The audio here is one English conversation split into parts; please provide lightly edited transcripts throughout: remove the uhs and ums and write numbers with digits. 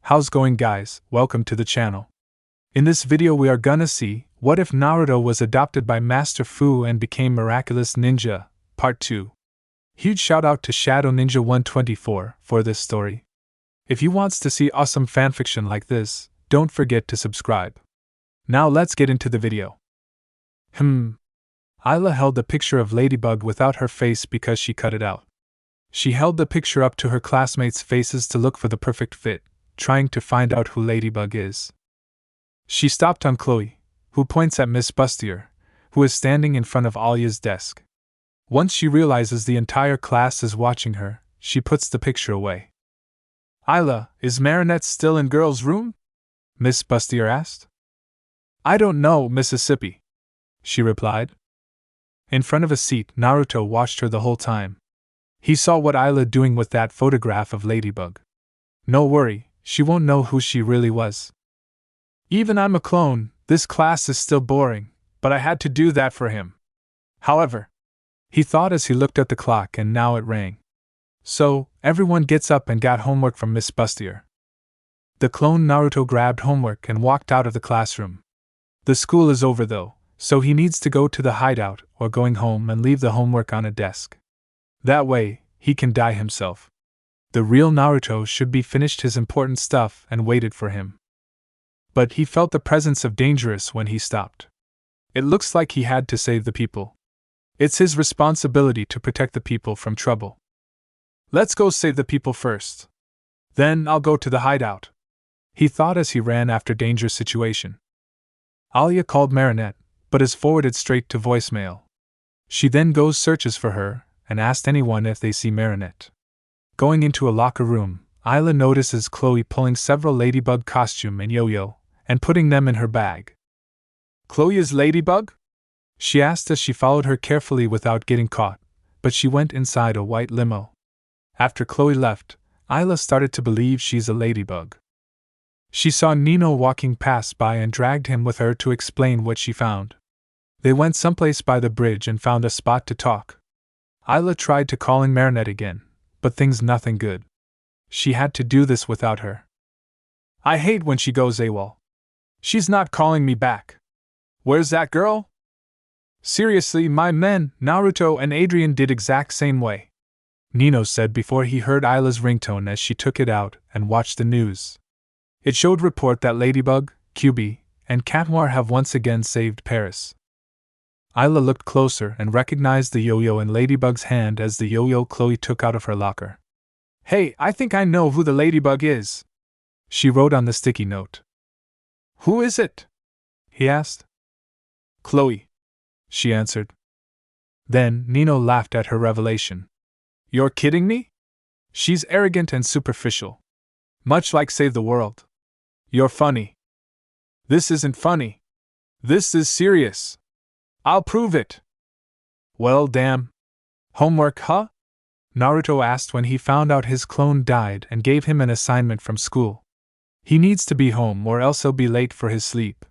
How's going, guys? Welcome to the channel. In this video we are gonna see, what if Naruto was adopted by Master Fu and became Miraculous Ninja, Part 2. Huge shout out to Shadow Ninja 124 for this story. If you wants to see awesome fanfiction like this, don't forget to subscribe. Now let's get into the video. Ayla held the picture of Ladybug without her face because she cut it out. She held the picture up to her classmates' faces to look for the perfect fit, trying to find out who Ladybug is. She stopped on Chloe, who points at Miss Bustier, who is standing in front of Alya's desk. Once she realizes the entire class is watching her, she puts the picture away. Ayla, is Marinette still in girls' room? Miss Bustier asked. I don't know, Mississippi, she replied. In front of a seat, Naruto watched her the whole time. He saw what Ayla doing with that photograph of Ladybug. No worry, she won't know who she really was. Even I'm a clone, this class is still boring, but I had to do that for him. However, he thought as he looked at the clock and now it rang. So, everyone gets up and got homework from Miss Bustier. The clone Naruto grabbed homework and walked out of the classroom. The school is over though, so he needs to go to the hideout or going home and leave the homework on a desk. That way, he can die himself. The real Naruto should be finished his important stuff and waited for him. But he felt the presence of dangerous when he stopped. It looks like he had to save the people. It's his responsibility to protect the people from trouble. Let's go save the people first. Then I'll go to the hideout, he thought as he ran after dangerous situation. Alya called Marinette, but is forwarded straight to voicemail. She then goes searches for her, and asked anyone if they see Marinette. Going into a locker room, Ayla notices Chloe pulling several Ladybug costume and yo-yo, and putting them in her bag. Chloe is Ladybug? She asked as she followed her carefully without getting caught, but she went inside a white limo. After Chloe left, Ayla started to believe she's a Ladybug. She saw Nino walking past by and dragged him with her to explain what she found. They went someplace by the bridge and found a spot to talk. Ayla tried to calling Marinette again, but things nothing good. She had to do this without her. I hate when she goes AWOL. She's not calling me back. Where's that girl? Seriously, my men, Naruto and Adrian did exact same way, Nino said before he heard Ayla's ringtone as she took it out and watched the news. It showed report that Ladybug, QB, and Cat Noir have once again saved Paris. Ayla looked closer and recognized the yo-yo in Ladybug's hand as the yo-yo Chloe took out of her locker. Hey, I think I know who the Ladybug is, she wrote on the sticky note. Who is it? He asked. Chloe, she answered. Then Nino laughed at her revelation. You're kidding me? She's arrogant and superficial. Much like Save the World. You're funny. This isn't funny. This is serious. I'll prove it. Well, damn. Homework, huh? Naruto asked when he found out his clone died and gave him an assignment from school. He needs to be home or else he'll be late for his sleep.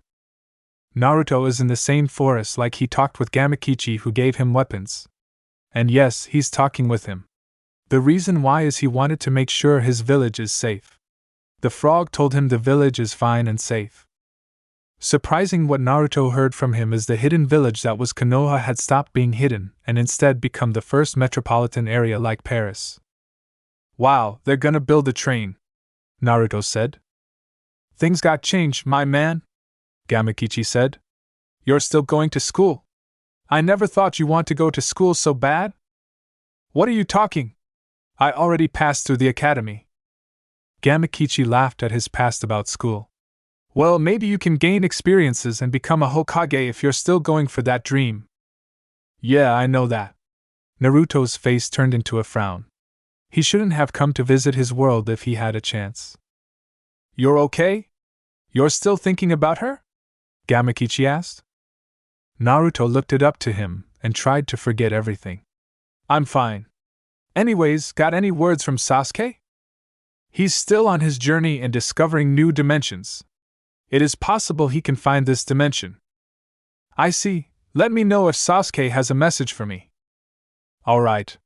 Naruto is in the same forest like he talked with Gamakichi who gave him weapons. And yes, he's talking with him. The reason why is he wanted to make sure his village is safe. The frog told him the village is fine and safe. Surprising what Naruto heard from him is the hidden village that was Konoha had stopped being hidden and instead become the first metropolitan area like Paris. Wow, they're gonna build a train, Naruto said. Things got changed, my man, Gamakichi said. You're still going to school? I never thought you want to go to school so bad. What are you talking? I already passed through the academy. Gamakichi laughed at his past about school. Well, maybe you can gain experiences and become a Hokage if you're still going for that dream. Yeah, I know that. Naruto's face turned into a frown. He shouldn't have come to visit his world if he had a chance. You're okay? You're still thinking about her? Gamakichi asked. Naruto looked it up to him and tried to forget everything. I'm fine. Anyways, got any words from Sasuke? He's still on his journey and discovering new dimensions. It is possible he can find this dimension. I see. Let me know if Sasuke has a message for me. Alright.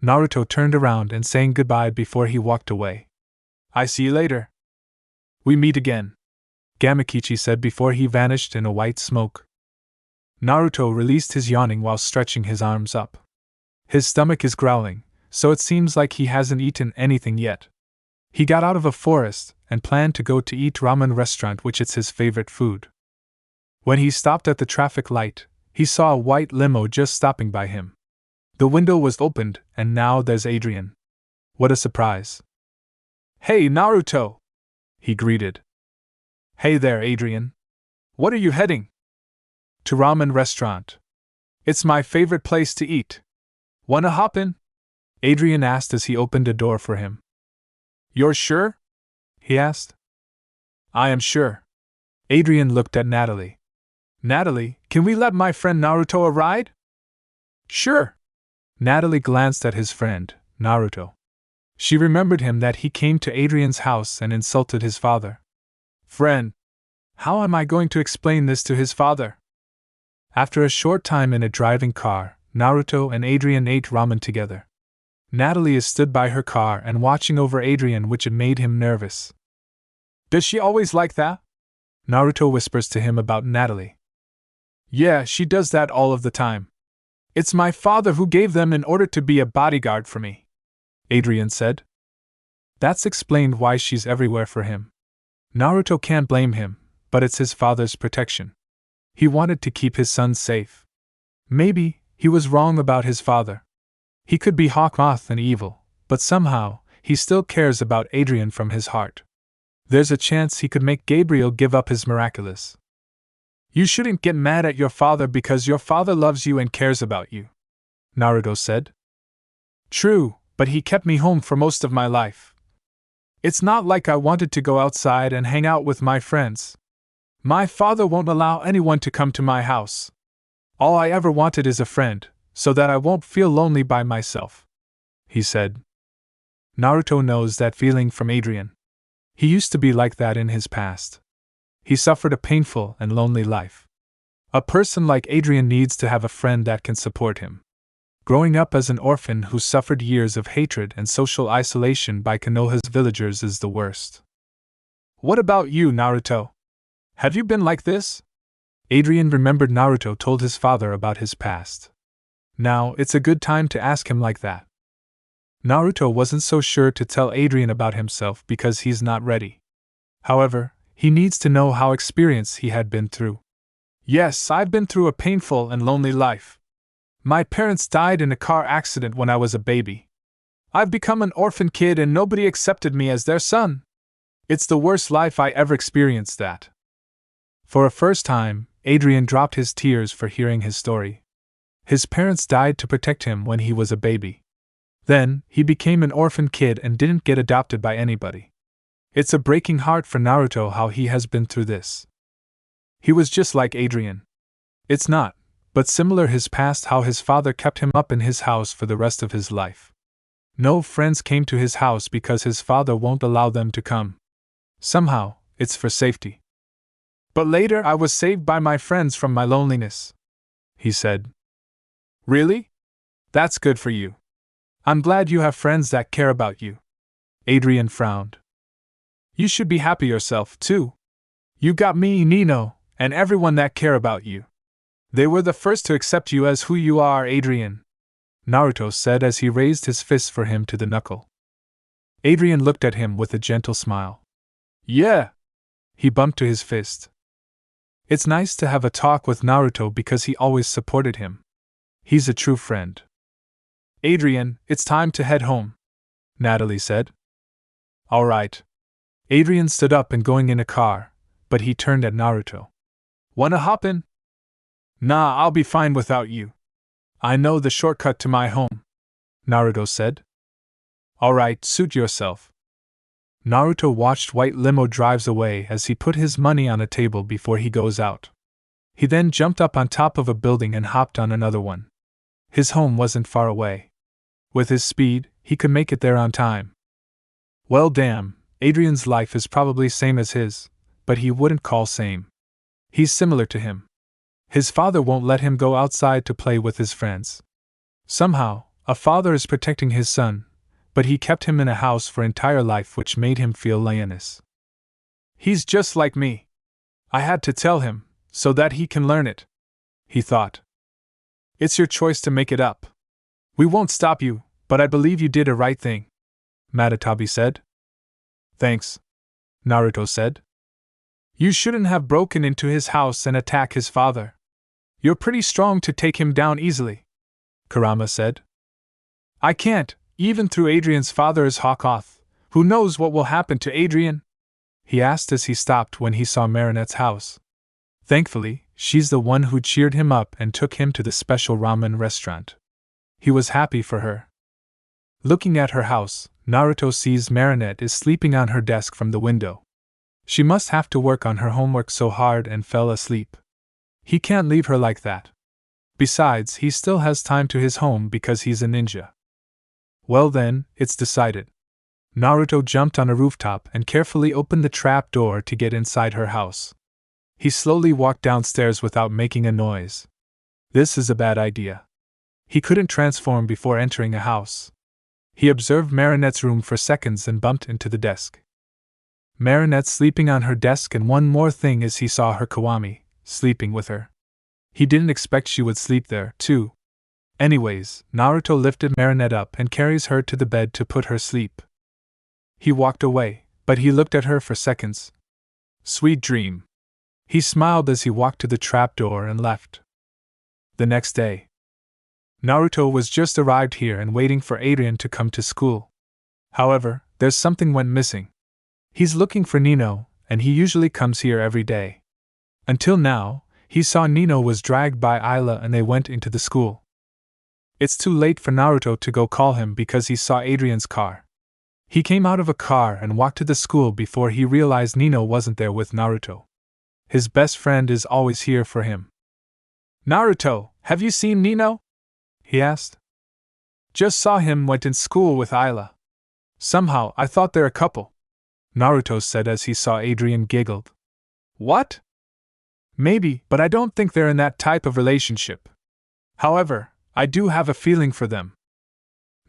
Naruto turned around and saying goodbye before he walked away. I see you later. We meet again, Gamakichi said before he vanished in a white smoke. Naruto released his yawning while stretching his arms up. His stomach is growling, so it seems like he hasn't eaten anything yet. He got out of a forest and planned to go to eat ramen restaurant, which is his favorite food. When he stopped at the traffic light, he saw a white limo just stopping by him. The window was opened, and now there's Adrian. What a surprise. Hey, Naruto! He greeted. Hey there, Adrian. What are you heading? To ramen restaurant. It's my favorite place to eat. Wanna hop in? Adrian asked as he opened a door for him. You're sure? He asked. I am sure. Adrian looked at Natalie. Natalie, can we let my friend Naruto a ride? Sure. Natalie glanced at his friend, Naruto. She remembered him that he came to Adrian's house and insulted his father. Friend, how am I going to explain this to his father? After a short time in a driving car, Naruto and Adrian ate ramen together. Natalie stood by her car and watching over Adrian, which made him nervous. Does she always like that? Naruto whispers to him about Natalie. Yeah, she does that all of the time. It's my father who gave them in order to be a bodyguard for me, Adrian said. That's explained why she's everywhere for him. Naruto can't blame him, but it's his father's protection. He wanted to keep his son safe. Maybe he was wrong about his father. He could be hawk-mouthed and evil, but somehow he still cares about Adrian from his heart. There's a chance he could make Gabriel give up his Miraculous. You shouldn't get mad at your father because your father loves you and cares about you, Naruto said. True, but he kept me home for most of my life. It's not like I wanted to go outside and hang out with my friends. My father won't allow anyone to come to my house. All I ever wanted is a friend, so that I won't feel lonely by myself, he said. Naruto knows that feeling from Adrian. He used to be like that in his past. He suffered a painful and lonely life. A person like Adrian needs to have a friend that can support him. Growing up as an orphan who suffered years of hatred and social isolation by Konoha's villagers is the worst. What about you, Naruto? Have you been like this? Adrian remembered Naruto told his father about his past. Now, it's a good time to ask him like that. Naruto wasn't so sure to tell Adrian about himself because he's not ready. However, he needs to know how experienced he had been through. Yes, I've been through a painful and lonely life. My parents died in a car accident when I was a baby. I've become an orphan kid and nobody accepted me as their son. It's the worst life I ever experienced that. For a first time, Adrian dropped his tears for hearing his story. His parents died to protect him when he was a baby. Then, he became an orphan kid and didn't get adopted by anybody. It's a breaking heart for Naruto how he has been through this. He was just like Adrian. It's not, but similar his past how his father kept him up in his house for the rest of his life. No friends came to his house because his father won't allow them to come. Somehow, it's for safety. But later I was saved by my friends from my loneliness, he said. Really? That's good for you. I'm glad you have friends that care about you. Adrian frowned. You should be happy yourself, too. You got me, Nino, and everyone that care about you. They were the first to accept you as who you are, Adrian, Naruto said as he raised his fist for him to the knuckle. Adrian looked at him with a gentle smile. Yeah. He bumped to his fist. It's nice to have a talk with Naruto because he always supported him. He's a true friend. Adrian, it's time to head home, Natalie said. All right. Adrian stood up and going in a car, but he turned at Naruto. Wanna hop in? Nah, I'll be fine without you. I know the shortcut to my home, Naruto said. All right, suit yourself. Naruto watched white limo drives away as he put his money on a table before he goes out. He then jumped up on top of a building and hopped on another one. His home wasn't far away. With his speed, he could make it there on time. Well damn, Adrian's life is probably same as his, but he wouldn't call same. He's similar to him. His father won't let him go outside to play with his friends. Somehow, a father is protecting his son, but he kept him in a house for entire life which made him feel lioness. He's just like me. I had to tell him, so that he can learn it, he thought. It's your choice to make it up. We won't stop you, but I believe you did a right thing, Matatabi said. Thanks, Naruto said. You shouldn't have broken into his house and attacked his father. You're pretty strong to take him down easily, Kurama said. I can't, even through Adrian's father is Hawkoth. Who knows what will happen to Adrian? He asked as he stopped when he saw Marinette's house. Thankfully, she's the one who cheered him up and took him to the special ramen restaurant. He was happy for her. Looking at her house, Naruto sees Marinette is sleeping on her desk from the window. She must have to work on her homework so hard and fell asleep. He can't leave her like that. Besides, he still has time to his home because he's a ninja. Well then, it's decided. Naruto jumped on a rooftop and carefully opened the trap door to get inside her house. He slowly walked downstairs without making a noise. This is a bad idea. He couldn't transform before entering a house. He observed Marinette's room for seconds and bumped into the desk. Marinette sleeping on her desk, and one more thing is he saw her Kawami, sleeping with her. He didn't expect she would sleep there, too. Anyways, Naruto lifted Marinette up and carries her to the bed to put her sleep. He walked away, but he looked at her for seconds. Sweet dream. He smiled as he walked to the trapdoor and left. The next day, Naruto was just arrived here and waiting for Adrian to come to school. However, there's something went missing. He's looking for Nino, and he usually comes here every day. Until now, he saw Nino was dragged by Ayla and they went into the school. It's too late for Naruto to go call him because he saw Adrian's car. He came out of a car and walked to the school before he realized Nino wasn't there with Naruto. His best friend is always here for him. Naruto, have you seen Nino? He asked. Just saw him, went in school with Ayla. Somehow I thought they're a couple, Naruto said as he saw Adrian giggled. What? Maybe, but I don't think they're in that type of relationship. However, I do have a feeling for them.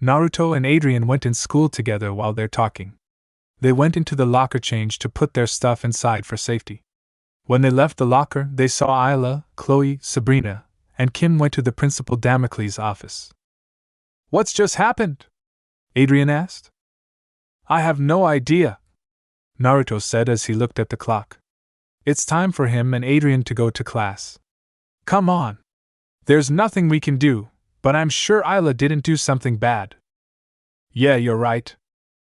Naruto and Adrian went in school together while they're talking. They went into the locker change to put their stuff inside for safety. When they left the locker, they saw Ayla, Chloe, Sabrina, and Kim went to the Principal Damocles' office. What's just happened? Adrian asked. I have no idea, Naruto said as he looked at the clock. It's time for him and Adrian to go to class. Come on. There's nothing we can do, but I'm sure Ayla didn't do something bad. Yeah, you're right,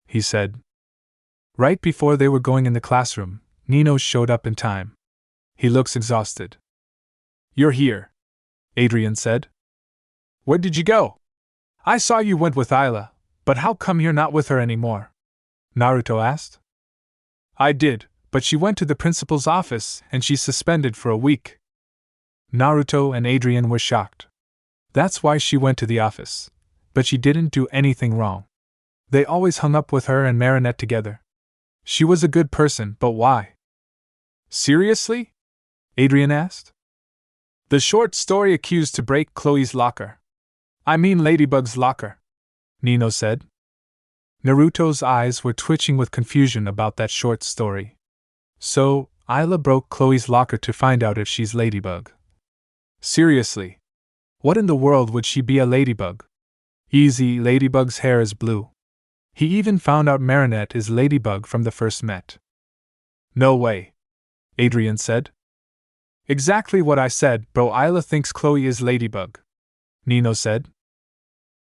he said. Right before they were going in the classroom, Nino showed up in time. He looks exhausted. You're here, Adrian said. Where did you go? I saw you went with Ayla, but how come you're not with her anymore? Naruto asked. I did, but she went to the principal's office and she's suspended for a week. Naruto and Adrian were shocked. That's why she went to the office, but she didn't do anything wrong. They always hung up with her and Marinette together. She was a good person, but why? Seriously? Adrian asked. The short story accused to break Chloe's locker. I mean Ladybug's locker, Nino said. Naruto's eyes were twitching with confusion about that short story. So, Ayla broke Chloe's locker to find out if she's Ladybug. Seriously? What in the world would she be a ladybug? Easy, Ladybug's hair is blue. He even found out Marinette is Ladybug from the first met. No way, Adrian said. Exactly what I said, bro. Ayla thinks Chloe is Ladybug, Nino said.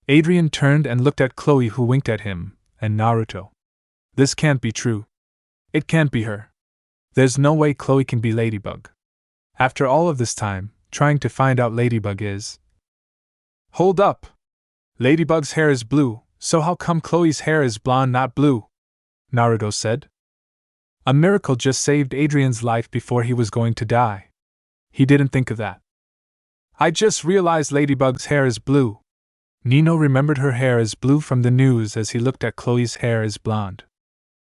Adrian turned and looked at Chloe, who winked at him, and Naruto. This can't be true. It can't be her. There's no way Chloe can be Ladybug. After all of this time, trying to find out Ladybug is. Hold up! Ladybug's hair is blue, so how come Chloe's hair is blonde, not blue? Naruto said. A miracle just saved Adrian's life before he was going to die. He didn't think of that. I just realized Ladybug's hair is blue. Nino remembered her hair is blue from the news as he looked at Chloe's hair is blonde.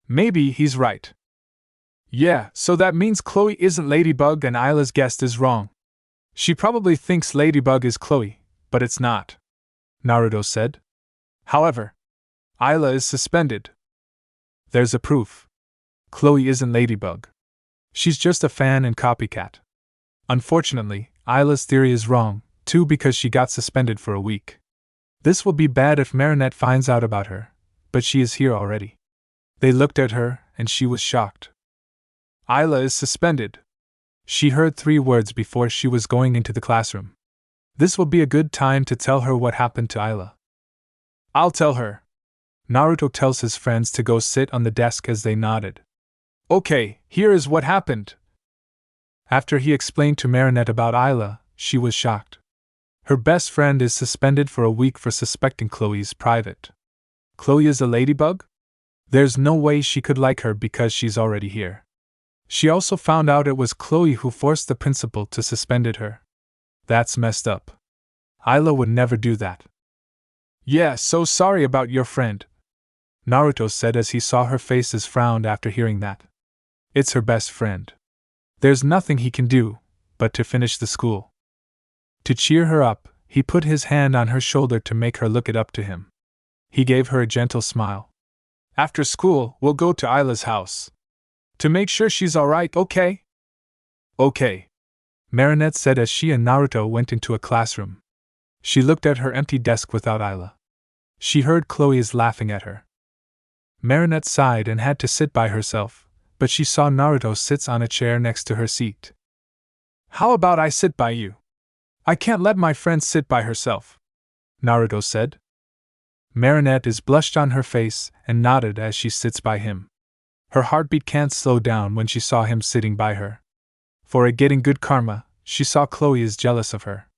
Maybe he's right. Yeah, so that means Chloe isn't Ladybug and Ayla's guess is wrong. She probably thinks Ladybug is Chloe, but it's not, Naruto said. However, Ayla is suspended. There's a proof. Chloe isn't Ladybug. She's just a fan and copycat. Unfortunately, Isla's theory is wrong, too, because she got suspended for a week. This will be bad if Marinette finds out about her, but she is here already. They looked at her, and she was shocked. Isla is suspended. She heard 3 words before she was going into the classroom. This will be a good time to tell her what happened to Isla. I'll tell her. Naruto tells his friends to go sit on the desk as they nodded. Okay, here is what happened. After he explained to Marinette about Isla, she was shocked. Her best friend is suspended for a week for suspecting Chloe's private. Chloe is a ladybug? There's no way she could like her because she's already here. She also found out it was Chloe who forced the principal to suspended her. That's messed up. Isla would never do that. Yeah, so sorry about your friend, Naruto said as he saw her faces frowned after hearing that. It's her best friend. There's nothing he can do but to finish the school. To cheer her up, he put his hand on her shoulder to make her look it up to him. He gave her a gentle smile. After school, we'll go to Isla's house. To make sure she's alright, okay? Okay, Marinette said as she and Naruto went into a classroom. She looked at her empty desk without Isla. She heard Chloe is laughing at her. Marinette sighed and had to sit by herself, but she saw Naruto sits on a chair next to her seat. How about I sit by you? I can't let my friend sit by herself, Naruto said. Marinette is blushed on her face and nodded as she sits by him. Her heartbeat can't slow down when she saw him sitting by her. For getting good karma, she saw Chloe is jealous of her.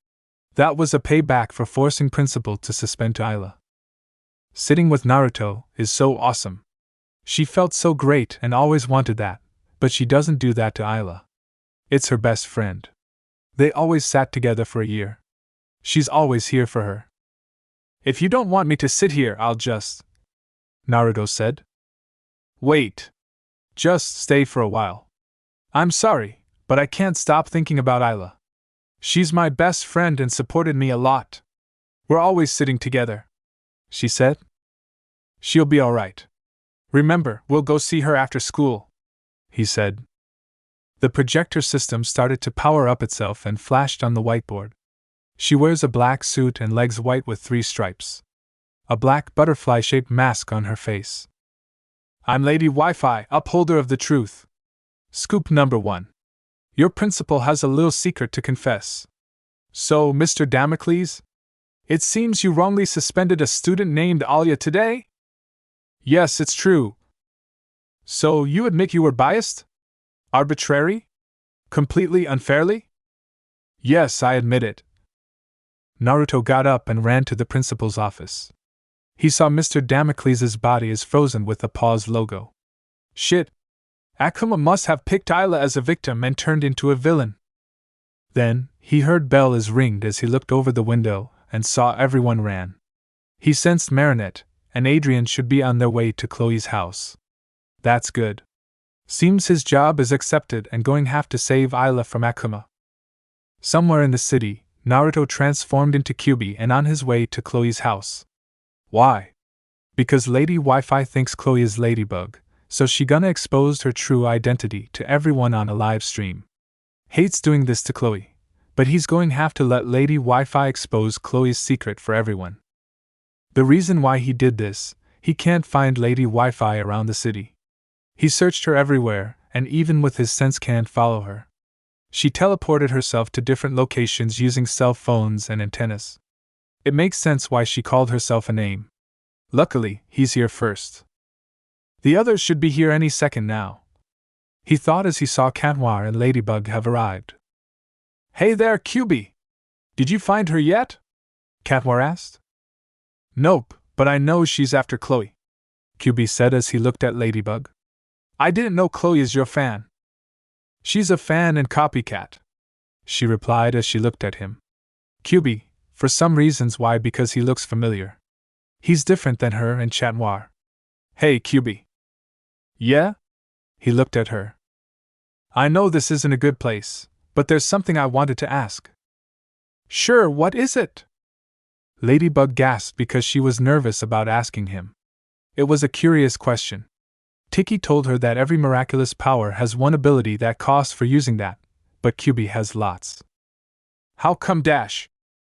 That was a payback for forcing principal to suspend Isla. Sitting with Naruto is so awesome. She felt so great and always wanted that, but she doesn't do that to Isla. It's her best friend. They always sat together for a year. She's always here for her. If you don't want me to sit here, I'll just... Naruto said. Wait. Just stay for a while. I'm sorry, but I can't stop thinking about Isla. She's my best friend and supported me a lot. We're always sitting together, she said. She'll be alright. Remember, we'll go see her after school, he said. The projector system started to power up itself and flashed on the whiteboard. She wears a black suit and legs white with 3 stripes. A black butterfly-shaped mask on her face. I'm Lady Wi-Fi, upholder of the truth. Scoop number 1. Your principal has a little secret to confess. So, Mr. Damocles? It seems you wrongly suspended a student named Alia today? Yes, it's true. So, you admit you were biased? Arbitrary? Completely unfairly? Yes, I admit it. Naruto got up and ran to the principal's office. He saw Mr. Damocles' body is frozen with the pause logo. Shit! Akuma must have picked Isla as a victim and turned into a villain. Then, he heard bell is ringed as he looked over the window and saw everyone ran. He sensed Marinette and Adrian should be on their way to Chloe's house. That's good. Seems his job is accepted and going have to save Isla from Akuma. Somewhere in the city, Naruto transformed into Kyuubi and on his way to Chloe's house. Why? Because Lady Wi-Fi thinks Chloe is Ladybug, so she gonna expose her true identity to everyone on a live stream. Hates doing this to Chloe, but he's going have to let Lady Wi-Fi expose Chloe's secret for everyone. The reason why he did this, he can't find Lady Wi-Fi around the city. He searched her everywhere, and even with his sense can't follow her. She teleported herself to different locations using cell phones and antennas. It makes sense why she called herself a name. Luckily, he's here first. The others should be here any second now, he thought as he saw Katnoir and Ladybug have arrived. Hey there, Kyuubi! Did you find her yet? Katnoir asked. Nope, but I know she's after Chloe, Kyuubi said as he looked at Ladybug. I didn't know Chloe is your fan. She's a fan and copycat, she replied as she looked at him. Kyuubi, for some reasons why because he looks familiar. He's different than her and Katnoir. Hey, Kyuubi. Yeah? He looked at her. I know this isn't a good place, but there's something I wanted to ask. Sure, what is it? Ladybug gasped because she was nervous about asking him. It was a curious question. Tiki told her that every miraculous power has one ability that costs for using that, but QB has lots. How come dash?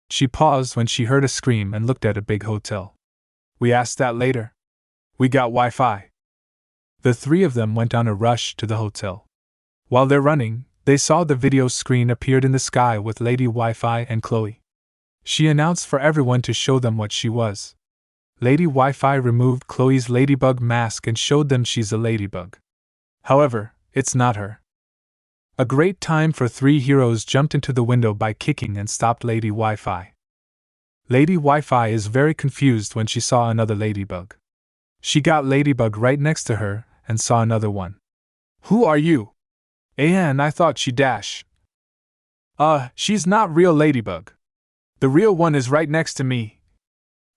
She paused when she heard a scream and looked at a big hotel. We asked that later. We got Wi-Fi. The three of them went on a rush to the hotel. While they're running, they saw the video screen appeared in the sky with Lady Wi-Fi and Chloe. She announced for everyone to show them what she was. Lady Wi-Fi removed Chloe's ladybug mask and showed them she's a ladybug. However, it's not her. A great time for three heroes jumped into the window by kicking and stopped Lady Wi-Fi. Lady Wi-Fi is very confused when she saw another ladybug. She got Ladybug right next to her and saw another one. Who are you? And I thought she dash. She's not real Ladybug. The real one is right next to me,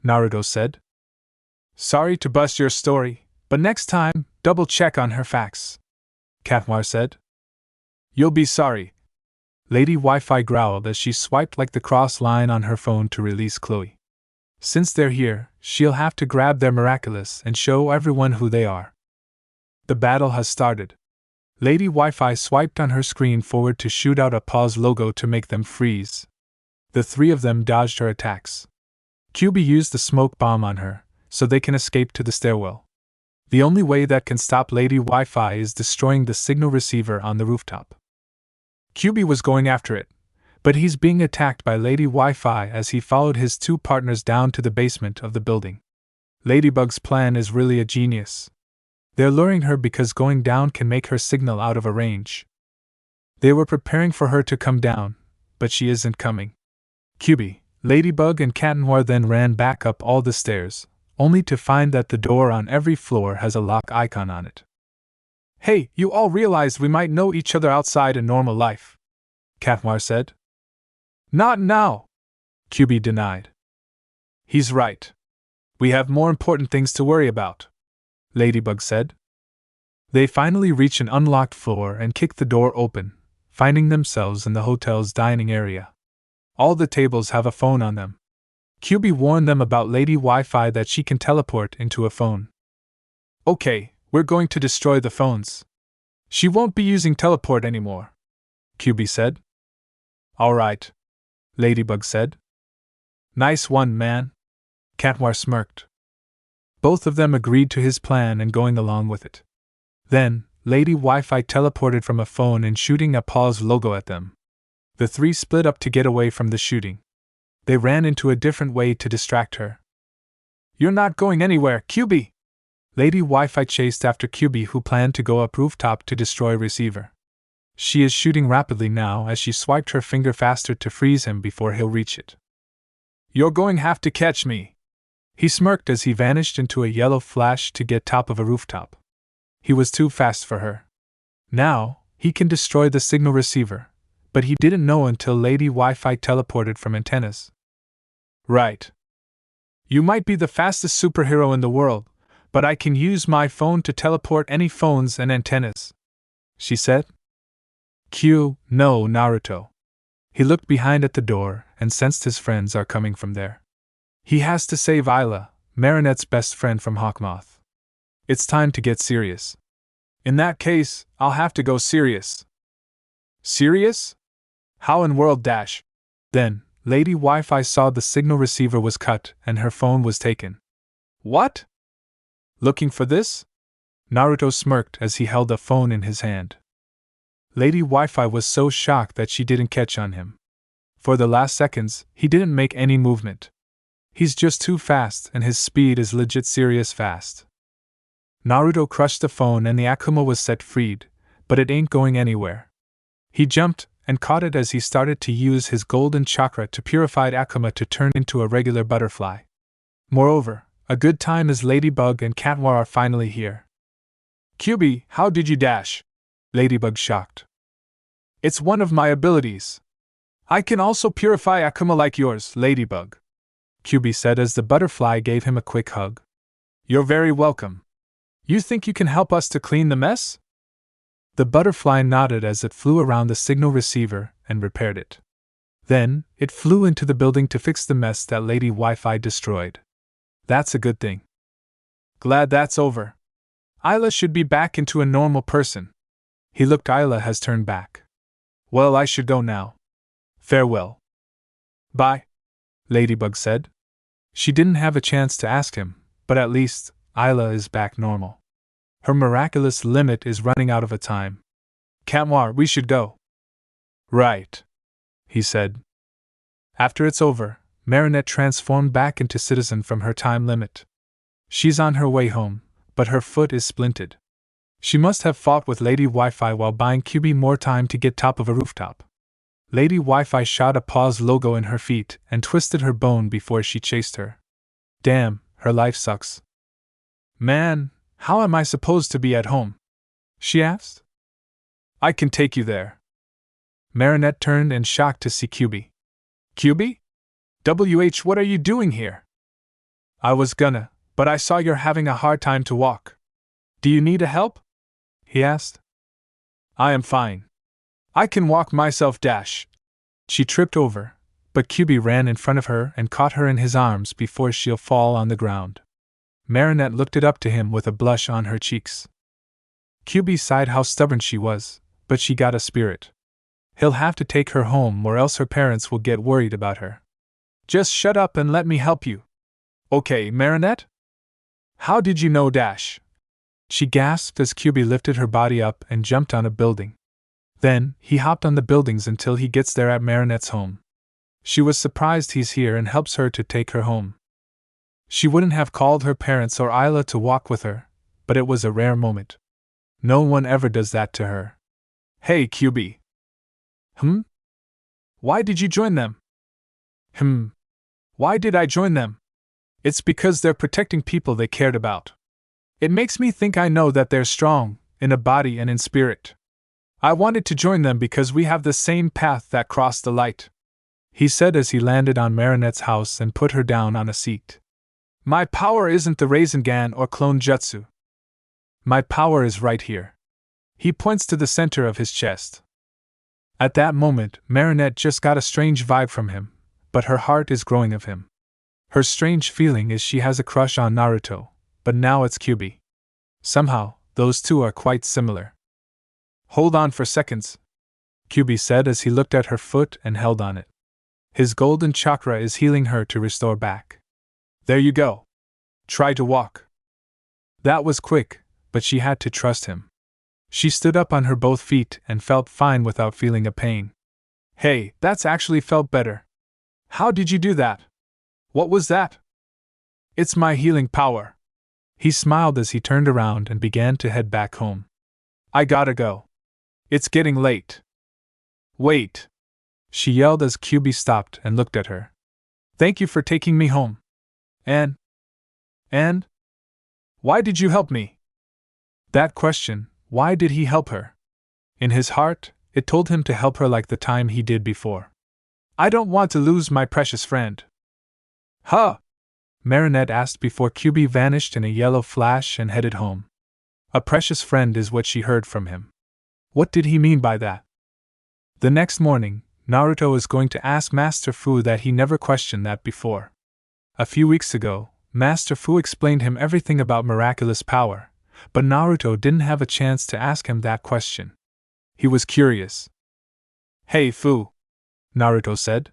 Naruto said. Sorry to bust your story, but next time, double check on her facts, Katmar said. You'll be sorry. Lady Wi-Fi growled as she swiped like the cross line on her phone to release Chloe. Since they're here, she'll have to grab their Miraculous and show everyone who they are. The battle has started. Lady Wi-Fi swiped on her screen forward to shoot out a pause logo to make them freeze. The three of them dodged her attacks. QB used the smoke bomb on her, so they can escape to the stairwell. The only way that can stop Lady Wi-Fi is destroying the signal receiver on the rooftop. QB was going after it, but he's being attacked by Lady Wi-Fi as he followed his two partners down to the basement of the building. Ladybug's plan is really a genius. They're luring her because going down can make her signal out of range. They were preparing for her to come down, but she isn't coming. QB, Ladybug and Cat Noir then ran back up all the stairs, only to find that the door on every floor has a lock icon on it. Hey, you all realized we might know each other outside in normal life, Cat Noir said. Not now, QB denied. He's right. We have more important things to worry about, Ladybug said. They finally reach an unlocked floor and kick the door open, finding themselves in the hotel's dining area. All the tables have a phone on them. QB warned them about Lady Wi-Fi that she can teleport into a phone. Okay, we're going to destroy the phones. She won't be using teleport anymore, QB said. Alright, Ladybug said. Nice one, man, Katmar smirked. Both of them agreed to his plan and going along with it. Then, Lady Wi-Fi teleported from a phone and shooting a pause logo at them. The three split up to get away from the shooting. They ran into a different way to distract her. You're not going anywhere, QB! Lady Wi-Fi chased after QB, who planned to go up rooftop to destroy receiver. She is shooting rapidly now as she swiped her finger faster to freeze him before he'll reach it. You're going to have to catch me, he smirked as he vanished into a yellow flash to get top of a rooftop. He was too fast for her. Now, he can destroy the signal receiver, but he didn't know until Lady Wi-Fi teleported from antennas. Right. You might be the fastest superhero in the world, but I can use my phone to teleport any phones and antennas, she said. No, Naruto. He looked behind at the door and sensed his friends are coming from there. He has to save Isla, Marinette's best friend from Hawkmoth. It's time to get serious. In that case, I'll have to go serious. Serious? How in world dash? Then, Lady Wi-Fi saw the signal receiver was cut and her phone was taken. What? Looking for this? Naruto smirked as he held a phone in his hand. Lady Wi-Fi was so shocked that she didn't catch on him. For the last seconds, he didn't make any movement. He's just too fast and his speed is legit serious fast. Naruto crushed the phone and the Akuma was set freed, but it ain't going anywhere. He jumped and caught it as he started to use his golden chakra to purify Akuma to turn into a regular butterfly. Moreover, a good time as Ladybug and Cat Noir are finally here. QB, how did you dash? Ladybug shocked. It's one of my abilities. I can also purify Akuma like yours, Ladybug, QB said as the butterfly gave him a quick hug. You're very welcome. You think you can help us to clean the mess? The butterfly nodded as it flew around the signal receiver and repaired it. Then, it flew into the building to fix the mess that Lady Wi-Fi destroyed. That's a good thing. Glad that's over. Isla should be back into a normal person. He looked. Isla has turned back. Well, I should go now. Farewell. Bye, Ladybug said. She didn't have a chance to ask him, but at least, Isla is back normal. Her miraculous limit is running out of time. Camwar, we should go. Right, he said. After it's over, Marinette transformed back into Citizen from her time limit. She's on her way home, but her foot is splinted. She must have fought with Lady Wi-Fi while buying QB more time to get top of a rooftop. Lady Wi-Fi shot a pause logo in her feet and twisted her bone before she chased her. Damn, her life sucks. Man, how am I supposed to be at home? She asked. I can take you there. Marinette turned in shock to see QB. QB? WH, what are you doing here? I was gonna, but I saw you're having a hard time to walk. Do you need a help? He asked. I am fine. I can walk myself. She tripped over, but QB ran in front of her and caught her in his arms before she'll fall on the ground. Marinette looked up to him with a blush on her cheeks. QB sighed how stubborn she was, but she got a spirit. He'll have to take her home or else her parents will get worried about her. Just shut up and let me help you. Okay, Marinette? How did you know? She gasped as QB lifted her body up and jumped on a building. Then, he hopped on the buildings until he gets there at Marinette's home. She was surprised he's here and helps her to take her home. She wouldn't have called her parents or Isla to walk with her, but it was a rare moment. No one ever does that to her. Hey, QB. Why did you join them? Why did I join them? It's because they're protecting people they cared about. It makes me think I know that they're strong, in a body and in spirit. I wanted to join them because we have the same path that crossed the light, he said as he landed on Marinette's house and put her down on a seat. My power isn't the Rasengan or clone jutsu. My power is right here. He points to the center of his chest. At that moment, Marinette just got a strange vibe from him, but her heart is growing of him. Her strange feeling is she has a crush on Naruto, but now it's QB. Somehow, those two are quite similar. Hold on for seconds, QB said as he looked at her foot and held on it. His golden chakra is healing her to restore back. There you go. Try to walk. That was quick, but she had to trust him. She stood up on her both feet and felt fine without feeling a pain. Hey, that's actually felt better. How did you do that? What was that? It's my healing power. He smiled as he turned around and began to head back home. I gotta go. It's getting late. Wait! She yelled as QB stopped and looked at her. Thank you for taking me home. And? Why did you help me? That question, why did he help her? In his heart, it told him to help her like the time he did before. I don't want to lose my precious friend. Huh? Marinette asked before QB vanished in a yellow flash and headed home. A precious friend is what she heard from him. What did he mean by that? The next morning, Naruto is going to ask Master Fu that he never questioned that before. A few weeks ago, Master Fu explained him everything about miraculous power, but Naruto didn't have a chance to ask him that question. He was curious. Hey Fu, Naruto said.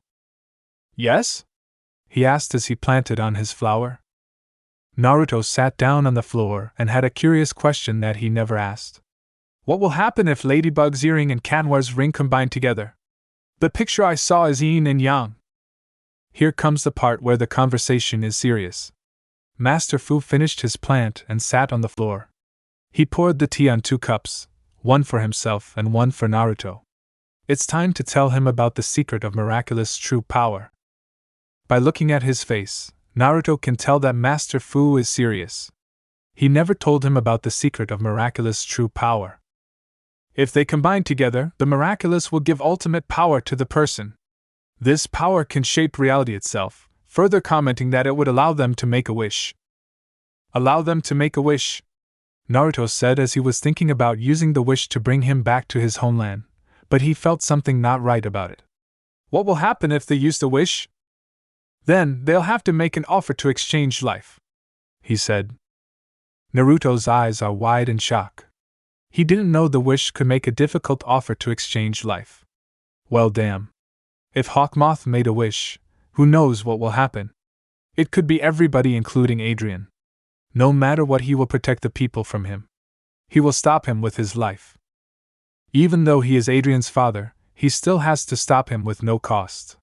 Yes? He asked as he planted on his flower. Naruto sat down on the floor and had a curious question that he never asked. What will happen if Ladybug's earring and Kanwar's ring combine together? The picture I saw is yin and yang. Here comes the part where the conversation is serious. Master Fu finished his plant and sat on the floor. He poured the tea on 2 cups, one for himself and one for Naruto. It's time to tell him about the secret of miraculous true power. By looking at his face, Naruto can tell that Master Fu is serious. He never told him about the secret of miraculous true power. If they combine together, the miraculous will give ultimate power to the person. This power can shape reality itself, further commenting that it would allow them to make a wish. Allow them to make a wish, Naruto said as he was thinking about using the wish to bring him back to his homeland, but he felt something not right about it. What will happen if they use the wish? Then, they'll have to make an offer to exchange life, he said. Naruto's eyes are wide in shock. He didn't know the wish could make a difficult offer to exchange life. Well, damn. If Hawkmoth made a wish, who knows what will happen? It could be everybody, including Adrian. No matter what, he will protect the people from him. He will stop him with his life. Even though he is Adrian's father, he still has to stop him with no cost.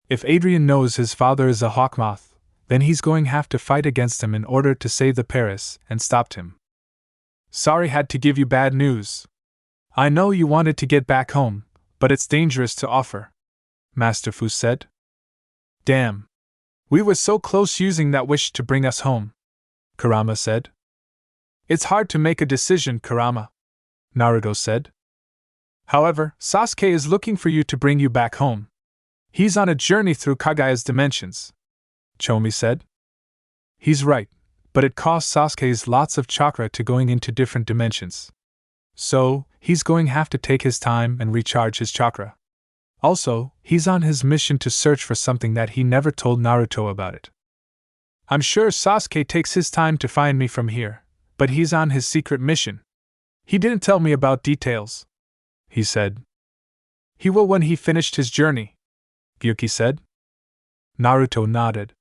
If Adrian knows his father is a Hawkmoth, then he's going to have to fight against him in order to save the Paris and stop him. Sorry, had to give you bad news. I know you wanted to get back home, but it's dangerous to offer, Master Fu said. Damn. We were so close using that wish to bring us home, Kurama said. It's hard to make a decision, Kurama, Naruto said. However, Sasuke is looking for you to bring you back home. He's on a journey through Kagaya's dimensions, Chomi said. He's right, but it costs Sasuke's lots of chakra to going into different dimensions. So, he's going to have to take his time and recharge his chakra. Also, he's on his mission to search for something that he never told Naruto about it. I'm sure Sasuke takes his time to find me from here, but he's on his secret mission. He didn't tell me about details, he said. He will when he finished his journey, Gyuki said. Naruto nodded.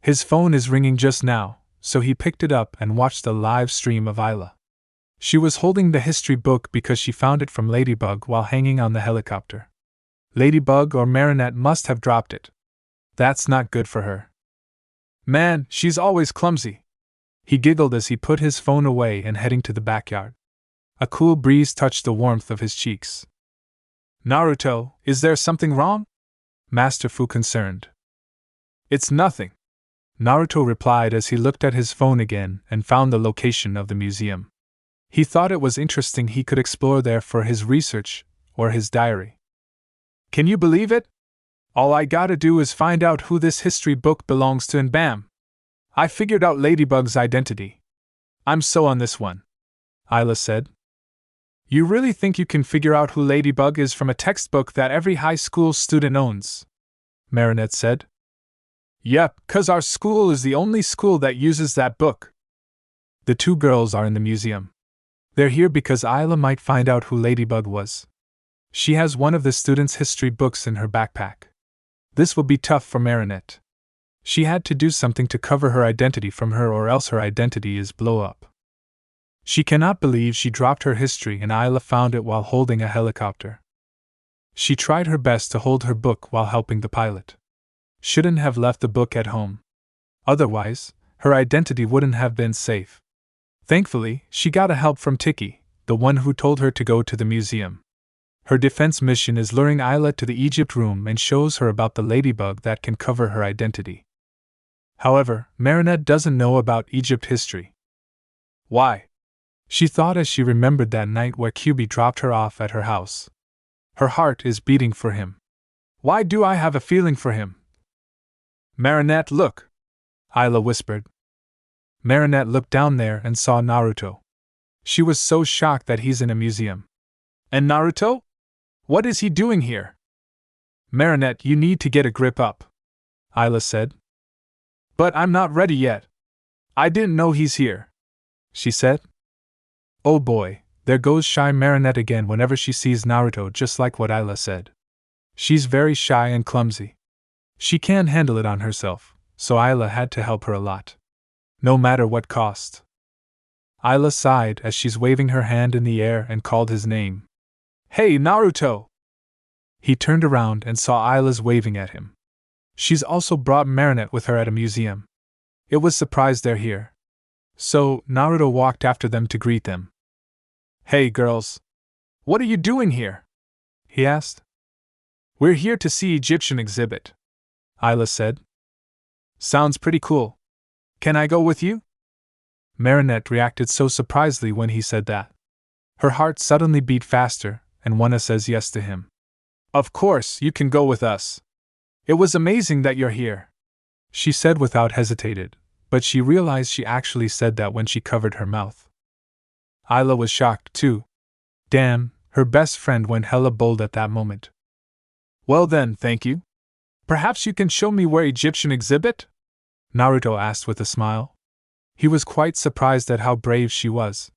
His phone is ringing just now, so he picked it up and watched the live stream of Ayla. She was holding the history book because she found it from Ladybug while hanging on the helicopter. Ladybug or Marinette must have dropped it. That's not good for her. Man, she's always clumsy. He giggled as he put his phone away and heading to the backyard. A cool breeze touched the warmth of his cheeks. Naruto, is there something wrong? Master Fu concerned. It's nothing, Naruto replied as he looked at his phone again and found the location of the museum. He thought it was interesting he could explore there for his research or his diary. Can you believe it? All I gotta do is find out who this history book belongs to and bam! I figured out Ladybug's identity. I'm so on this one, Ayla said. You really think you can figure out who Ladybug is from a textbook that every high school student owns? Marinette said. Yep, 'cause our school is the only school that uses that book. The two girls are in the museum. They're here because Ayla might find out who Ladybug was. She has one of the students' history books in her backpack. This will be tough for Marinette. She had to do something to cover her identity from her or else her identity is blow up. She cannot believe she dropped her history and Ayla found it while holding a helicopter. She tried her best to hold her book while helping the pilot. Shouldn't have left the book at home. Otherwise, her identity wouldn't have been safe. Thankfully, she got a help from Tiki, the one who told her to go to the museum. Her defense mission is luring Ayla to the Egypt room and shows her about the ladybug that can cover her identity. However, Marinette doesn't know about Egypt history. Why? She thought as she remembered that night where QB dropped her off at her house. Her heart is beating for him. Why do I have a feeling for him? Marinette, look! Ayla whispered. Marinette looked down there and saw Naruto. She was so shocked that he's in a museum. And Naruto? What is he doing here? Marinette, you need to get a grip up, Ayla said. But I'm not ready yet. I didn't know he's here, she said. Oh boy, there goes shy Marinette again whenever she sees Naruto, just like what Ayla said. She's very shy and clumsy. She can't handle it on herself, so Ayla had to help her a lot. No matter what cost. Ayla sighed as she's waving her hand in the air and called his name. Hey, Naruto! He turned around and saw Ayla's waving at him. She's also brought Marinette with her at a museum. It was surprised they're here. So, Naruto walked after them to greet them. Hey, girls! What are you doing here? He asked. We're here to see Egyptian exhibit, Ayla said. Sounds pretty cool. Can I go with you? Marinette reacted so surprisedly when he said that. Her heart suddenly beat faster, and Wanna says yes to him. Of course, you can go with us. It was amazing that you're here, she said without hesitating, but she realized she actually said that when she covered her mouth. Ayla was shocked too. Damn, her best friend went hella bold at that moment. Well then, thank you. Perhaps you can show me where Egyptian exhibit? Naruto asked with a smile. He was quite surprised at how brave she was.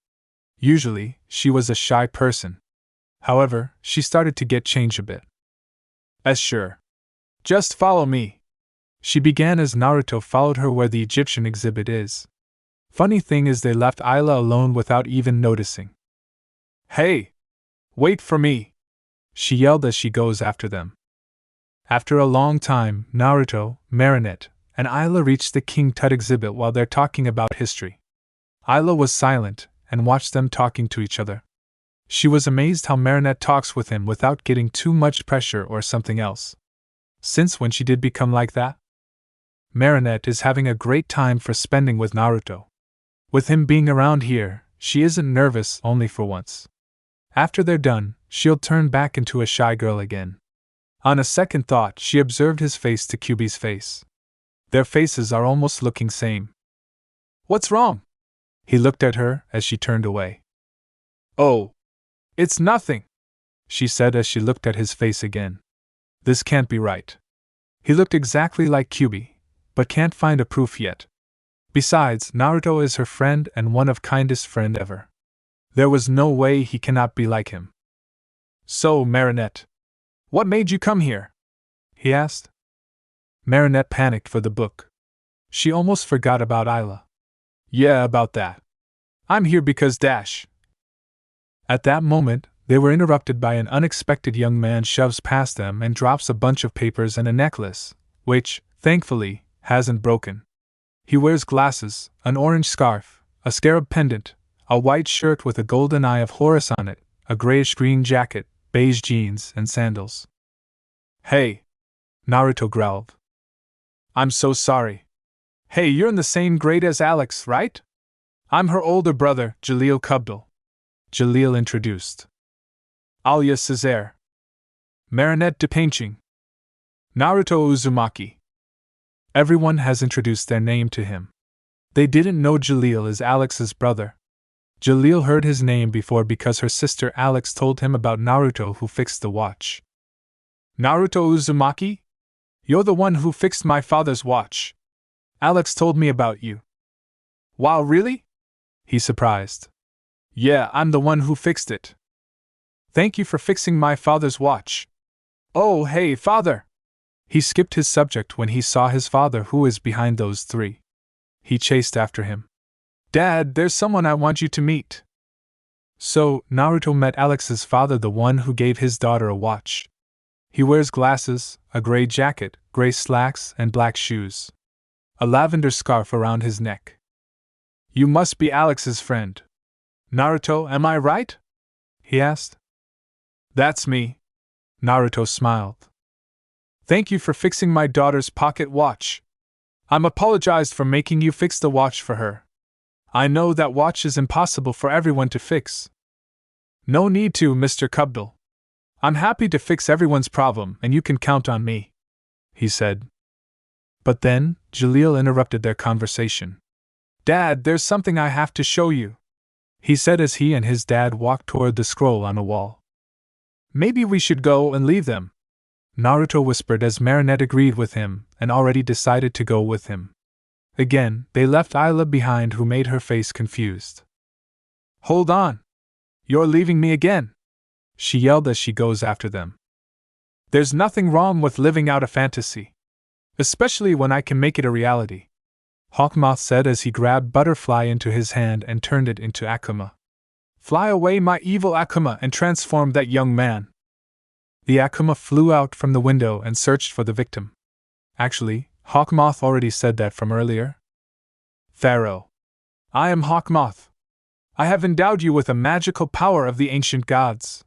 Usually, she was a shy person. However, she started to get changed a bit. Sure. Just follow me. She began as Naruto followed her where the Egyptian exhibit is. Funny thing is they left Ayla alone without even noticing. Hey! Wait for me! She yelled as she goes after them. After a long time, Naruto, Marinette, and Ayla reached the King Tut exhibit while they're talking about history. Ayla was silent and watched them talking to each other. She was amazed how Marinette talks with him without getting too much pressure or something else. Since when she did become like that? Marinette is having a great time for spending with Naruto. With him being around here, she isn't nervous only for once. After they're done, she'll turn back into a shy girl again. On a second thought, she observed his face to Kyuubi's face. Their faces are almost looking same. What's wrong? He looked at her as she turned away. Oh, it's nothing, she said as she looked at his face again. This can't be right. He looked exactly like Kyuubi, but can't find a proof yet. Besides, Naruto is her friend and one of kindest friend ever. There was no way he cannot be like him. So, Marinette, what made you come here? He asked. Marinette panicked for the book. She almost forgot about Ayla. Yeah, about that. I'm here because dash. At that moment, they were interrupted by an unexpected young man shoves past them and drops a bunch of papers and a necklace, which, thankfully, hasn't broken. He wears glasses, an orange scarf, a scarab pendant, a white shirt with a golden eye of Horus on it, a grayish-green jacket, beige jeans, and sandals. Hey! Naruto growled. I'm so sorry. Hey, you're in the same grade as Alex, right? I'm her older brother, Jalil Kubdal. Jalil introduced. Alia Césaire. Marinette de Painting. Naruto Uzumaki. Everyone has introduced their name to him. They didn't know Jalil is Alex's brother. Jalil heard his name before because her sister Alex told him about Naruto who fixed the watch. Naruto Uzumaki? You're the one who fixed my father's watch. Alex told me about you. Wow, really? He's surprised. Yeah, I'm the one who fixed it. Thank you for fixing my father's watch. Oh, hey, father! He skipped his subject when he saw his father who is behind those three. He chased after him. Dad, there's someone I want you to meet. So, Naruto met Alex's father, the one who gave his daughter a watch. He wears glasses, a gray jacket, gray slacks, and black shoes. A lavender scarf around his neck. You must be Alex's friend. Naruto, am I right? He asked. That's me. Naruto smiled. Thank you for fixing my daughter's pocket watch. I'm apologized for making you fix the watch for her. I know that watch is impossible for everyone to fix. No need to, Mr. Kubdal. I'm happy to fix everyone's problem and you can count on me, he said. But then, Jalil interrupted their conversation. Dad, there's something I have to show you, he said as he and his dad walked toward the scroll on a wall. Maybe we should go and leave them, Naruto whispered as Marinette agreed with him and already decided to go with him. Again, they left Ayla behind who made her face confused. Hold on! You're leaving me again! She yelled as she goes after them. There's nothing wrong with living out a fantasy. Especially when I can make it a reality, Hawkmoth said as he grabbed Butterfly into his hand and turned it into Akuma. Fly away, my evil Akuma, and transform that young man. The Akuma flew out from the window and searched for the victim. Actually, Hawkmoth already said that from earlier. Pharaoh. I am Hawkmoth. I have endowed you with a magical power of the ancient gods.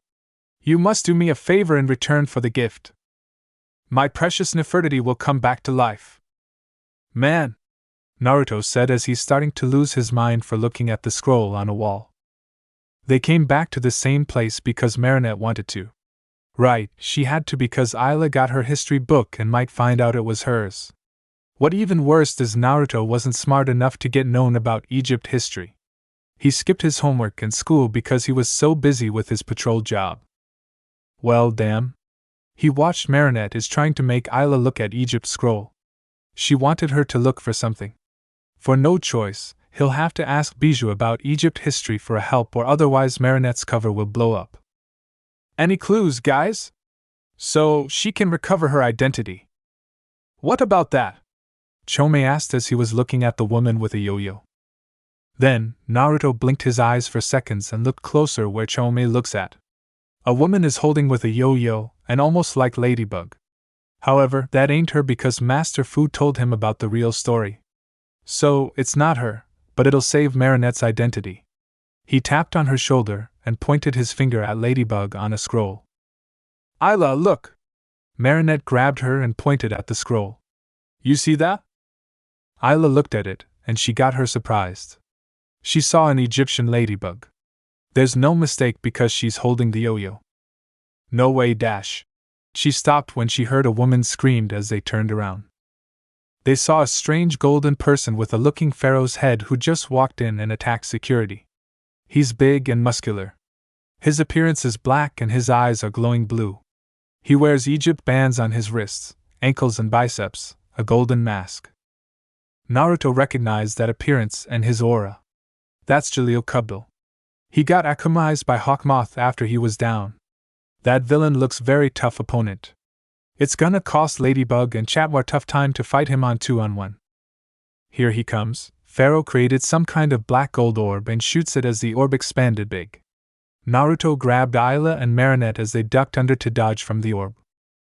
You must do me a favor in return for the gift. My precious Nefertiti will come back to life. Man, Naruto said as he's starting to lose his mind for looking at the scroll on a wall. They came back to the same place because Marinette wanted to. Right, she had to because Ayla got her history book and might find out it was hers. What even worse is Naruto wasn't smart enough to get known about Egypt history. He skipped his homework and school because he was so busy with his patrol job. Well, damn. He watched Marinette is trying to make Ayla look at Egypt's scroll. She wanted her to look for something. For no choice, he'll have to ask Bijou about Egypt history for a help, or otherwise Marinette's cover will blow up. Any clues, guys? So she can recover her identity. What about that? Chome asked as he was looking at the woman with a yo-yo. Then, Naruto blinked his eyes for seconds and looked closer where Chome looks at. A woman is holding with a yo-yo, and almost like Ladybug. However, that ain't her because Master Fu told him about the real story. So, it's not her, but it'll save Marinette's identity. He tapped on her shoulder and pointed his finger at Ladybug on a scroll. Isla, look! Marinette grabbed her and pointed at the scroll. You see that? Isla looked at it, and she got her surprised. She saw an Egyptian ladybug. There's no mistake because she's holding the yo-yo. No way, dash. She stopped when she heard a woman screamed as they turned around. They saw a strange golden person with a looking pharaoh's head who just walked in and attacked security. He's big and muscular. His appearance is black and his eyes are glowing blue. He wears Egypt bands on his wrists, ankles and biceps, a golden mask. Naruto recognized that appearance and his aura. That's Jalil Kubdal. He got akumized by Hawkmoth after he was down. That villain looks very tough opponent. It's gonna cost Ladybug and Chatwar tough time to fight him on 2-on-1. Here he comes. Pharaoh created some kind of black gold orb and shoots it as the orb expanded big. Naruto grabbed Isla and Marinette as they ducked under to dodge from the orb.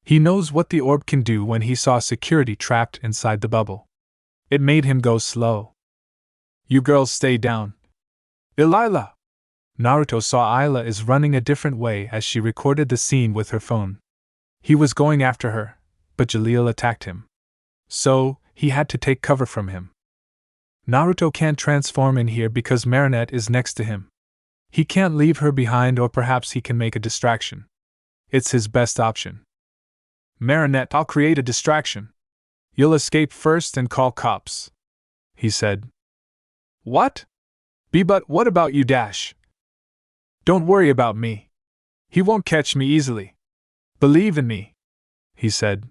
He knows what the orb can do when he saw security trapped inside the bubble. It made him go slow. You girls stay down. Ilila! Naruto saw Isla is running a different way as she recorded the scene with her phone. He was going after her, but Jalil attacked him. So, he had to take cover from him. Naruto can't transform in here because Marinette is next to him. He can't leave her behind, or perhaps he can make a distraction. It's his best option. Marinette, I'll create a distraction. You'll escape first and call cops, he said. What? But what about you, Dash? Don't worry about me. He won't catch me easily. Believe in me, he said.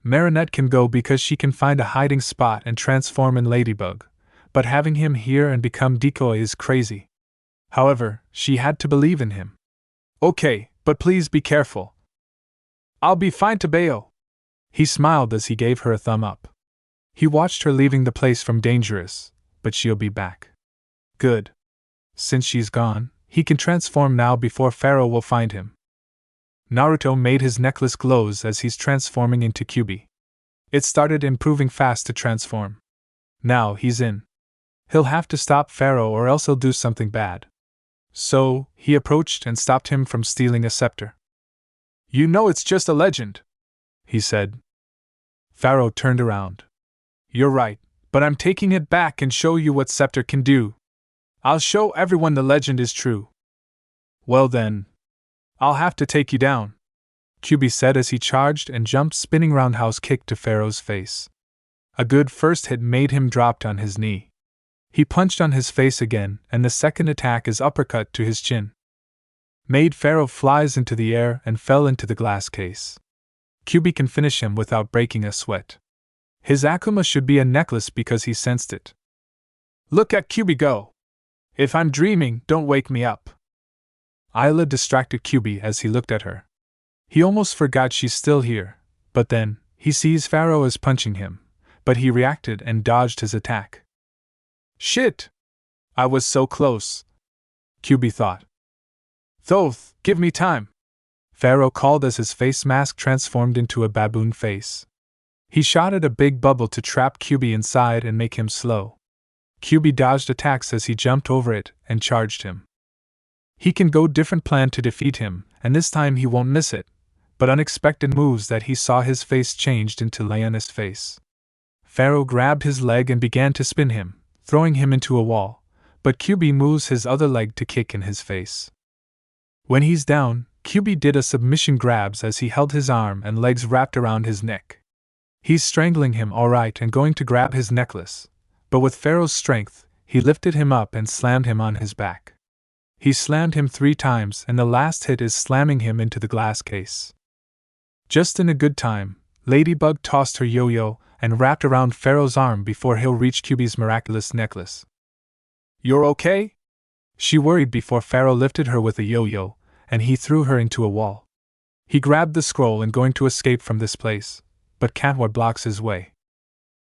Marinette can go because she can find a hiding spot and transform in Ladybug, but having him here and become decoy is crazy. However, she had to believe in him. Okay, but please be careful. I'll be fine, Tabeo. He smiled as he gave her a thumb up. He watched her leaving the place from Dangerous, but she'll be back. Good. Since she's gone, he can transform now before Pharaoh will find him. Naruto made his necklace glows as he's transforming into Kyuubi. It started improving fast to transform. Now he's in. He'll have to stop Pharaoh or else he'll do something bad. So, he approached and stopped him from stealing a scepter. You know it's just a legend, he said. Pharaoh turned around. You're right, but I'm taking it back and show you what scepter can do. I'll show everyone the legend is true. Well then, I'll have to take you down, Kyuubi said as he charged and jumped spinning roundhouse kick to Pharaoh's face. A good first hit made him drop on his knee. He punched on his face again, and the second attack is uppercut to his chin. Made Pharaoh flies into the air and fell into the glass case. Kyuubi can finish him without breaking a sweat. His Akuma should be a necklace because he sensed it. Look at Kyuubi go! If I'm dreaming, don't wake me up. Isla distracted Kyuubi as he looked at her. He almost forgot she's still here, but then, he sees Pharaoh is punching him, but he reacted and dodged his attack. Shit! I was so close, Kyuubi thought. Thoth, give me time, Pharaoh called as his face mask transformed into a baboon face. He shot at a big bubble to trap Kyuubi inside and make him slow. Kyuubi dodged attacks as he jumped over it and charged him. He can go different plan to defeat him, and this time he won't miss it, but unexpected moves that he saw his face changed into Leona's face. Pharaoh grabbed his leg and began to spin him, throwing him into a wall, but Kyuubi moves his other leg to kick in his face. When he's down, Kyuubi did a submission grabs as he held his arm and legs wrapped around his neck. He's strangling him alright and going to grab his necklace, but with Pharaoh's strength, he lifted him up and slammed him on his back. He slammed him 3 times and the last hit is slamming him into the glass case. Just in a good time, Ladybug tossed her yo-yo and wrapped around Pharaoh's arm before he'll reach Kyuubi's miraculous necklace. "You're okay?" She worried before Pharaoh lifted her with a yo-yo, and he threw her into a wall. He grabbed the scroll and going to escape from this place, but Kantwar blocks his way.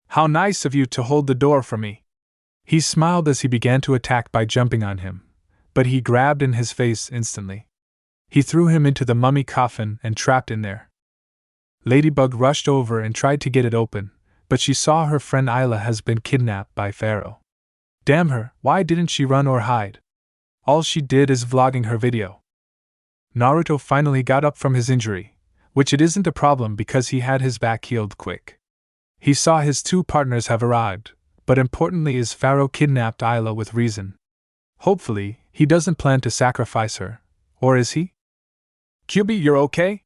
"How nice of you to hold the door for me." He smiled as he began to attack by jumping on him, but he grabbed in his face instantly. He threw him into the mummy coffin and trapped in there. Ladybug rushed over and tried to get it open, but she saw her friend Isla has been kidnapped by Pharaoh. Damn her, why didn't she run or hide? All she did is vlogging her video. Naruto finally got up from his injury, which it isn't a problem because he had his back healed quick. He saw his two partners have arrived, but importantly is Pharaoh kidnapped Isla with reason. Hopefully, he doesn't plan to sacrifice her, or is he? "Kyuubi, you're okay?"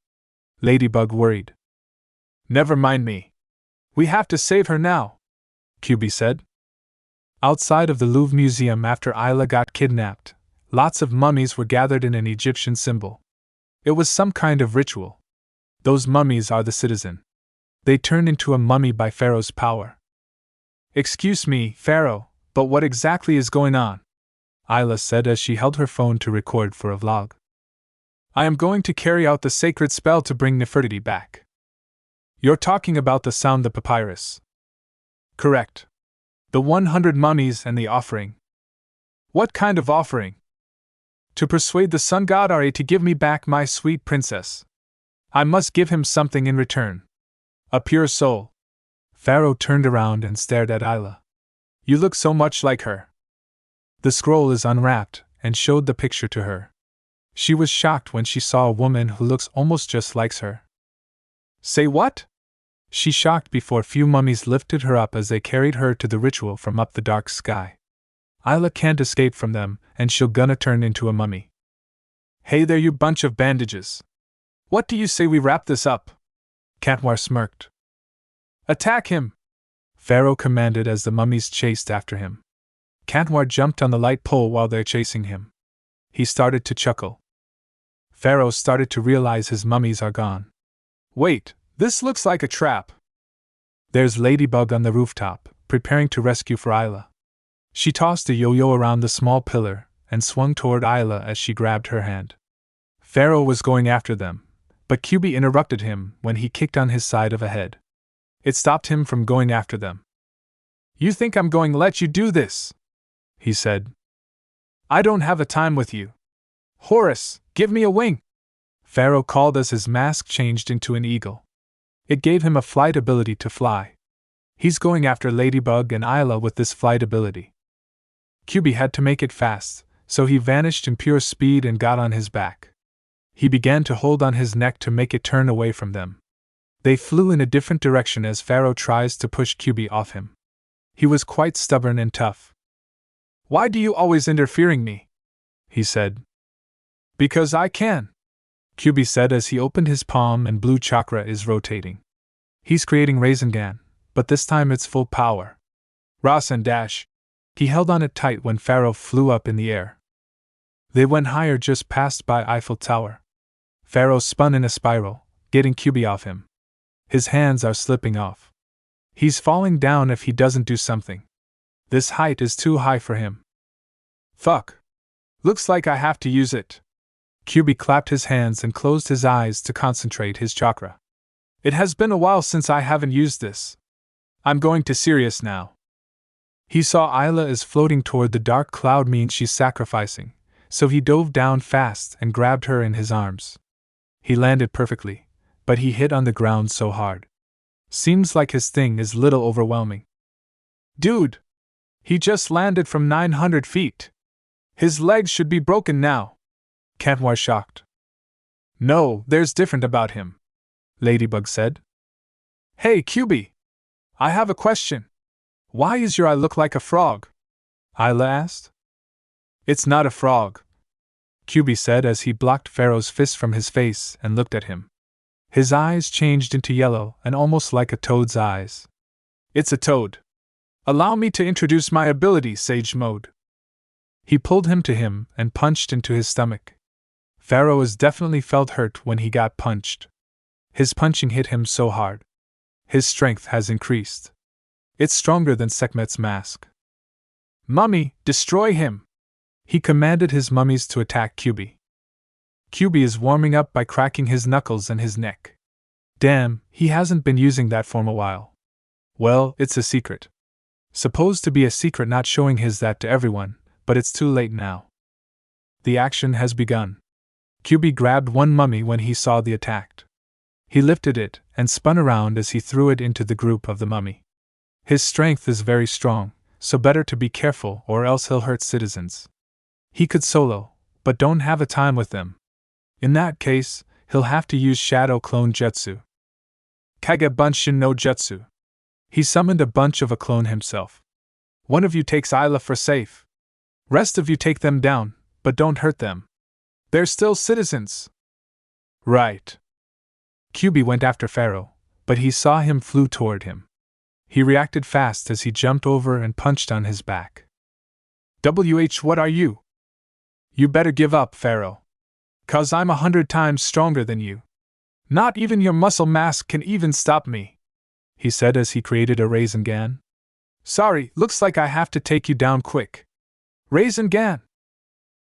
Ladybug worried. "Never mind me. We have to save her now," Kyuubi said. Outside of the Louvre Museum after Isla got kidnapped, lots of mummies were gathered in an Egyptian symbol. It was some kind of ritual. Those mummies are the citizen. They turned into a mummy by Pharaoh's power. "Excuse me, Pharaoh, but what exactly is going on?" Isla said as she held her phone to record for a vlog. "I am going to carry out the sacred spell to bring Nefertiti back." "You're talking about the sound the papyrus?" "Correct. The 100 mummies and the offering." "What kind of offering?" "To persuade the sun god Ra to give me back my sweet princess. I must give him something in return. A pure soul." Pharaoh turned around and stared at Isla. "You look so much like her." The scroll is unwrapped and showed the picture to her. She was shocked when she saw a woman who looks almost just like her. "Say what?" She shocked before few mummies lifted her up as they carried her to the ritual from up the dark sky. Isla can't escape from them, and she'll gonna turn into a mummy. "Hey there, you bunch of bandages. What do you say we wrap this up?" Kantwar smirked. "Attack him!" Pharaoh commanded as the mummies chased after him. Kantwar jumped on the light pole while they're chasing him. He started to chuckle. Pharaoh started to realize his mummies are gone. "Wait, this looks like a trap." There's Ladybug on the rooftop, preparing to rescue for Isla. She tossed a yo-yo around the small pillar and swung toward Isla as she grabbed her hand. Pharaoh was going after them, but Kyuubi interrupted him when he kicked on his side of a head. It stopped him from going after them. "You think I'm going to let you do this?" he said. "I don't have a time with you. Horus, give me a wing!" Pharaoh called as his mask changed into an eagle. It gave him a flight ability to fly. He's going after Ladybug and Isla with this flight ability. Kyuubi had to make it fast, so he vanished in pure speed and got on his back. He began to hold on his neck to make it turn away from them. They flew in a different direction as Pharaoh tries to push Kyuubi off him. He was quite stubborn and tough. "Why do you always interfering me?" he said. "Because I can," Kyuubi said as he opened his palm and blue chakra is rotating. He's creating Rasengan, but this time it's full power. Rasen dash. He held on it tight when Pharaoh flew up in the air. They went higher just past by Eiffel Tower. Pharaoh spun in a spiral, getting Kyuubi off him. His hands are slipping off. He's falling down if he doesn't do something. This height is too high for him. "Fuck. Looks like I have to use it." Kyuubi clapped his hands and closed his eyes to concentrate his chakra. "It has been a while since I haven't used this. I'm going to serious now." He saw Isla is floating toward the dark cloud means she's sacrificing, so he dove down fast and grabbed her in his arms. He landed perfectly, but he hit on the ground so hard. Seems like his thing is little overwhelming. "Dude! He just landed from 900 feet. His legs should be broken now." Kantwar shocked. "No, there's different about him," Ladybug said. "Hey, Kyuubi! I have a question. Why is your eye look like a frog?" Isla asked. "It's not a frog," Kyuubi said as he blocked Pharaoh's fist from his face and looked at him. His eyes changed into yellow and almost like a toad's eyes. "It's a toad. Allow me to introduce my ability, Sage Mode." He pulled him to him and punched into his stomach. Pharaoh has definitely felt hurt when he got punched. His punching hit him so hard. His strength has increased. It's stronger than Sekhmet's mask. Mummy, destroy him! He commanded his mummies to attack Kyubi. Kyubi is warming up by cracking his knuckles and his neck. Damn, he hasn't been using that form a while. Well, it's a secret. Supposed to be a secret, not showing his that to everyone, but it's too late now. The action has begun. Kyubi grabbed one mummy when he saw the attack. He lifted it and spun around as he threw it into the group of the mummy. His strength is very strong, so better to be careful or else he'll hurt citizens. He could solo, but don't have a time with them. In that case, he'll have to use Shadow Clone Jutsu. Kage Bunshin no Jutsu. He summoned a bunch of a clone himself. One of you takes Isla for safe. Rest of you take them down, but don't hurt them. They're still citizens. Right. Kyubi went after Pharaoh, but he saw him flew toward him. He reacted fast as he jumped over and punched on his back. What are you? You better give up, Pharaoh. 'Cause I'm 100 times stronger than you. Not even your muscle mass can even stop me, he said as he created a Rasengan. Sorry, looks like I have to take you down quick. Rasengan!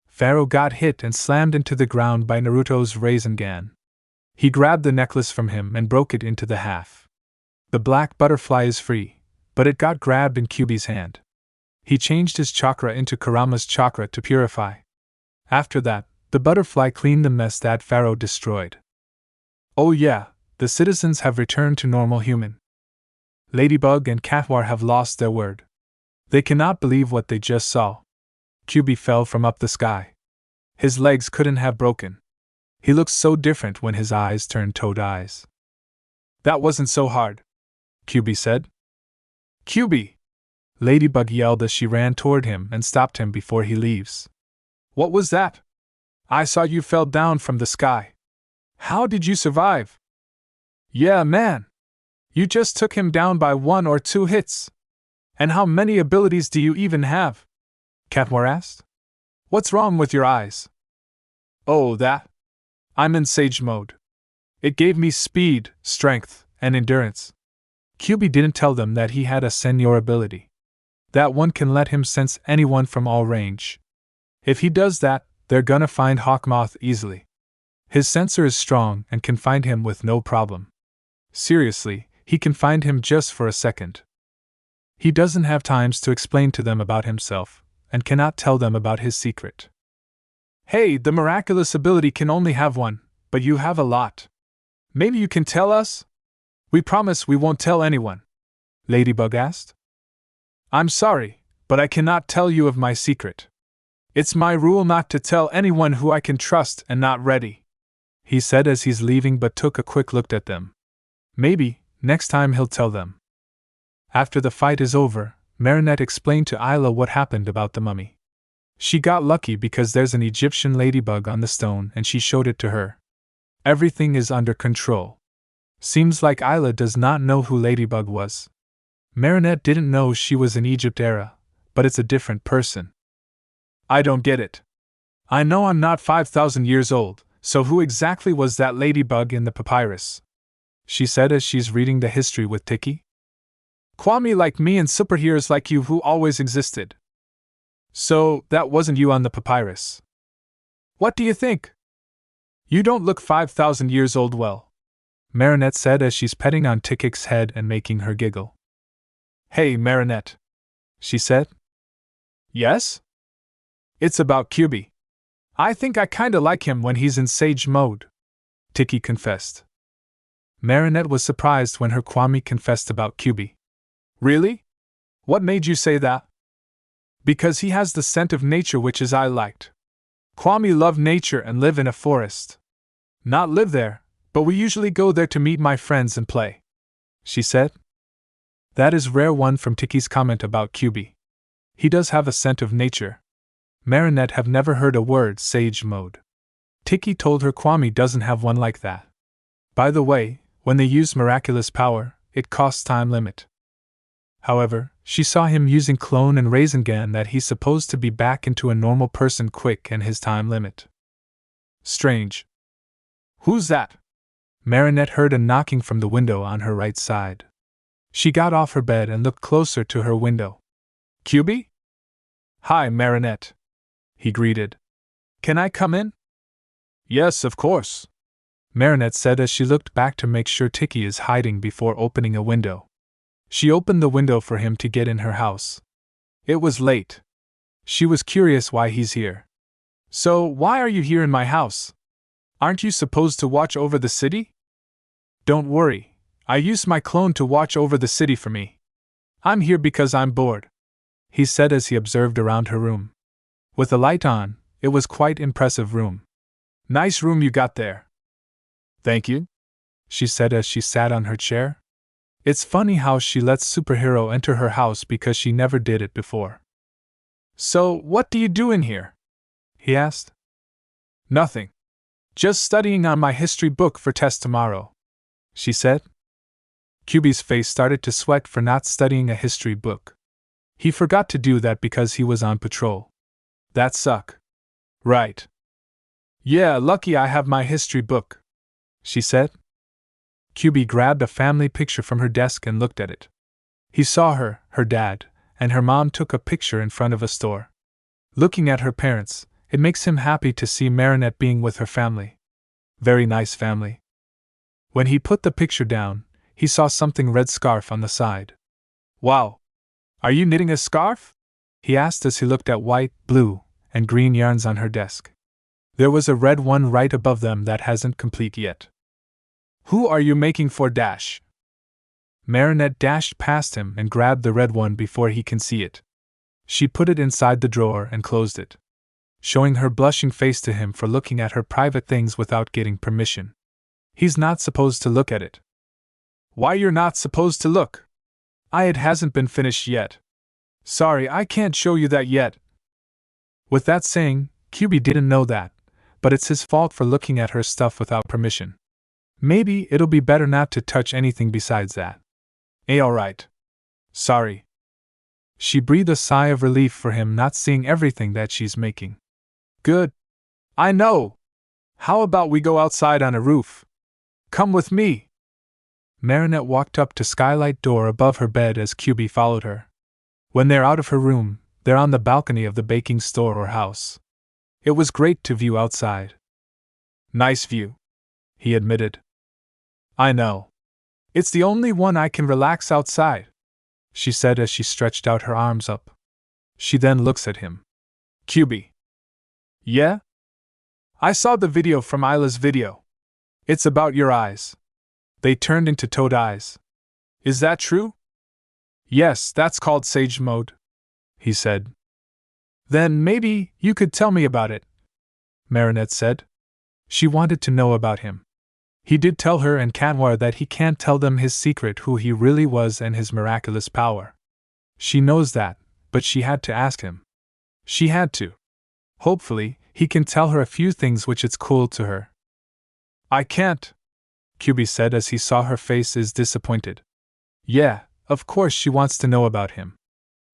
Pharaoh got hit and slammed into the ground by Naruto's Rasengan. He grabbed the necklace from him and broke it into the half. The black butterfly is free, but it got grabbed in Kyubi's hand. He changed his chakra into Kurama's chakra to purify. After that, the butterfly cleaned the mess that Pharaoh destroyed. Oh yeah, the citizens have returned to normal human. Ladybug and Catwar have lost their word. They cannot believe what they just saw. Kyubi fell from up the sky. His legs couldn't have broken. He looked so different when his eyes turned toad eyes. That wasn't so hard, Kyubi said. Kyubi! Ladybug yelled as she ran toward him and stopped him before he leaves. What was that? I saw you fell down from the sky. How did you survive? Yeah, man. You just took him down by 1 or 2 hits. And how many abilities do you even have? Catwar asked. What's wrong with your eyes? Oh, that. I'm in Sage mode. It gave me speed, strength, and endurance. Kyubi didn't tell them that he had a senior ability. That one can let him sense anyone from all range. If he does that, they're gonna find Hawkmoth easily. His sensor is strong and can find him with no problem. Seriously, he can find him just for a second. He doesn't have times to explain to them about himself, and cannot tell them about his secret. Hey, the miraculous ability can only have one, but you have a lot. Maybe you can tell us? We promise we won't tell anyone, Ladybug asked. I'm sorry, but I cannot tell you of my secret. It's my rule not to tell anyone who I can trust and not ready, he said as he's leaving, but took a quick look at them. Maybe, next time he'll tell them. After the fight is over, Marinette explained to Isla what happened about the mummy. She got lucky because there's an Egyptian ladybug on the stone and she showed it to her. Everything is under control. Seems like Isla does not know who Ladybug was. Marinette didn't know she was in Egypt era, but it's a different person. I don't get it. I know I'm not 5,000 years old, so who exactly was that ladybug in the papyrus? She said as she's reading the history with Tiki. Kwame like me and superheroes like you who always existed. So, that wasn't you on the papyrus. What do you think? You don't look 5,000 years old well, Marinette said as she's petting on Tikik's head and making her giggle. Hey, Marinette, she said. Yes? It's about Kyubi. I think I kinda like him when he's in Sage mode, Tiki confessed. Marinette was surprised when her Kwame confessed about Kyubi. Really? What made you say that? Because he has the scent of nature which is I liked. Kwame love nature and live in a forest. Not live there, but we usually go there to meet my friends and play, she said. That is rare one from Tiki's comment about Kyubi. He does have a scent of nature. Marinette have never heard a word Sage mode. Tiki told her Kwame doesn't have one like that. By the way, when they use miraculous power, it costs time limit. However, she saw him using clone and Rasengan that he's supposed to be back into a normal person quick and his time limit. Strange. Who's that? Marinette heard a knocking from the window on her right side. She got off her bed and looked closer to her window. "QB?" "Hi, Marinette," he greeted. "Can I come in?" "Yes, of course," Marinette said as she looked back to make sure Tiki is hiding before opening a window. She opened the window for him to get in her house. It was late. She was curious why he's here. "So, why are you here in my house? Aren't you supposed to watch over the city?" "Don't worry, I used my clone to watch over the city for me. I'm here because I'm bored," he said as he observed around her room. With the light on, it was quite impressive room. "Nice room you got there." "Thank you," she said as she sat on her chair. It's funny how she lets superhero enter her house because she never did it before. "So, what do you do in here?" he asked. "Nothing. Just studying on my history book for test tomorrow," she said. QB's face started to sweat for not studying a history book. He forgot to do that because he was on patrol. That suck. Right. "Yeah, lucky I have my history book," she said. QB grabbed a family picture from her desk and looked at it. He saw her dad, and her mom took a picture in front of a store. Looking at her parents, it makes him happy to see Marinette being with her family. Very nice family. When he put the picture down, he saw something red scarf on the side. "Wow! Are you knitting a scarf?" he asked as he looked at white, blue, and green yarns on her desk. There was a red one right above them that hasn't complete yet. "Who are you making for Dash?" Marinette dashed past him and grabbed the red one before he can see it. She put it inside the drawer and closed it, showing her blushing face to him for looking at her private things without getting permission. He's not supposed to look at it. "Why you're not supposed to look? It hasn't been finished yet. Sorry, I can't show you that yet." With that saying, QB didn't know that, but it's his fault for looking at her stuff without permission. Maybe it'll be better not to touch anything besides that. Alright. Sorry. She breathed a sigh of relief for him not seeing everything that she's making. "Good. I know. How about we go outside on a roof? Come with me." Marinette walked up to skylight door above her bed as QB followed her. When they're out of her room, they're on the balcony of the baking store or house. It was great to view outside. "Nice view," he admitted. "I know. It's the only one I can relax outside," she said as she stretched out her arms up. She then looks at him. "QB. Yeah? I saw the video from Isla's video. It's about your eyes. They turned into toad eyes. Is that true?" "Yes, that's called Sage Mode," he said. "Then maybe you could tell me about it," Marinette said. She wanted to know about him. He did tell her and Kanwar that he can't tell them his secret, who he really was and his miraculous power. She knows that, but she had to ask him. She had to. Hopefully, he can tell her a few things which it's cool to her. "I can't," QB said as he saw her face is disappointed. "Yeah, of course she wants to know about him.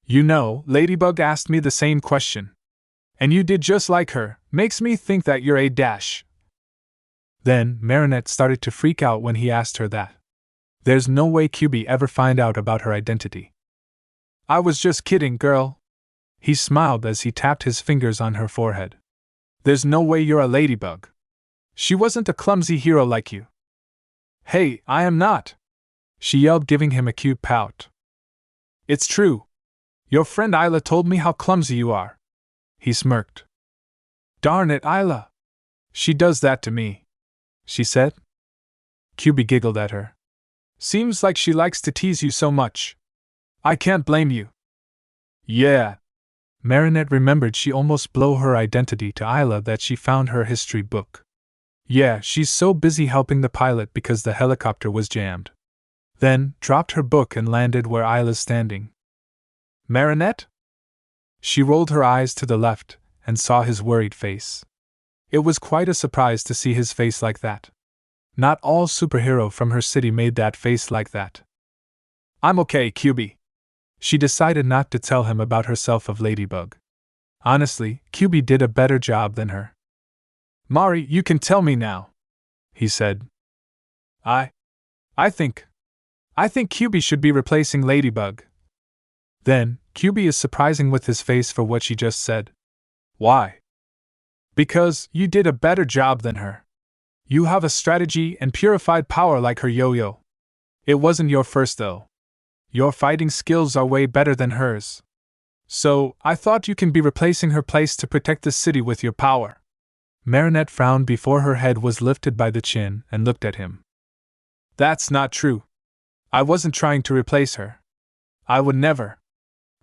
You know, Ladybug asked me the same question. And you did just like her, makes me think that you're a dash." Then, Marinette started to freak out when he asked her that. There's no way QB ever find out about her identity. "I was just kidding, girl." He smiled as he tapped his fingers on her forehead. "There's no way you're a ladybug. She wasn't a clumsy hero like you." "Hey, I am not!" she yelled, giving him a cute pout. "It's true. Your friend Isla told me how clumsy you are." He smirked. "Darn it, Isla! She does that to me," she said. QB giggled at her. "Seems like she likes to tease you so much. I can't blame you." "Yeah." Marinette remembered she almost blew her identity to Isla that she found her history book. "Yeah, she's so busy helping the pilot because the helicopter was jammed." Then, dropped her book and landed where Isla's standing. "Marinette?" She rolled her eyes to the left and saw his worried face. It was quite a surprise to see his face like that. Not all superhero from her city made that face like that. "I'm okay, QB." She decided not to tell him about herself of Ladybug. Honestly, QB did a better job than her. "Mari, you can tell me now," he said. I think QB should be replacing Ladybug. Then, QB is surprising with his face for what she just said. Why? Because you did a better job than her. You have a strategy and purified power like her yo-yo. It wasn't your first though. Your fighting skills are way better than hers. So, I thought you can be replacing her place to protect the city with your power. Marinette frowned before her head was lifted by the chin and looked at him. That's not true. I wasn't trying to replace her. I would never.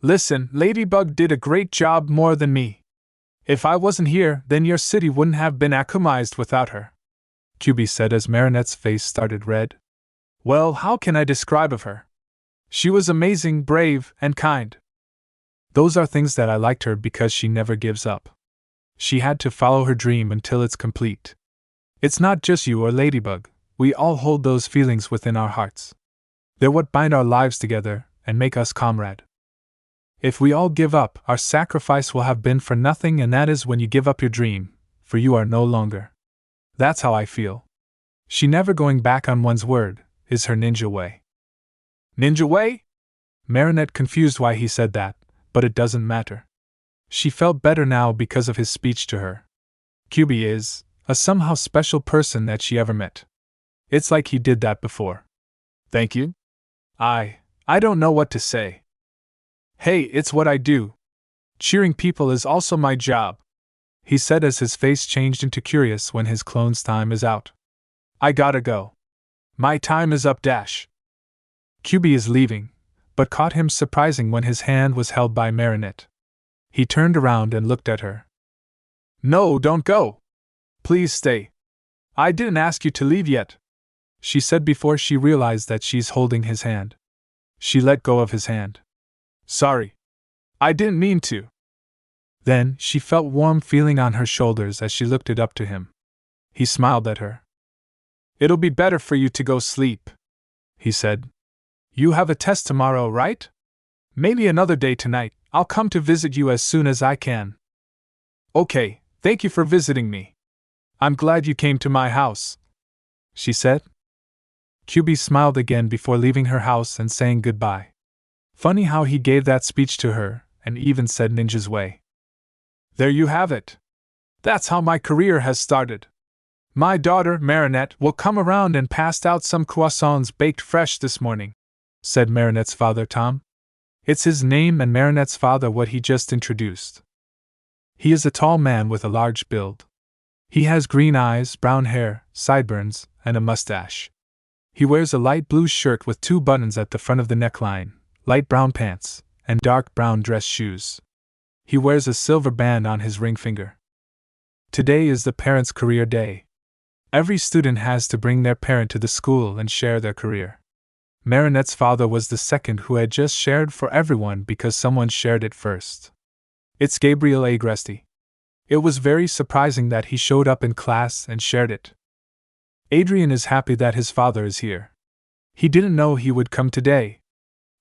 Listen, Ladybug did a great job more than me. If I wasn't here, then your city wouldn't have been akumized without her. QB said as Marinette's face started red. Well, how can I describe of her? She was amazing, brave, and kind. Those are things that I liked her because she never gives up. She had to follow her dream until it's complete. It's not just you or Ladybug, we all hold those feelings within our hearts. They're what bind our lives together and make us comrade. If we all give up, our sacrifice will have been for nothing, and that is when you give up your dream, for you are no longer. That's how I feel. She never going back on one's word, is her ninja way. Ninja way? Marinette confused why he said that, but it doesn't matter. She felt better now because of his speech to her. QB is a somehow special person that she ever met. It's like he did that before. Thank you? I don't know what to say. Hey, it's what I do. Cheering people is also my job, he said as his face changed into curious when his clone's time is out. I gotta go. My time is up dash. QB is leaving, but caught him surprising when his hand was held by Marinette. He turned around and looked at her. No, don't go. Please stay. I didn't ask you to leave yet, she said before she realized that she's holding his hand. She let go of his hand. Sorry. I didn't mean to. Then she felt warm feeling on her shoulders as she looked it up to him. He smiled at her. It'll be better for you to go sleep, he said. You have a test tomorrow, right? Maybe another day tonight. I'll come to visit you as soon as I can. Okay, thank you for visiting me. I'm glad you came to my house, she said. QB smiled again before leaving her house and saying goodbye. Funny how he gave that speech to her, and even said ninja's way. There you have it. That's how my career has started. My daughter, Marinette, will come around and passed out some croissants baked fresh this morning, said Marinette's father Tom. It's his name and Marinette's father what he just introduced. He is a tall man with a large build. He has green eyes, brown hair, sideburns, and a mustache. He wears a light blue shirt with 2 buttons at the front of the neckline, light brown pants, and dark brown dress shoes. He wears a silver band on his ring finger. Today is the parents' career day. Every student has to bring their parent to the school and share their career. Marinette's father was the second who had just shared for everyone because someone shared it first. It's Gabriel Agresti. It was very surprising that he showed up in class and shared it. Adrian is happy that his father is here. He didn't know he would come today.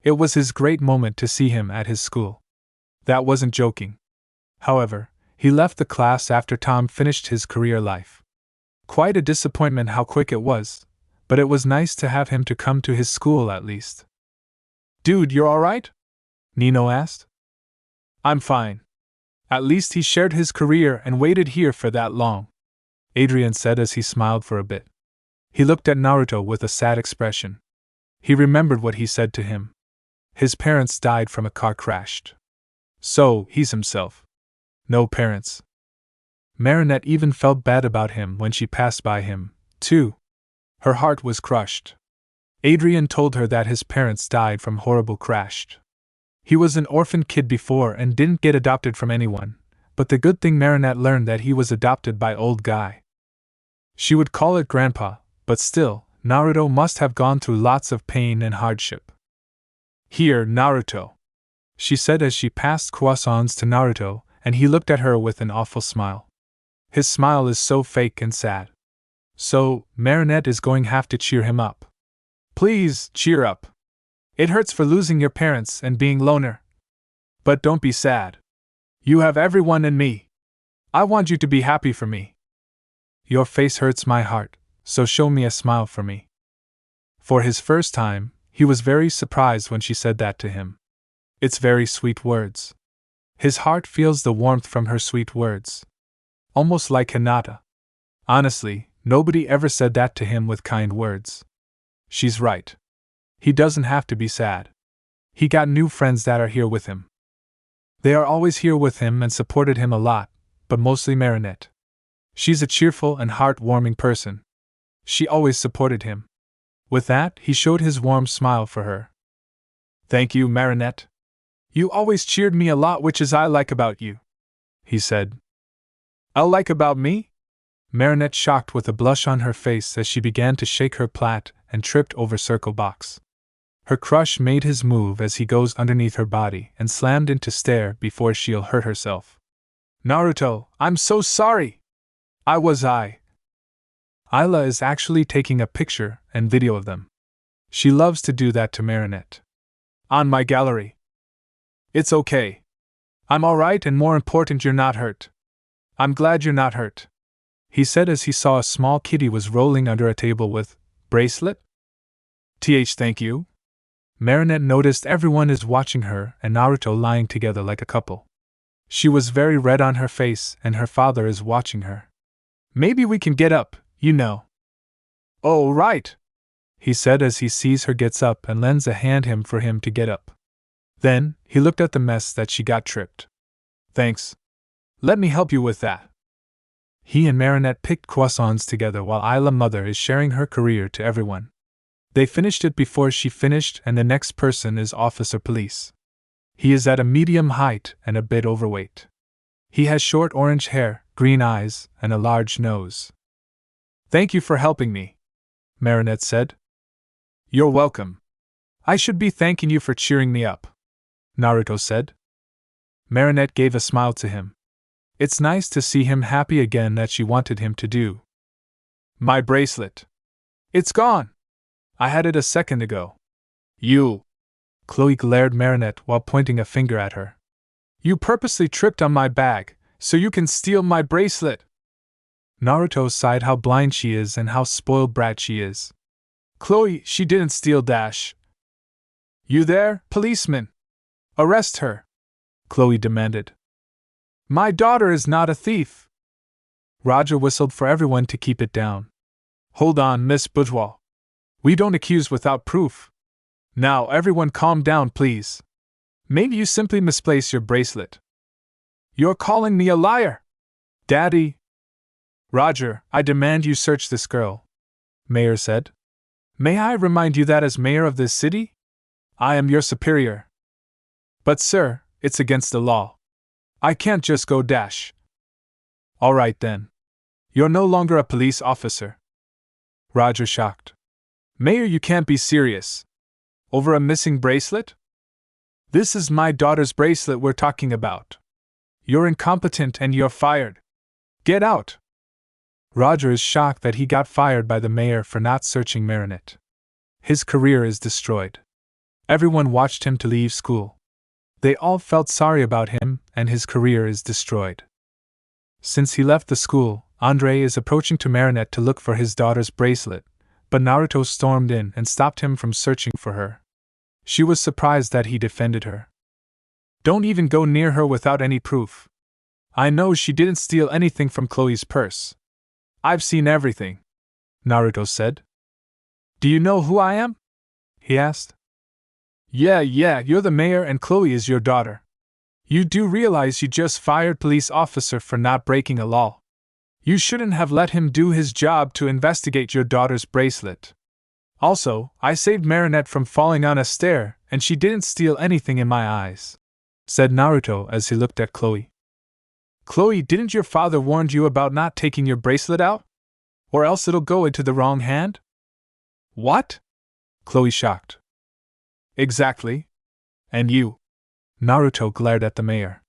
It was his great moment to see him at his school. That wasn't joking. However, he left the class after Tom finished his career life. Quite a disappointment how quick it was, but it was nice to have him to come to his school at least. Dude, you're alright? Nino asked. I'm fine. At least he shared his career and waited here for that long, Adrian said as he smiled for a bit. He looked at Naruto with a sad expression. He remembered what he said to him. His parents died from a car crash. So, he's himself. No parents. Marinette even felt bad about him when she passed by him, too. Her heart was crushed. Adrian told her that his parents died from horrible crash. He was an orphan kid before and didn't get adopted from anyone, but the good thing Marinette learned that he was adopted by old guy. She would call it grandpa, but still, Naruto must have gone through lots of pain and hardship. Here, Naruto, she said as she passed croissants to Naruto, and he looked at her with an awful smile. His smile is so fake and sad. So, Marinette is going to have to cheer him up. Please, cheer up. It hurts for losing your parents and being loner. But don't be sad. You have everyone in me. I want you to be happy for me. Your face hurts my heart, so show me a smile for me, For his first time, he was very surprised when she said that to him. It's very sweet words. His heart feels the warmth from her sweet words. Almost like Hinata. Honestly, nobody ever said that to him with kind words. She's right. He doesn't have to be sad. He got new friends that are here with him. They are always here with him and supported him a lot, but mostly Marinette. She's a cheerful and heart-warming person. She always supported him. With that, he showed his warm smile for her. Thank you, Marinette. You always cheered me a lot, which is I like about you, he said. I'll like about me? Marinette shocked with a blush on her face as she began to shake her plait and tripped over Circle Box. Her crush made his move as he goes underneath her body and slammed into stair before she'll hurt herself. Naruto, I'm so sorry! I. Ayla is actually taking a picture and video of them. She loves to do that to Marinette. On my gallery. It's okay. I'm alright, and more important, you're not hurt. I'm glad you're not hurt, he said as he saw a small kitty was rolling under a table with bracelet. Thank you. Marinette noticed everyone is watching her and Naruto lying together like a couple. She was very red on her face and her father is watching her. Maybe we can get up, you know. Oh, right, he said as he sees her gets up and lends a hand him for him to get up. Then, he looked at the mess that she got tripped. Thanks. Let me help you with that. He and Marinette picked croissants together while Ayla's mother is sharing her career to everyone. They finished it before she finished, and the next person is Officer Police. He is at a medium height and a bit overweight. He has short orange hair, green eyes, and a large nose. Thank you for helping me, Marinette said. You're welcome. I should be thanking you for cheering me up, Naruto said. Marinette gave a smile to him. It's nice to see him happy again, that she wanted him to do. My bracelet. It's gone. I had it a second ago. You. Chloe glared Marinette while pointing a finger at her. You purposely tripped on my bag, so you can steal my bracelet. Naruto sighed how blind she is and how spoiled brat she is. Chloe, she didn't steal dash. You there, policeman? Arrest her, Chloe demanded. My daughter is not a thief. Roger whistled for everyone to keep it down. Hold on, Miss Bourgeois. We don't accuse without proof. Now everyone calm down, please. Maybe you simply misplaced your bracelet. You're calling me a liar? Daddy. Roger, I demand you search this girl, Mayor said. May I remind you that as mayor of this city, I am your superior. But sir, it's against the law. I can't just go dash. All right then. You're no longer a police officer. Roger shocked. Mayor, you can't be serious. Over a missing bracelet? This is my daughter's bracelet we're talking about. You're incompetent and you're fired. Get out. Roger is shocked that he got fired by the mayor for not searching Marinette. His career is destroyed. Everyone watched him to leave school. They all felt sorry about him, and his career is destroyed. Since he left the school, Andre is approaching to Marinette to look for his daughter's bracelet, but Naruto stormed in and stopped him from searching for her. She was surprised that he defended her. Don't even go near her without any proof. I know she didn't steal anything from Chloe's purse. I've seen everything, Naruto said. Do you know who I am? He asked. Yeah, you're the mayor and Chloe is your daughter. You do realize you just fired police officer for not breaking a law. You shouldn't have let him do his job to investigate your daughter's bracelet. Also, I saved Marinette from falling on a stair, and she didn't steal anything in my eyes, said Naruto as he looked at Chloe. Chloe, didn't your father warn you about not taking your bracelet out? Or else it'll go into the wrong hand? What? Chloe shocked. Exactly. And you? Naruto glared at the mayor.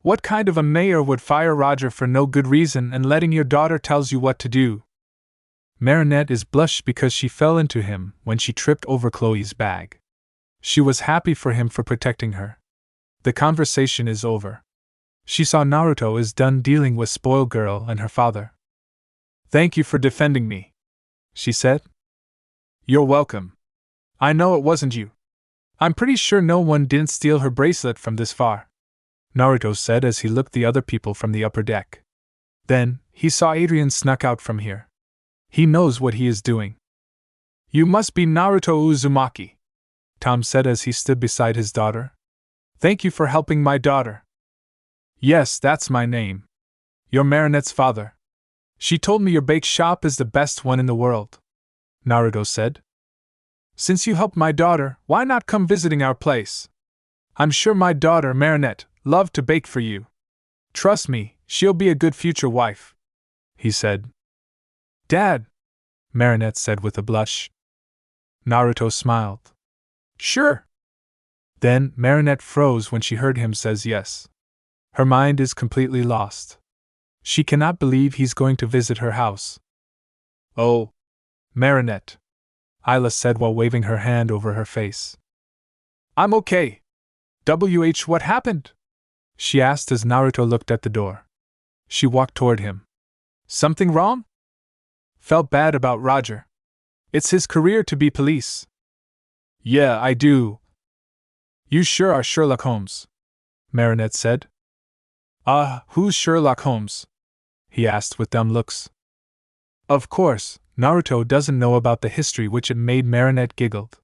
What kind of a mayor would fire Roger for no good reason and letting your daughter tells you what to do? Marinette is blushed because she fell into him when she tripped over Chloe's bag. She was happy for him for protecting her. The conversation is over. She saw Naruto is done dealing with spoiled girl and her father. Thank you for defending me, she said. You're welcome. I know it wasn't you. I'm pretty sure no one didn't steal her bracelet from this far, Naruto said as he looked the other people from the upper deck. Then, he saw Adrian snuck out from here. He knows what he is doing. You must be Naruto Uzumaki, Tom said as he stood beside his daughter. Thank you for helping my daughter. Yes, that's my name. You're Marinette's father. She told me your bake shop is the best one in the world, Naruto said. Since you helped my daughter, why not come visiting our place? I'm sure my daughter, Marinette, loved to bake for you. Trust me, she'll be a good future wife, he said. Dad, Marinette said with a blush. Naruto smiled. Sure. Then Marinette froze when she heard him says yes. Her mind is completely lost. She cannot believe he's going to visit her house. Oh, Marinette, Ayla said while waving her hand over her face. I'm okay. What happened? She asked as Naruto looked at the door. She walked toward him. Something wrong? Felt bad about Roger. It's his career to be police. Yeah, I do. You sure are Sherlock Holmes, Marinette said. Who's Sherlock Holmes? He asked with dumb looks. Of course, Naruto doesn't know about the history, which it made Marinette giggled.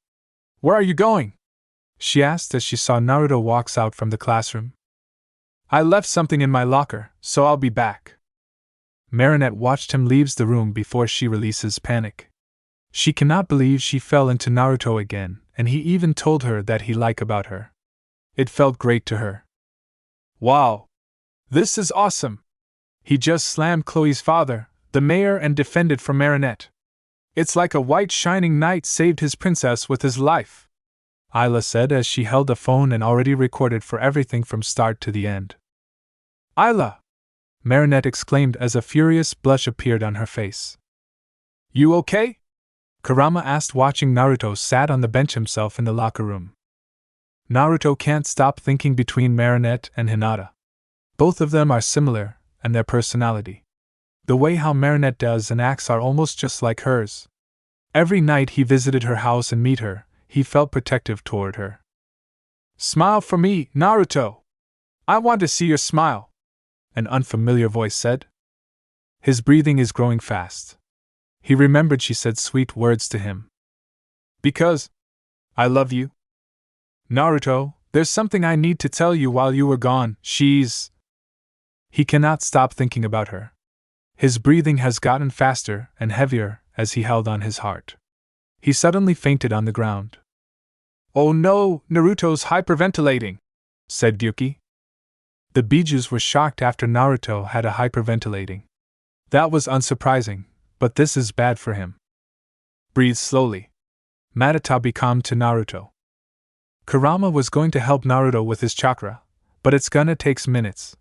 Where are you going? She asked as she saw Naruto walks out from the classroom. I left something in my locker, so I'll be back. Marinette watched him leave the room before she releases panic. She cannot believe she fell into Naruto again, and he even told her that he liked about her. It felt great to her. Wow! This is awesome! He just slammed Chloe's father, the mayor, and defended from Marinette. It's like a white shining knight saved his princess with his life, Ayla said as she held a phone and already recorded for everything from start to the end. Ayla! Marinette exclaimed as a furious blush appeared on her face. You okay? Kurama asked, watching Naruto sat on the bench himself in the locker room. Naruto can't stop thinking between Marinette and Hinata. Both of them are similar, and their personality. The way how Marinette does and acts are almost just like hers. Every night he visited her house and meet her, he felt protective toward her. Smile for me, Naruto! I want to see your smile, an unfamiliar voice said. His breathing is growing fast. He remembered she said sweet words to him. Because I love you. Naruto, there's something I need to tell you while you were gone. He cannot stop thinking about her. His breathing has gotten faster and heavier as he held on his heart. He suddenly fainted on the ground. Oh no, Naruto's hyperventilating, said Gyuki. The Bijus were shocked after Naruto had a hyperventilating. That was unsurprising, but this is bad for him. Breathe slowly. Madatabi calmed to Naruto. Kurama was going to help Naruto with his chakra, but it's gonna take minutes.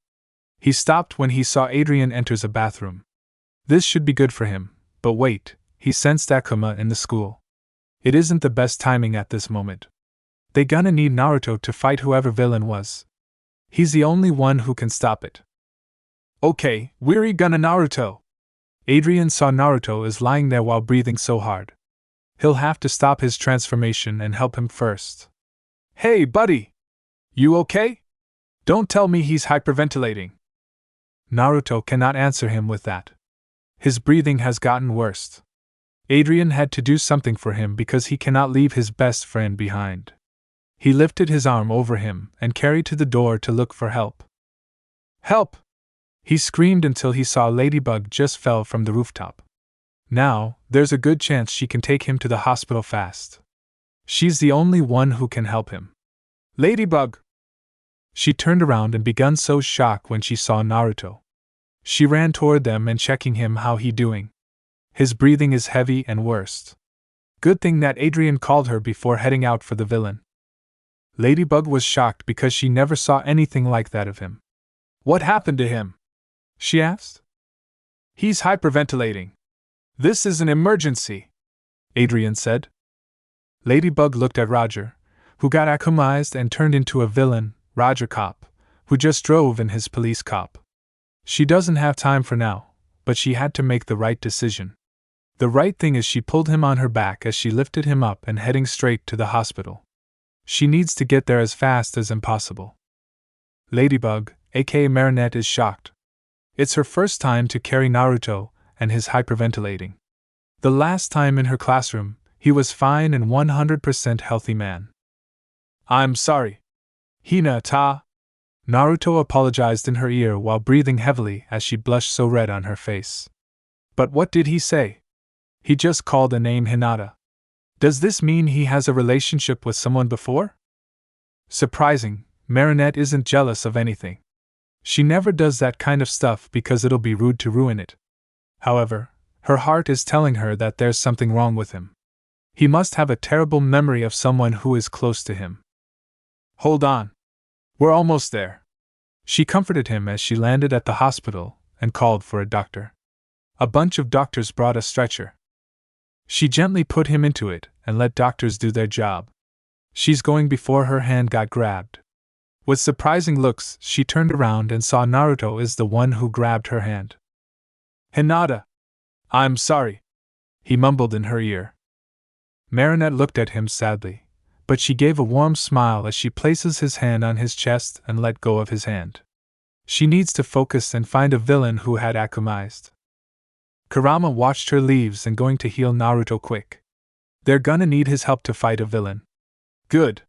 He stopped when he saw Adrian enters a bathroom. This should be good for him, but wait, he sensed Akuma in the school. It isn't the best timing at this moment. They gonna need Naruto to fight whoever villain was. He's the only one who can stop it. Okay, we're gonna Naruto. Adrian saw Naruto is lying there while breathing so hard. He'll have to stop his transformation and help him first. Hey, buddy! You okay? Don't tell me he's hyperventilating. Naruto cannot answer him with that. His breathing has gotten worse. Adrian had to do something for him because he cannot leave his best friend behind. He lifted his arm over him and carried to the door to look for help. Help! He screamed until he saw Ladybug just fell from the rooftop. Now, there's a good chance she can take him to the hospital fast. She's the only one who can help him. Ladybug! She turned around and began so shocked when she saw Naruto. She ran toward them and checking him how he doing. His breathing is heavy and worse. Good thing that Adrian called her before heading out for the villain. Ladybug was shocked because she never saw anything like that of him. What happened to him? She asked. He's hyperventilating. This is an emergency, Adrian said. Ladybug looked at Roger, who got Akumized and turned into a villain, Roger Cop, who just drove in his police cop. She doesn't have time for now, but she had to make the right decision. The right thing is she pulled him on her back as she lifted him up and heading straight to the hospital. She needs to get there as fast as impossible. Ladybug, aka Marinette, is shocked. It's her first time to carry Naruto, and his hyperventilating. The last time in her classroom, he was fine and 100% healthy man. I'm sorry. Hinata. Naruto apologized in her ear while breathing heavily as she blushed so red on her face. But what did he say? He just called the name Hinata. Does this mean he has a relationship with someone before? Surprising, Marinette isn't jealous of anything. She never does that kind of stuff because it'll be rude to ruin it. However, her heart is telling her that there's something wrong with him. He must have a terrible memory of someone who is close to him. Hold on. We're almost there. She comforted him as she landed at the hospital and called for a doctor. A bunch of doctors brought a stretcher. She gently put him into it and let doctors do their job. She's going before her hand got grabbed. With surprising looks, she turned around and saw Naruto is the one who grabbed her hand. Hinata. I'm sorry. He mumbled in her ear. Marinette looked at him sadly, but she gave a warm smile as she places his hand on his chest and let go of his hand. She needs to focus and find a villain who had akumized. Kurama watched her leaves and going to heal Naruto quick. They're gonna need his help to fight a villain. Good.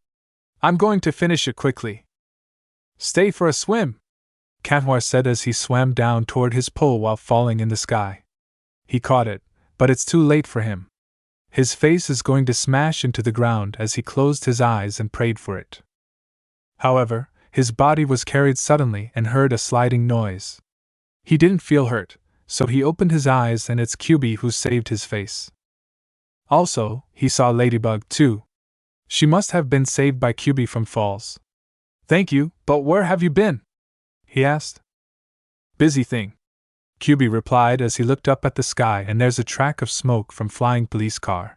I'm going to finish it quickly. Stay for a swim, Katmar said as he swam down toward his pole while falling in the sky. He caught it, but it's too late for him. His face is going to smash into the ground as he closed his eyes and prayed for it. However, his body was carried suddenly and heard a sliding noise. He didn't feel hurt, so he opened his eyes and it's Kyubi who saved his face. Also, he saw Ladybug too. She must have been saved by Kyubi from falls. Thank you, but where have you been? He asked. Busy thing. Kyubi replied as he looked up at the sky and there's a track of smoke from flying police car.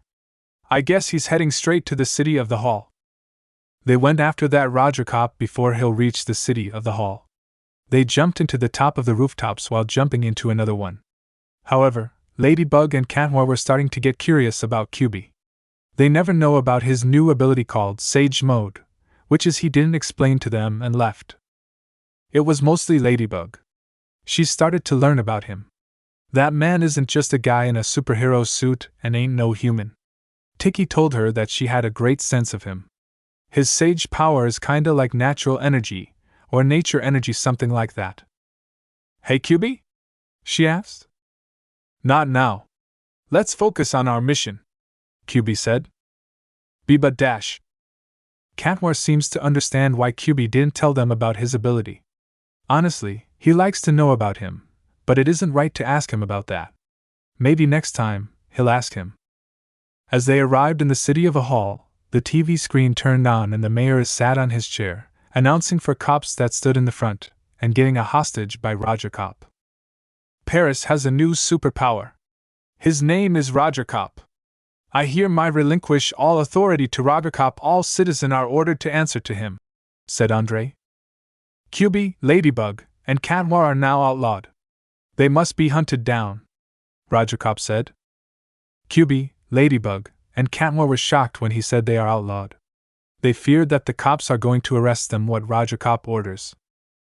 I guess he's heading straight to the city of the hall. They went after that Roger cop before he'll reach the city of the hall. They jumped into the top of the rooftops while jumping into another one. However, Ladybug and Katmar were starting to get curious about Kyubi. They never know about his new ability called Sage Mode, which is he didn't explain to them and left. It was mostly Ladybug. She started to learn about him. That man isn't just a guy in a superhero suit and ain't no human. Tiki told her that she had a great sense of him. His sage power is kinda like natural energy, or nature energy, something like that. Hey Kyubi? She asked. Not now. Let's focus on our mission, Kyubi said. Biba dash. Katmar seems to understand why Kyubi didn't tell them about his ability. Honestly, he likes to know about him, but it isn't right to ask him about that. Maybe next time, he'll ask him. As they arrived in the city of a hall, the TV screen turned on and the mayor sat on his chair, announcing for cops that stood in the front, and getting a hostage by Roger Cop. Paris has a new superpower. His name is Roger Cop. I hereby relinquish all authority to Roger Cop. All citizens are ordered to answer to him, said Andre. Kyubi, Ladybug, and Katmar are now outlawed. They must be hunted down, Roger Cop said. Kyubi, Ladybug, and Katmar were shocked when he said they are outlawed. They feared that the cops are going to arrest them what Roger Cop orders.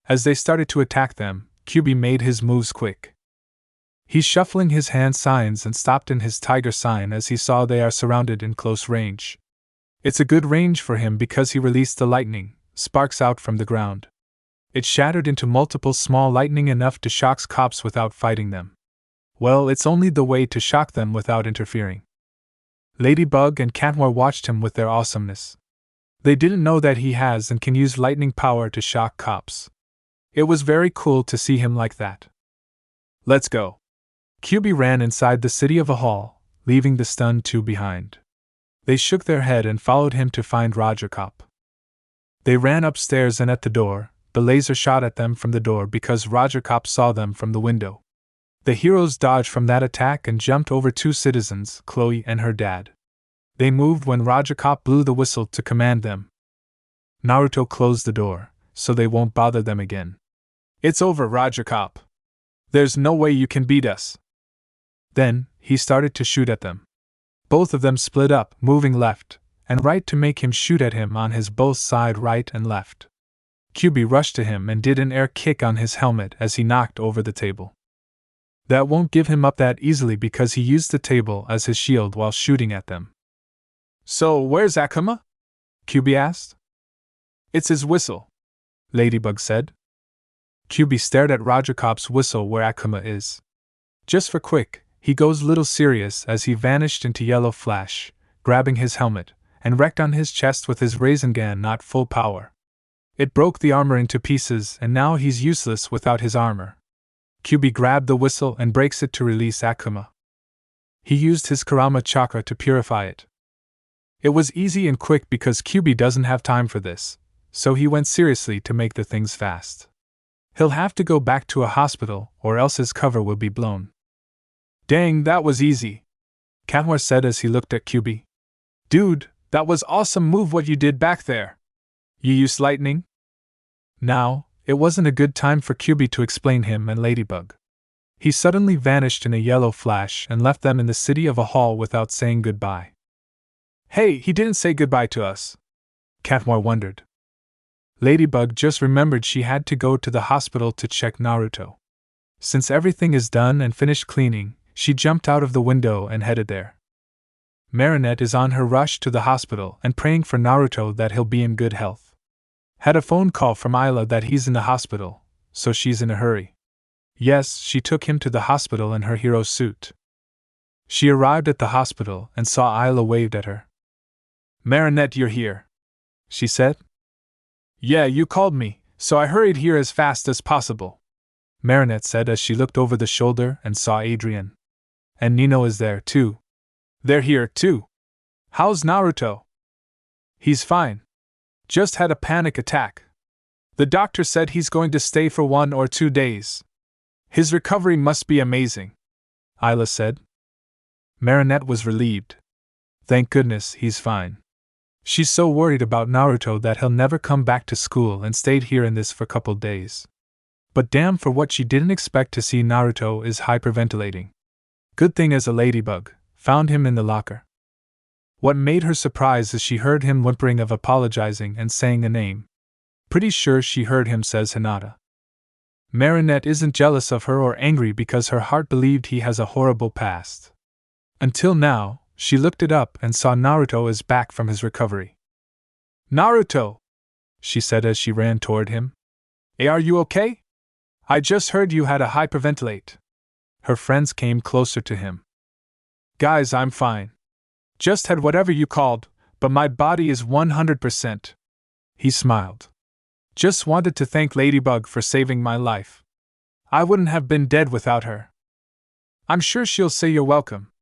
As they started to attack them, Kyubi made his moves quick. He's shuffling his hand signs and stopped in his tiger sign as he saw they are surrounded in close range. It's a good range for him because he released the lightning, sparks out from the ground. It shattered into multiple small lightning enough to shock cops without fighting them. Well, it's only the way to shock them without interfering. Ladybug and Katmar watched him with their awesomeness. They didn't know that he has and can use lightning power to shock cops. It was very cool to see him like that. Let's go. Kyubi ran inside the city of a hall, leaving the stunned two behind. They shook their head and followed him to find Roger Cop. They ran upstairs and at the door, the laser shot at them from the door because Roger Cop saw them from the window. The heroes dodged from that attack and jumped over two citizens, Chloe and her dad. They moved when Roger Cop blew the whistle to command them. Naruto closed the door, so they won't bother them again. It's over, Roger Cop. There's no way you can beat us. Then, he started to shoot at them. Both of them split up, moving left and right to make him shoot at him on his both side right and left. QB rushed to him and did an air kick on his helmet as he knocked over the table. That won't give him up that easily because he used the table as his shield while shooting at them. So, where's Akuma? QB asked. It's his whistle, Ladybug said. QB stared at Roger Cobb's whistle where Akuma is. Just for quick, he goes little serious as he vanished into yellow flash, grabbing his helmet, and wrecked on his chest with his Rasengan not full power. It broke the armor into pieces and now he's useless without his armor. QB grabbed the whistle and breaks it to release Akuma. He used his Kurama chakra to purify it. It was easy and quick because QB doesn't have time for this, so he went seriously to make the things fast. He'll have to go back to a hospital or else his cover will be blown. Dang, that was easy, Katmore said as he looked at QB. Dude, that was awesome move what you did back there. You used lightning? Now, it wasn't a good time for QB to explain him and Ladybug. He suddenly vanished in a yellow flash and left them in the city of a hall without saying goodbye. Hey, he didn't say goodbye to us, Katmore wondered. Ladybug just remembered she had to go to the hospital to check Naruto. Since everything is done and finished cleaning, she jumped out of the window and headed there. Marinette is on her rush to the hospital and praying for Naruto that he'll be in good health. Had a phone call from Isla that he's in the hospital, so she's in a hurry. Yes, she took him to the hospital in her hero suit. She arrived at the hospital and saw Isla waved at her. Marinette, you're here, she said. Yeah, you called me, so I hurried here as fast as possible, Marinette said as she looked over the shoulder and saw Adrian. And Nino is there, too. They're here, too. How's Naruto? He's fine. Just had a panic attack. The doctor said he's going to stay for 1 or 2 days. His recovery must be amazing, Isla said. Marinette was relieved. Thank goodness he's fine. She's so worried about Naruto that he'll never come back to school and stayed here in this for a couple days. But damn, for what she didn't expect to see Naruto is hyperventilating. Good thing as a ladybug found him in the locker. What made her surprised is she heard him whimpering of apologizing and saying a name. Pretty sure she heard him says Hinata. Marinette isn't jealous of her or angry because her heart believed he has a horrible past. Until now, she looked it up and saw Naruto is back from his recovery. Naruto, she said as she ran toward him. Hey, are you okay? I just heard you had a hyperventilate. Her friends came closer to him. Guys, I'm fine. Just had whatever you called, but my body is 100%. He smiled. Just wanted to thank Ladybug for saving my life. I wouldn't have been dead without her. I'm sure she'll say you're welcome.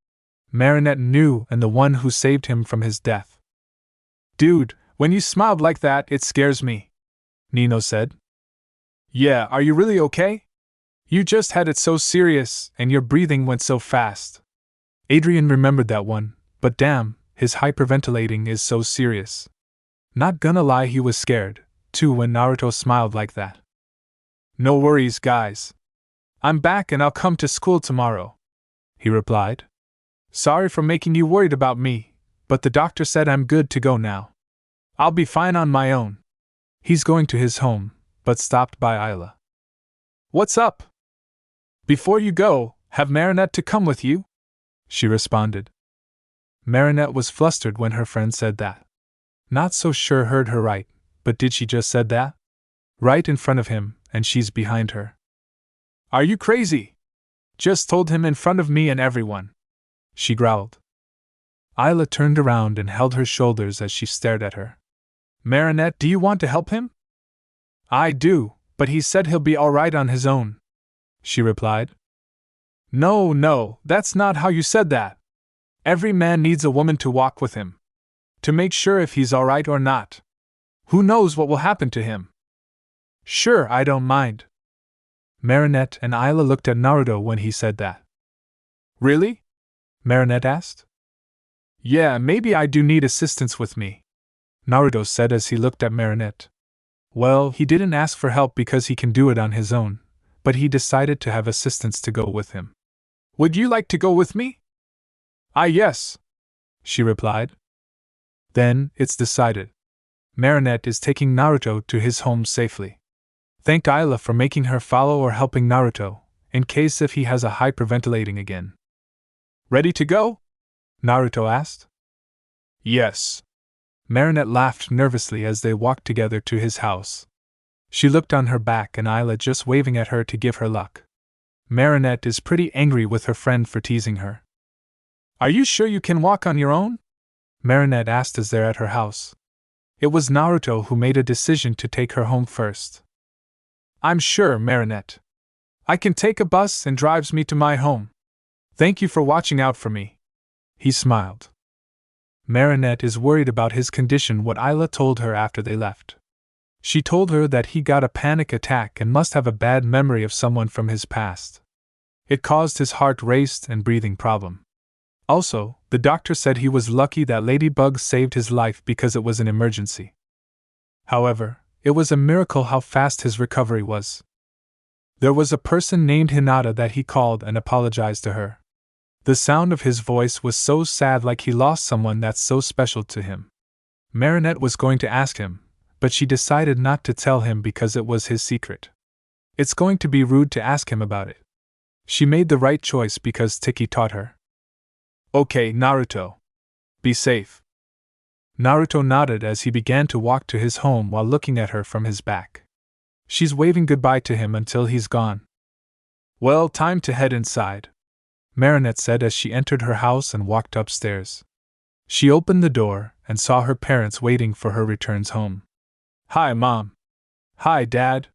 Marinette knew and the one who saved him from his death. Dude, when you smiled like that, it scares me, Nino said. Yeah, are you really okay? You just had it so serious, and your breathing went so fast. Adrian remembered that one, but damn, his hyperventilating is so serious. Not gonna lie, he was scared, too, when Naruto smiled like that. No worries, guys. I'm back and I'll come to school tomorrow, he replied. Sorry for making you worried about me, but the doctor said I'm good to go now. I'll be fine on my own. He's going to his home, but stopped by Isla. What's up? Before you go, have Marinette to come with you? She responded. Marinette was flustered when her friend said that. Not so sure heard her right, but did she just said that? Right in front of him, and she's behind her. Are you crazy? Just told him in front of me and everyone, she growled. Isla turned around and held her shoulders as she stared at her. Marinette, do you want to help him? I do, but he said he'll be all right on his own, she replied. No, that's not how you said that. Every man needs a woman to walk with him, to make sure if he's all right or not. Who knows what will happen to him? Sure, I don't mind. Marinette and Isla looked at Naruto when he said that. Really? Marinette asked. Yeah, maybe I do need assistance with me, Naruto said as he looked at Marinette. Well, he didn't ask for help because he can do it on his own, but he decided to have assistance to go with him. Would you like to go with me? "Ah, yes," she replied. "Then, it's decided. Marinette is taking Naruto to his home safely. Thank Ayla for making her follow or helping Naruto, in case if he has a hyperventilating again." "Ready to go?" Naruto asked. "Yes." Marinette laughed nervously as they walked together to his house. She looked on her back and Ayla just waving at her to give her luck. Marinette is pretty angry with her friend for teasing her. "Are you sure you can walk on your own?" Marinette asked as they're at her house. It was Naruto who made a decision to take her home first. "I'm sure, Marinette. I can take a bus and drives me to my home. Thank you for watching out for me." He smiled. Marinette is worried about his condition. What Ayla told her after they left. She told her that he got a panic attack and must have a bad memory of someone from his past. It caused his heart raced and breathing problem. Also, the doctor said he was lucky that Ladybug saved his life because it was an emergency. However, it was a miracle how fast his recovery was. There was a person named Hinata that he called and apologized to her. The sound of his voice was so sad, like he lost someone that's so special to him. Marinette was going to ask him, but she decided not to tell him because it was his secret. It's going to be rude to ask him about it. She made the right choice because Tiki taught her. "Okay, Naruto. Be safe." Naruto nodded as he began to walk to his home while looking at her from his back. She's waving goodbye to him until he's gone. "Well, time to head inside," Marinette said as she entered her house and walked upstairs. She opened the door and saw her parents waiting for her returns home. "Hi, Mom." "Hi, Dad."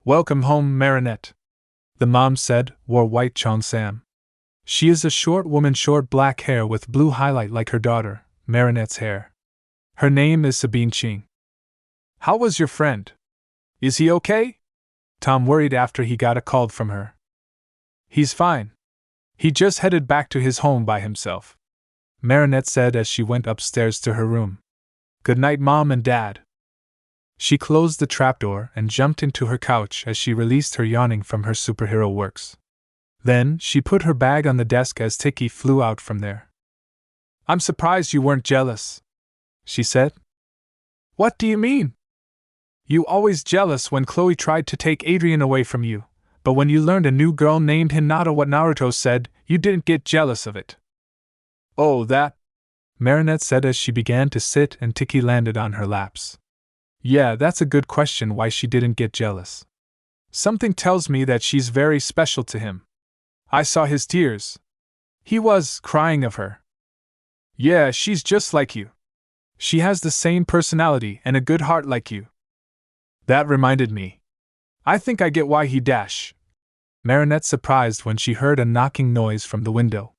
"Welcome home, Marinette," the mom said, wore white cheongsam. She is a short woman, short black hair with blue highlight like her daughter, Marinette's hair. Her name is Sabine Ching. "How was your friend? Is he okay?" Tom worried after he got a call from her. "He's fine. He just headed back to his home by himself," Marinette said as she went upstairs to her room. "Good night, Mom and Dad." She closed the trapdoor and jumped into her couch as she released her yawning from her superhero works. Then, she put her bag on the desk as Tiki flew out from there. "I'm surprised you weren't jealous," she said. "What do you mean?" "You always jealous when Chloe tried to take Adrian away from you, but when you learned a new girl named Hinata what Naruto said, you didn't get jealous of it." "Oh, that," Marinette said as she began to sit and Tiki landed on her laps. "Yeah, that's a good question why she didn't get jealous. Something tells me that she's very special to him. I saw his tears. He was crying of her. Yeah, she's just like you. She has the same personality and a good heart like you." That reminded me. I think I get why he dash. Marinette surprised when she heard a knocking noise from the window.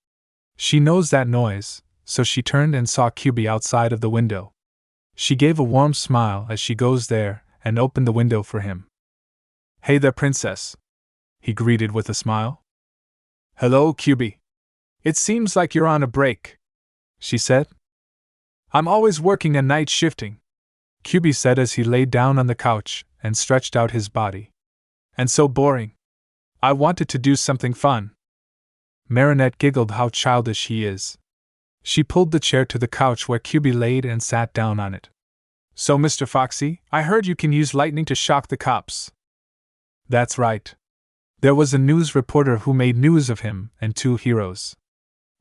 She knows that noise, so she turned and saw Kyubi outside of the window. She gave a warm smile as she goes there and opened the window for him. "Hey there, princess," he greeted with a smile. "Hello, Kyubi. It seems like you're on a break," she said. "I'm always working and night shifting," Kyubi said as he laid down on the couch and stretched out his body. "And so boring. I wanted to do something fun." Marinette giggled how childish he is. She pulled the chair to the couch where Kyubi laid and sat down on it. "So, Mr. Foxy, I heard you can use lightning to shock the cops." "That's right. There was a news reporter who made news of him and 2 heroes.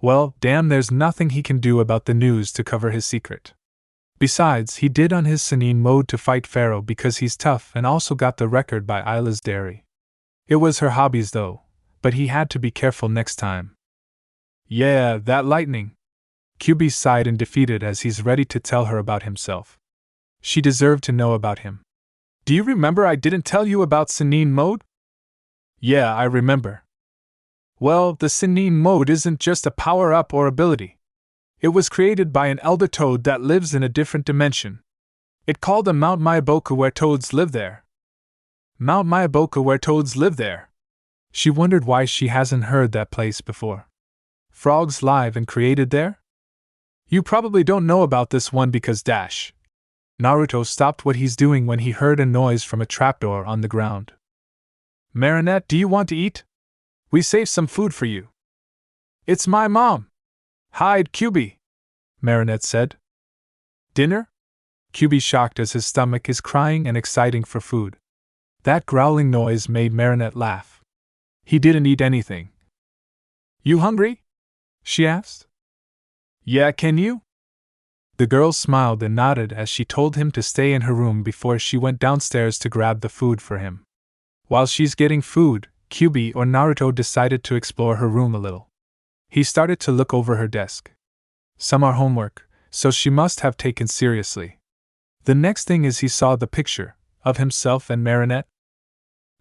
Well, damn, there's nothing he can do about the news to cover his secret. Besides, he did on his Sannin mode to fight Pharaoh because he's tough and also got the record by Isla's dairy. It was her hobbies though, but he had to be careful next time." "Yeah, that lightning." Kyubi sighed and defeated as he's ready to tell her about himself. She deserved to know about him. "Do you remember I didn't tell you about Sannin mode?" "Yeah, I remember." "Well, the Sannin mode isn't just a power-up or ability. It was created by an elder toad that lives in a different dimension. It called a Mount Myaboku where toads live there." "Mount Myaboku where toads live there?" She wondered why she hasn't heard that place before. "Frogs live and created there?" "You probably don't know about this one because dash." Naruto stopped what he's doing when he heard a noise from a trapdoor on the ground. "Marinette, do you want to eat? We saved some food for you." "It's my mom." Hide, QB, Marinette said. Dinner? QB shocked as his stomach is crying and exciting for food. That growling noise made Marinette laugh. He didn't eat anything. You hungry? She asked. Yeah, can you? The girl smiled and nodded as she told him to stay in her room before she went downstairs to grab the food for him. While she's getting food, QB or Naruto decided to explore her room a little. He started to look over her desk. Some are homework, so she must have taken seriously. The next thing is he saw the picture of himself and Marinette.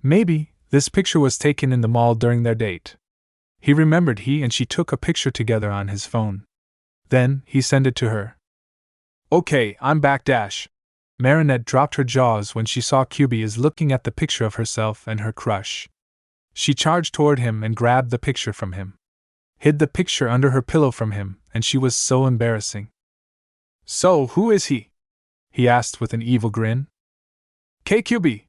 Maybe this picture was taken in the mall during their date. He remembered he and she took a picture together on his phone. Then he sent it to her. Okay, I'm back. Marinette dropped her jaws when she saw QB is looking at the picture of herself and her crush. She charged toward him and grabbed the picture from him. Hid the picture under her pillow from him, and she was so embarrassing. So, who is he? He asked with an evil grin. KQB.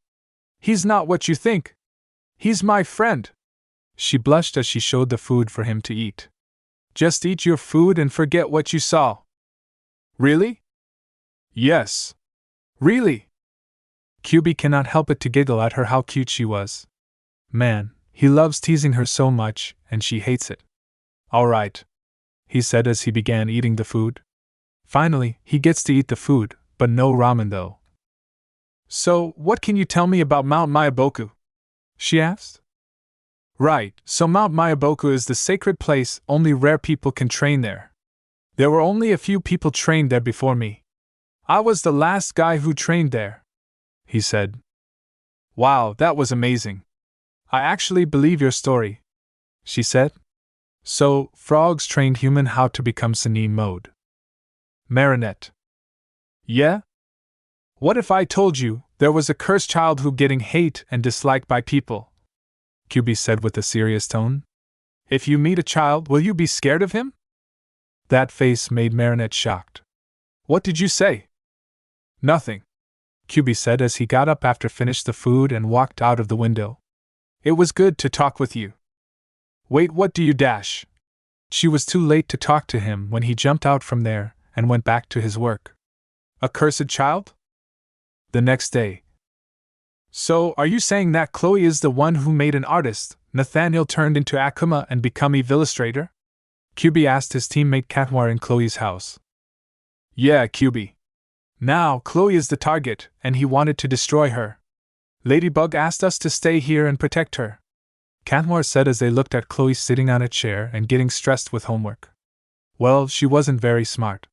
He's not what you think. He's my friend. She blushed as she showed the food for him to eat. Just eat your food and forget what you saw. Really? Yes. Really? QB cannot help but to giggle at her how cute she was. Man, he loves teasing her so much, and she hates it. All right, he said as he began eating the food. Finally, he gets to eat the food, but no ramen though. So, what can you tell me about Mount Myaboku? She asked. Right, so Mount Myaboku is the sacred place, only rare people can train there. There were only a few people trained there before me. I was the last guy who trained there, he said. Wow, that was amazing. I actually believe your story, she said. So, frogs trained human how to become Sannin mode. Marinette. Yeah? What if I told you there was a cursed child who getting hate and disliked by people? QB said with a serious tone. If you meet a child, will you be scared of him? That face made Marinette shocked. What did you say? Nothing, QB said as he got up after finished the food and walked out of the window. It was good to talk with you. Wait, what do you dash? She was too late to talk to him when he jumped out from there and went back to his work. A cursed child? The next day. So, are you saying that Chloe is the one who made an artist, Nathaniel turned into Akuma and become Eve Illustrator? QB asked his teammate Katwar in Chloe's house. Yeah, QB. Now, Chloe is the target, and he wanted to destroy her. Ladybug asked us to stay here and protect her, Katwar said as they looked at Chloe sitting on a chair and getting stressed with homework. Well, she wasn't very smart.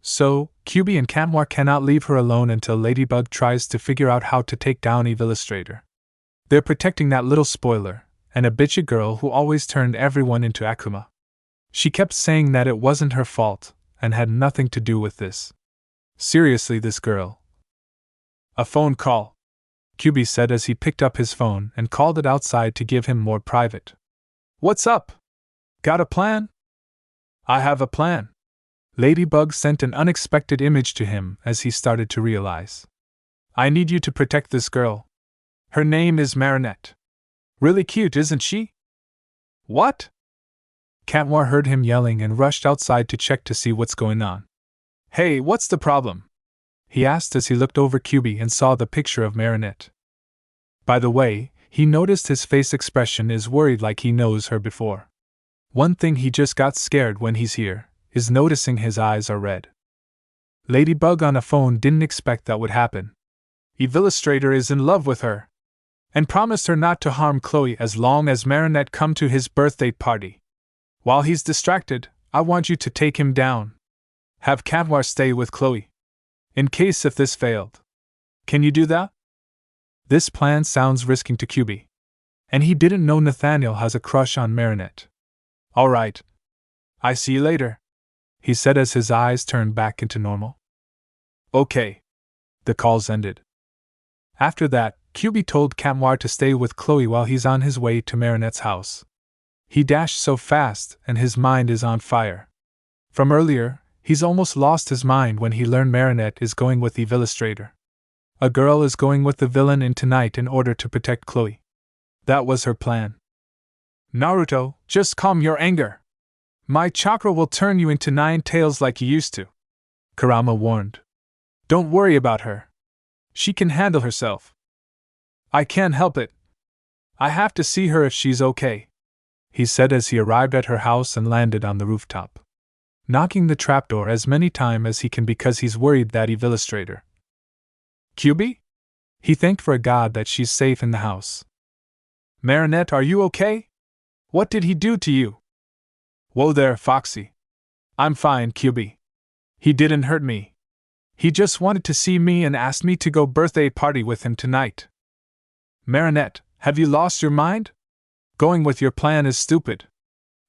So, QB and Katwar cannot leave her alone until Ladybug tries to figure out how to take down Eve Illustrator. They're protecting that little spoiler, and a bitchy girl who always turned everyone into Akuma. She kept saying that it wasn't her fault, and had nothing to do with this. Seriously, this girl. A phone call, QB said as he picked up his phone and called it outside to give him more private. What's up? Got a plan? I have a plan. Ladybug sent an unexpected image to him as he started to realize. I need you to protect this girl. Her name is Marinette. Really cute, isn't she? What? Katwar heard him yelling and rushed outside to check to see what's going on. Hey, what's the problem? He asked as he looked over QB and saw the picture of Marinette. By the way, he noticed his face expression is worried like he knows her before. One thing he just got scared when he's here is noticing his eyes are red. Ladybug on a phone didn't expect that would happen. Eve Illustrator is in love with her, and promised her not to harm Chloe as long as Marinette come to his birthday party. While he's distracted, I want you to take him down. Have Katwar stay with Chloe. In case if this failed. Can you do that? This plan sounds risky to QB. And he didn't know Nathaniel has a crush on Marinette. Alright. I see you later, he said as his eyes turned back into normal. Okay. The calls ended. After that, QB told Katwar to stay with Chloe while he's on his way to Marinette's house. He dashed so fast and his mind is on fire. From earlier, he's almost lost his mind when he learned Marinette is going with Eve Illustrator. A girl is going with the villain in tonight in order to protect Chloe. That was her plan. Naruto, just calm your anger. My chakra will turn you into 9 tails like you used to, Kurama warned. Don't worry about her. She can handle herself. I can't help it. I have to see her if she's okay, he said as he arrived at her house and landed on the rooftop, knocking the trapdoor as many times as he can because he's worried that Illustrator. Kyubi? He thanked for a god that she's safe in the house. Marinette, are you okay? What did he do to you? Whoa there, Foxy. I'm fine, Kyubi. He didn't hurt me. He just wanted to see me and asked me to go birthday party with him tonight. Marinette, have you lost your mind? Going with your plan is stupid,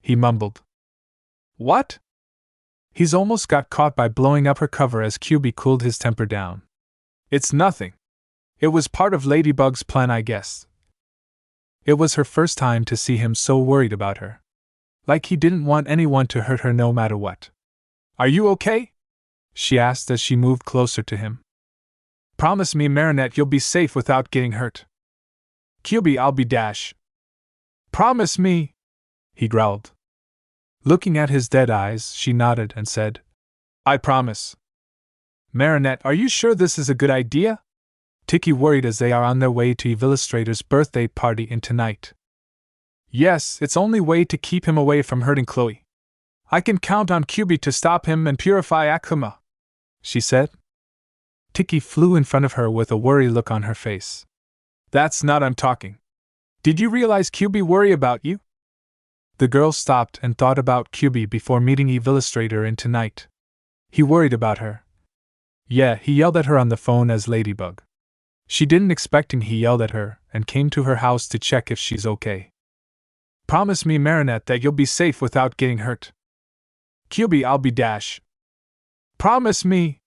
he mumbled. What? He's almost got caught by blowing up her cover as Kyubi cooled his temper down. It's nothing. It was part of Ladybug's plan, I guess. It was her first time to see him so worried about her. Like he didn't want anyone to hurt her no matter what. Are you okay? She asked as she moved closer to him. Promise me, Marinette, you'll be safe without getting hurt. Kyubi, I'll be dash. Promise me, he growled. Looking at his dead eyes, she nodded and said, I promise. Marinette, are you sure this is a good idea? Tiki worried as they are on their way to Illustrator's birthday party in tonight. Yes, it's only way to keep him away from hurting Chloe. I can count on Kyubi to stop him and purify Akuma, she said. Tiki flew in front of her with a worried look on her face. That's not I'm talking. Did you realize Kyubi worry about you? The girl stopped and thought about Kyubi before meeting Illustrator in tonight. He worried about her. Yeah, he yelled at her on the phone as Ladybug. She didn't expect he yelled at her and came to her house to check if she's okay. Promise me, Marinette, that you'll be safe without getting hurt. Kyubi, I'll be dash. Promise me.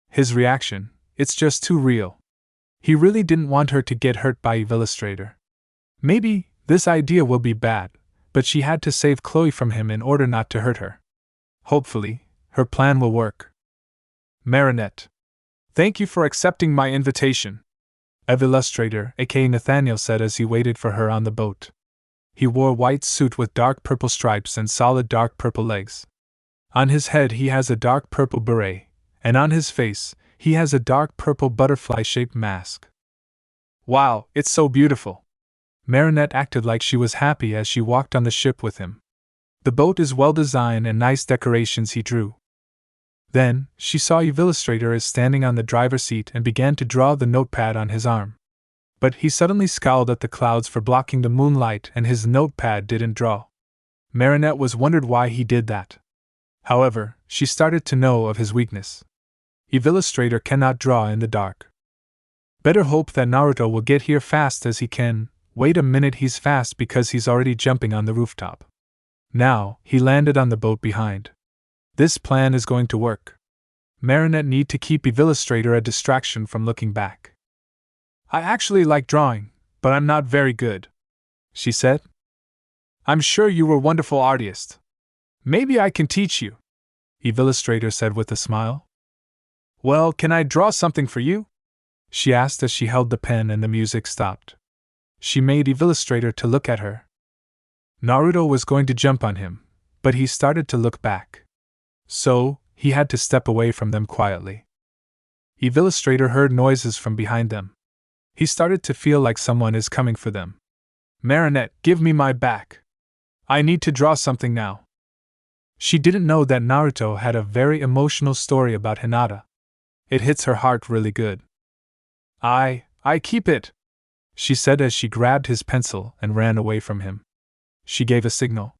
His reaction, it's just too real. He really didn't want her to get hurt by Illustrator. Maybe this idea will be bad, but she had to save Chloe from him in order not to hurt her. Hopefully, her plan will work. Marinette. Thank you for accepting my invitation, Illustrator, aka Nathaniel, said as he waited for her on the boat. He wore a white suit with dark purple stripes and solid dark purple legs. On his head he has a dark purple beret, and on his face he has a dark purple butterfly-shaped mask. Wow, it's so beautiful. Marinette acted like she was happy as she walked on the ship with him. The boat is well designed and nice decorations he drew. Then, she saw Illustrator is standing on the driver's seat and began to draw the notepad on his arm. But he suddenly scowled at the clouds for blocking the moonlight and his notepad didn't draw. Marinette was wondered why he did that. However, she started to know of his weakness. Illustrator cannot draw in the dark. Better hope that Naruto will get here fast as he can. Wait a minute, he's fast because he's already jumping on the rooftop. Now, he landed on the boat behind. This plan is going to work. Marinette need to keep Illustrator a distraction from looking back. I actually like drawing, but I'm not very good, she said. I'm sure you were a wonderful artist. Maybe I can teach you, Illustrator said with a smile. Well, can I draw something for you? She asked as she held the pen and the music stopped. She made Illustrator to look at her. Naruto was going to jump on him, but he started to look back. So, he had to step away from them quietly. Illustrator heard noises from behind them. He started to feel like someone is coming for them. Marinette, give me my back. I need to draw something now. She didn't know that Naruto had a very emotional story about Hinata. It hits her heart really good. I keep it, she said as she grabbed his pencil and ran away from him. She gave a signal.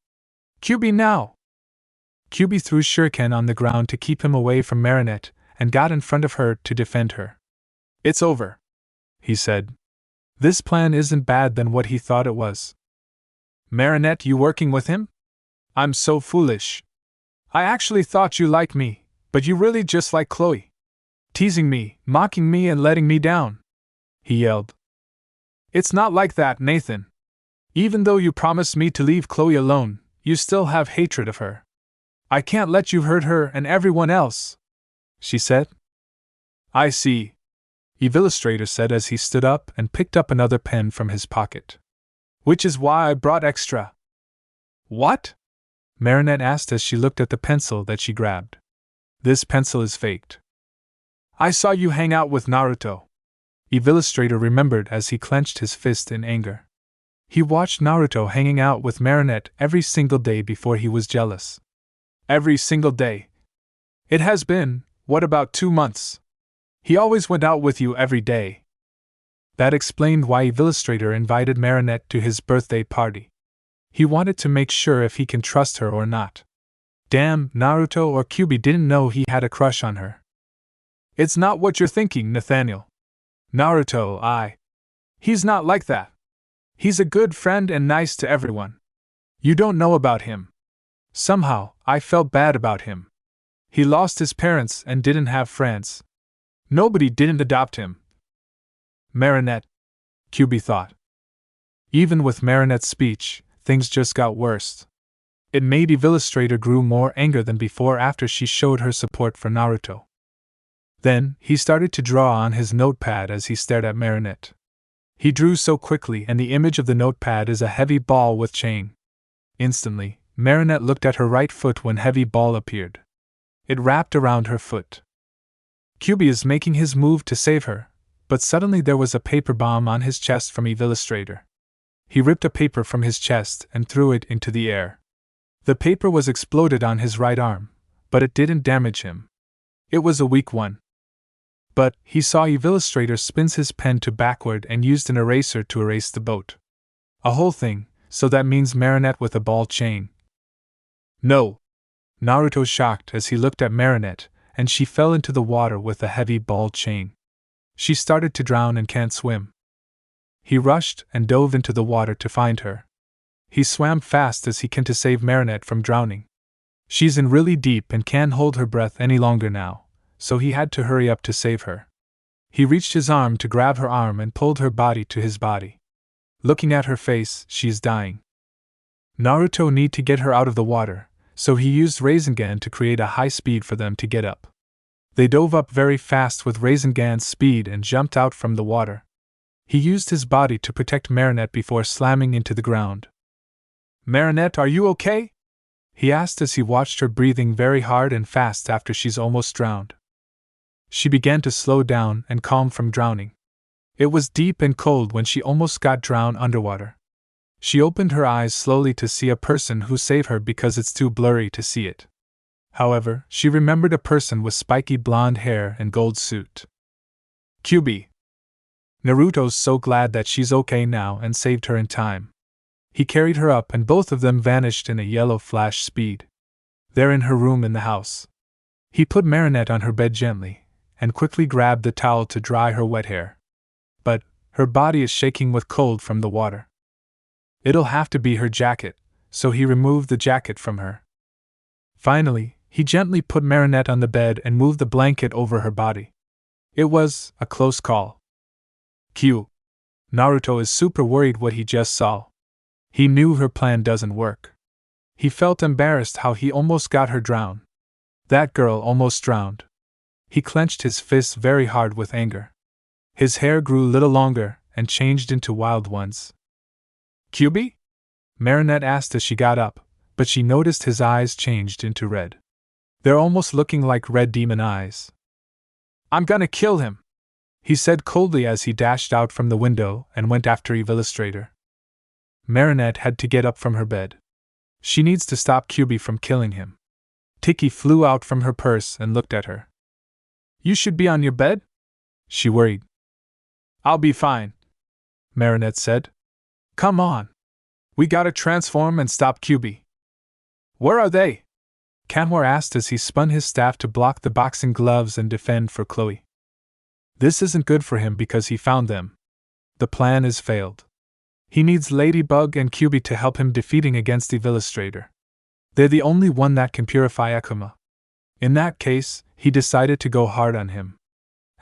Kyubi now! Kyubi threw shuriken on the ground to keep him away from Marinette and got in front of her to defend her. It's over, he said. This plan isn't bad than what he thought it was. Marinette, you working with him? I'm so foolish. I actually thought you liked me, but you really just like Chloe. Teasing me, mocking me and letting me down, he yelled. It's not like that, Nathan. Even though you promised me to leave Chloe alone, you still have hatred of her. I can't let you hurt her and everyone else, she said. I see, Illustrator said as he stood up and picked up another pen from his pocket. Which is why I brought extra. What? Marinette asked as she looked at the pencil that she grabbed. This pencil is faked. I saw you hang out with Naruto. Illustrator remembered as he clenched his fist in anger. He watched Naruto hanging out with Marinette every single day before he was jealous. Every single day. It has been, what about 2 months? He always went out with you every day. That explained why Illustrator invited Marinette to his birthday party. He wanted to make sure if he can trust her or not. Damn, Naruto or Kyuubi didn't know he had a crush on her. It's not what you're thinking, Nathaniel. Naruto, he's not like that. He's a good friend and nice to everyone. You don't know about him. Somehow, I felt bad about him. He lost his parents and didn't have friends. Nobody didn't adopt him. Marinette, Kyuubi thought. Even with Marinette's speech, things just got worse. It made Illustrator grew more angry than before after she showed her support for Naruto. Then, he started to draw on his notepad as he stared at Marinette. He drew so quickly, and the image of the notepad is a heavy ball with chain. Instantly, Marinette looked at her right foot when heavy ball appeared. It wrapped around her foot. Kyuubi is making his move to save her, but suddenly there was a paper bomb on his chest from Illustrator. He ripped a paper from his chest and threw it into the air. The paper was exploded on his right arm, but it didn't damage him. It was a weak one. But he saw Illustrator spins his pen to backward and used an eraser to erase the boat. A whole thing, so that means Marinette with a ball chain. No! Naruto shocked as he looked at Marinette, and she fell into the water with a heavy ball chain. She started to drown and can't swim. He rushed and dove into the water to find her. He swam fast as he can to save Marinette from drowning. She's in really deep and can't hold her breath any longer now, so he had to hurry up to save her. He reached his arm to grab her arm and pulled her body to his body. Looking at her face, she's dying. Naruto need to get her out of the water, so he used Rasengan to create a high speed for them to get up. They dove up very fast with Rasengan's speed and jumped out from the water. He used his body to protect Marinette before slamming into the ground. Marinette, are you okay? He asked as he watched her breathing very hard and fast after she's almost drowned. She began to slow down and calm from drowning. It was deep and cold when she almost got drowned underwater. She opened her eyes slowly to see a person who saved her because it's too blurry to see it. However, she remembered a person with spiky blonde hair and gold suit. Kyuubi. Naruto's so glad that she's okay now and saved her in time. He carried her up and both of them vanished in a yellow flash speed. They're in her room in the house. He put Marinette on her bed gently, and quickly grabbed the towel to dry her wet hair. But her body is shaking with cold from the water. It'll have to be her jacket, so he removed the jacket from her. Finally, he gently put Marinette on the bed and moved the blanket over her body. It was a close call. Naruto is super worried what he just saw. He knew her plan doesn't work. He felt embarrassed how he almost got her drowned. That girl almost drowned. He clenched his fists very hard with anger. His hair grew little longer and changed into wild ones. Kyuubi? Marinette asked as she got up, but she noticed his eyes changed into red. They're almost looking like red demon eyes. I'm gonna kill him, he said coldly as he dashed out from the window and went after Illustrator. Marinette had to get up from her bed. She needs to stop Kyuubi from killing him. Tiki flew out from her purse and looked at her. You should be on your bed? She worried. I'll be fine, Marinette said. Come on. We gotta transform and stop Kyuubi. Where are they? Kanwar asked as he spun his staff to block the boxing gloves and defend for Chloe. This isn't good for him because he found them. The plan is failed. He needs Ladybug and Kyuubi to help him defeating against Illustrator. They're the only one that can purify Akuma. In that case, he decided to go hard on him.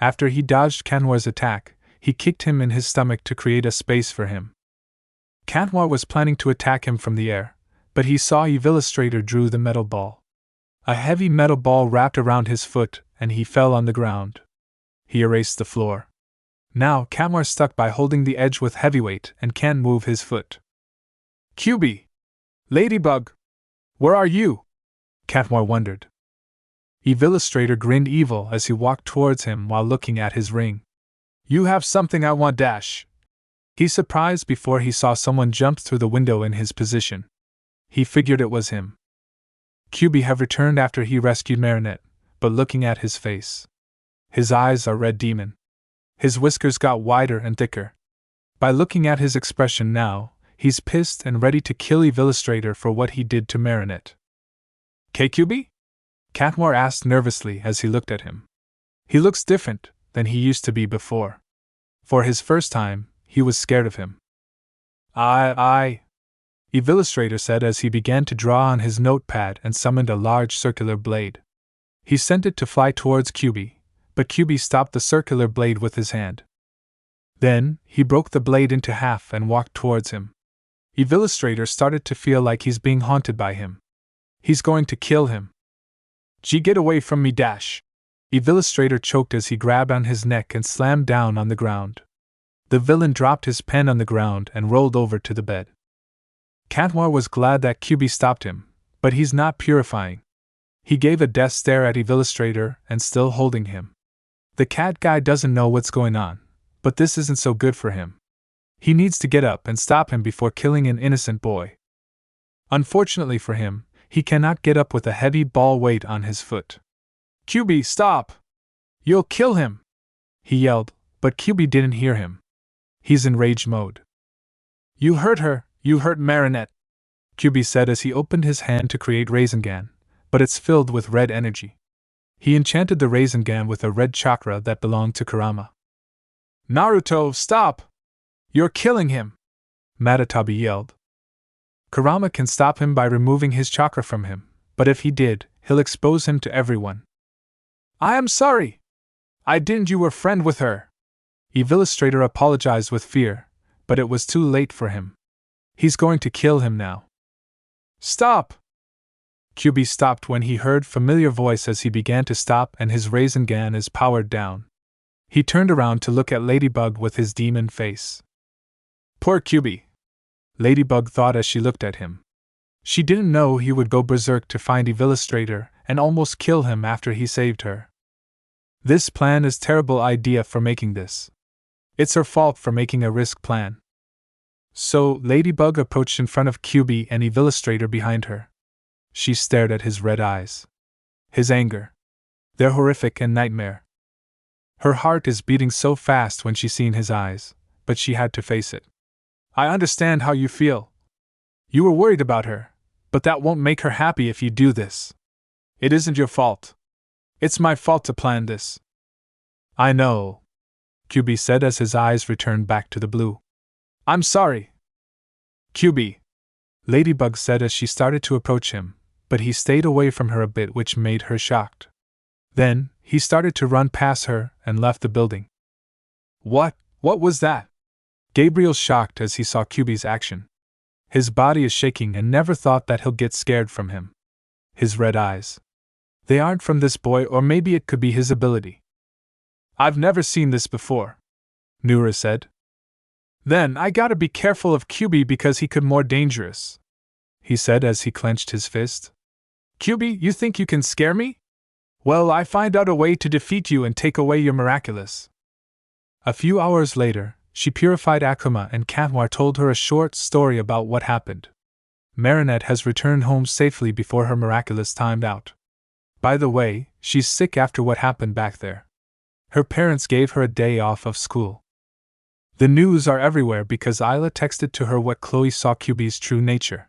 After he dodged Kanwar's attack, he kicked him in his stomach to create a space for him. Kanwar was planning to attack him from the air, but he saw Illustrator drew the metal ball. A heavy metal ball wrapped around his foot, and he fell on the ground. He erased the floor. Now Kanwar stuck by holding the edge with heavy weight and can't move his foot. Kyuubi! Ladybug! Where are you? Catmore wondered. Illustrator grinned evil as he walked towards him while looking at his ring. You have something I want, dash. He surprised before he saw someone jump through the window in his position. He figured it was him. QB have returned after he rescued Marinette, but looking at his face. His eyes are red demon. His whiskers got wider and thicker. By looking at his expression now, he's pissed and ready to kill Illustrator for what he did to Marinette. KQB? Catmore asked nervously as he looked at him. He looks different than he used to be before. For his first time, he was scared of him. Illustrator said as he began to draw on his notepad and summoned a large circular blade. He sent it to fly towards QB, but QB stopped the circular blade with his hand. Then, he broke the blade into half and walked towards him. Illustrator started to feel like he's being haunted by him. He's going to kill him. Get away from me, dash. Illustrator choked as he grabbed on his neck and slammed down on the ground. The villain dropped his pen on the ground and rolled over to the bed. Catmore was glad that QB stopped him, but he's not purifying. He gave a death stare at Illustrator and still holding him. The cat guy doesn't know what's going on, but this isn't so good for him. He needs to get up and stop him before killing an innocent boy. Unfortunately for him, he cannot get up with a heavy ball weight on his foot. QB, stop! You'll kill him! He yelled, but QB didn't hear him. He's in rage mode. You hurt her! You hurt Marinette, QB said as he opened his hand to create Rasengan, but it's filled with red energy. He enchanted the Rasengan with a red chakra that belonged to Kurama. Naruto, stop! You're killing him! Matatabi yelled. Kurama can stop him by removing his chakra from him, but if he did, he'll expose him to everyone. I am sorry! I didn't. You were friend with her. Illustrator apologized with fear, but it was too late for him. He's going to kill him now. Stop! QB stopped when he heard familiar voice as he began to stop and his Rasengan is powered down. He turned around to look at Ladybug with his demon face. Poor QB. Ladybug thought as she looked at him. She didn't know he would go berserk to find Illustrator and almost kill him after he saved her. This plan is terrible idea for making this. It's her fault for making a risk plan. So, Ladybug approached in front of QB and Illustrator behind her. She stared at his red eyes. His anger. They're horrific and nightmare. Her heart is beating so fast when she's seen his eyes, but she had to face it. I understand how you feel. You were worried about her, but that won't make her happy if you do this. It isn't your fault. It's my fault to plan this. I know, QB said as his eyes returned back to the blue. I'm sorry. QB, Ladybug said as she started to approach him, but he stayed away from her a bit, which made her shocked. Then, he started to run past her and left the building. What was that? Gabriel's shocked as he saw QB's action. His body is shaking and never thought that he'll get scared from him. His red eyes. They aren't from this boy, or maybe it could be his ability. I've never seen this before, Nura said. Then I gotta be careful of QB because he could more dangerous, he said as he clenched his fist. QB, you think you can scare me? Well, I find out a way to defeat you and take away your Miraculous. A few hours later, she purified Akuma and Catmore told her a short story about what happened. Marinette has returned home safely before her Miraculous timed out. By the way, she's sick after what happened back there. Her parents gave her a day off of school. The news are everywhere because Isla texted to her what Chloe saw QB's true nature.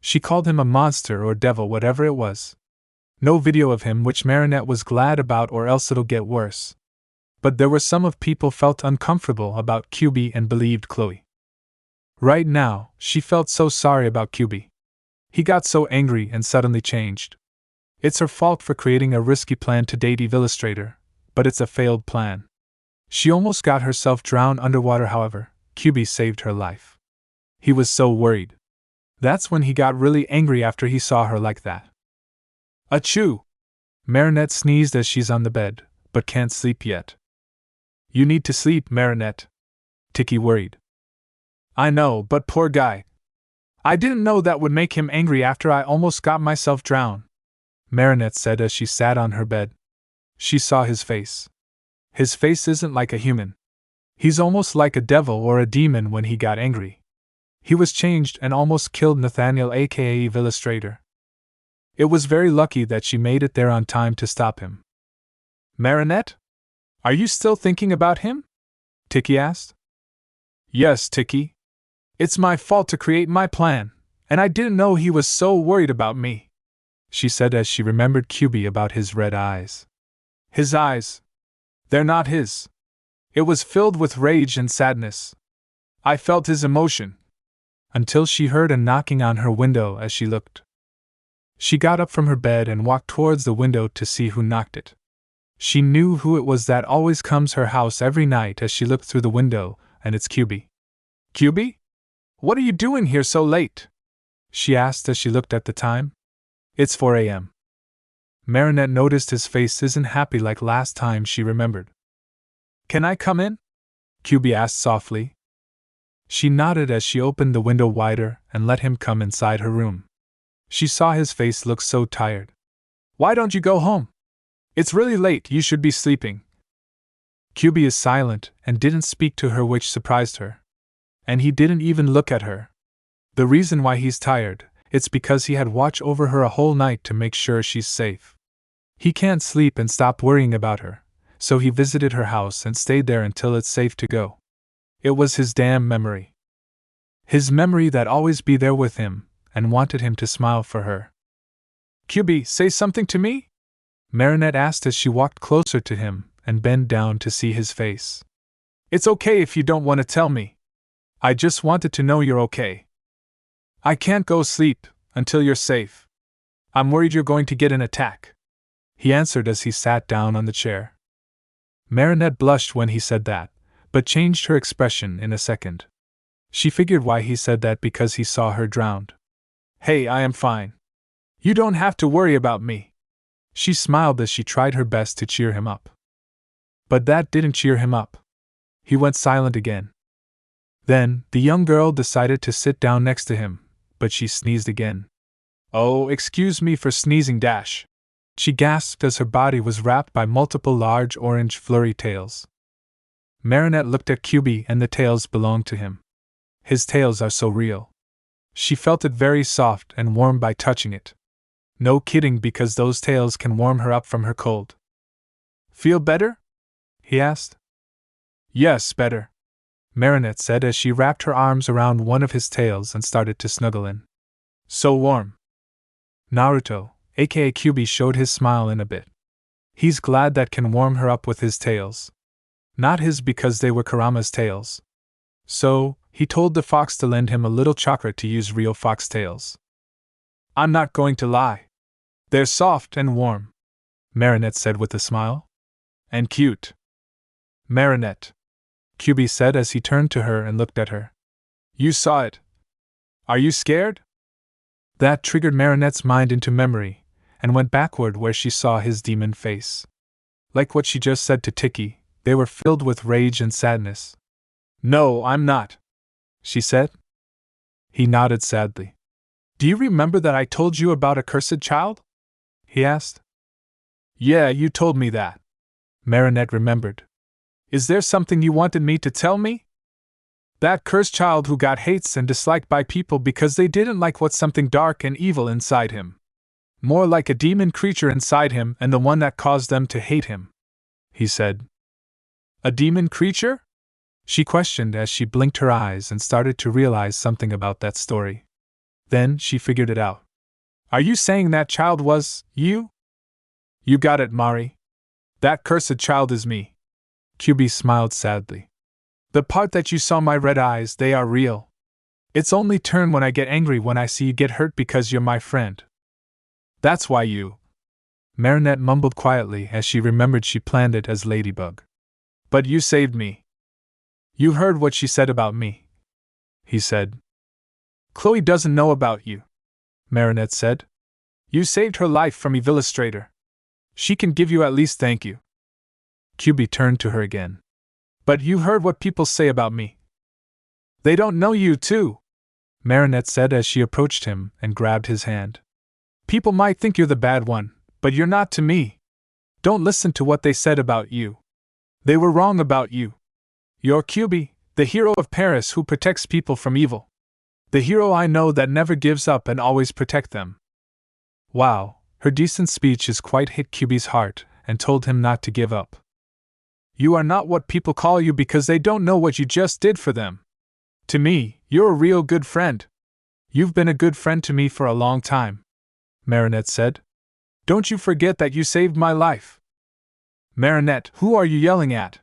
She called him a monster or devil, whatever it was. No video of him, which Marinette was glad about, or else it'll get worse. But there were some of people felt uncomfortable about QB and believed Chloe. Right now, she felt so sorry about QB. He got so angry and suddenly changed. It's her fault for creating a risky plan to date Illustrator, but it's a failed plan. She almost got herself drowned underwater, however, QB saved her life. He was so worried. That's when he got really angry after he saw her like that. Achoo! Marinette sneezed as she's on the bed, but can't sleep yet. You need to sleep, Marinette. Tiki worried. I know, but poor guy. I didn't know that would make him angry after I almost got myself drowned, Marinette said as she sat on her bed. She saw his face. His face isn't like a human. He's almost like a devil or a demon when he got angry. He was changed and almost killed Nathaniel aka Illustrator. It was very lucky that she made it there on time to stop him. Marinette? Are you still thinking about him? Tiki asked. Yes, Tiki. It's my fault to create my plan, and I didn't know he was so worried about me, she said as she remembered QB about his red eyes. His eyes. They're not his. It was filled with rage and sadness. I felt his emotion. Until she heard a knocking on her window as she looked. She got up from her bed and walked towards the window to see who knocked it. She knew who it was that always comes her house every night as she looked through the window, and it's QB. QB? What are you doing here so late? She asked as she looked at the time. It's 4 a.m. Marinette noticed his face isn't happy like last time she remembered. Can I come in? QB asked softly. She nodded as she opened the window wider and let him come inside her room. She saw his face look so tired. Why don't you go home? It's really late, you should be sleeping. QB is silent and didn't speak to her, which surprised her. And he didn't even look at her. The reason why he's tired, it's because he had watch over her a whole night to make sure she's safe. He can't sleep and stop worrying about her, so he visited her house and stayed there until it's safe to go. It was his damn memory. His memory that always be there with him, and wanted him to smile for her. QB, say something to me? Marinette asked as she walked closer to him and bent down to see his face. It's okay if you don't want to tell me. I just wanted to know you're okay. I can't go sleep until you're safe. I'm worried you're going to get an attack, he answered as he sat down on the chair. Marinette blushed when he said that, but changed her expression in a second. She figured why he said that because he saw her drowned. Hey, I am fine. You don't have to worry about me. She smiled as she tried her best to cheer him up. But that didn't cheer him up. He went silent again. Then, the young girl decided to sit down next to him, but she sneezed again. Oh, excuse me for sneezing dash. She gasped as her body was wrapped by multiple large orange flurry tails. Marinette looked at QB and the tails belonged to him. His tails are so real. She felt it very soft and warm by touching it. No kidding, because those tails can warm her up from her cold. Feel better? He asked. Yes, better, Marinette said as she wrapped her arms around one of his tails and started to snuggle in. So warm. Naruto, aka QB, showed his smile in a bit. He's glad that can warm her up with his tails. Not his, because they were Kurama's tails. So, he told the fox to lend him a little chakra to use real fox tails. I'm not going to lie. They're soft and warm, Marinette said with a smile. And cute. Marinette, QB said as he turned to her and looked at her. You saw it. Are you scared? That triggered Marinette's mind into memory, and went backward where she saw his demon face. Like what she just said to Tiki, they were filled with rage and sadness. No, I'm not, she said. He nodded sadly. Do you remember that I told you about a cursed child? He asked. Yeah, you told me that, Marinette remembered. Is there something you wanted me to tell me? That cursed child who got hates and disliked by people because they didn't like what's something dark and evil inside him. More like a demon creature inside him, and the one that caused them to hate him, he said. A demon creature? She questioned as she blinked her eyes and started to realize something about that story. Then she figured it out. Are you saying that child was you? You got it, Mari. That cursed child is me. QB smiled sadly. The part that you saw my red eyes, they are real. It's only turn when I get angry when I see you get hurt because you're my friend. That's why you. Marinette mumbled quietly as she remembered she planned it as Ladybug. But you saved me. You heard what she said about me, he said. Chloe doesn't know about you, Marinette said. You saved her life from Illustrator. She can give you at least thank you. QB turned to her again. But you heard what people say about me. They don't know you too. Marinette said as she approached him and grabbed his hand. People might think you're the bad one, but you're not to me. Don't listen to what they said about you. They were wrong about you. You're Kyubi, the hero of Paris who protects people from evil. The hero I know that never gives up and always protect them. Wow, her decent speeches quite hit Kyubi's heart and told him not to give up. You are not what people call you because they don't know what you just did for them. To me, you're a real good friend. You've been a good friend to me for a long time, Marinette said. Don't you forget that you saved my life. Marinette, who are you yelling at?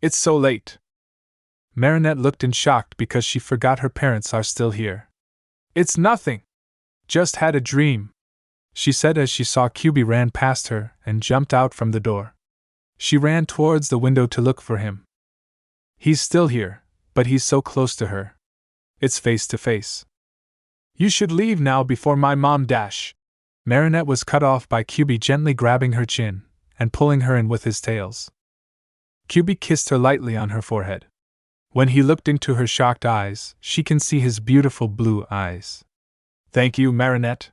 It's so late. Marinette looked in shock because she forgot her parents are still here. It's nothing. Just had a dream, she said as she saw Kyubi ran past her and jumped out from the door. She ran towards the window to look for him. He's still here, but he's so close to her. It's face to face. You should leave now before my mom dash. Marinette was cut off by Kyubi gently grabbing her chin and pulling her in with his tails. Kyubi kissed her lightly on her forehead. When he looked into her shocked eyes, she can see his beautiful blue eyes. Thank you, Marinette.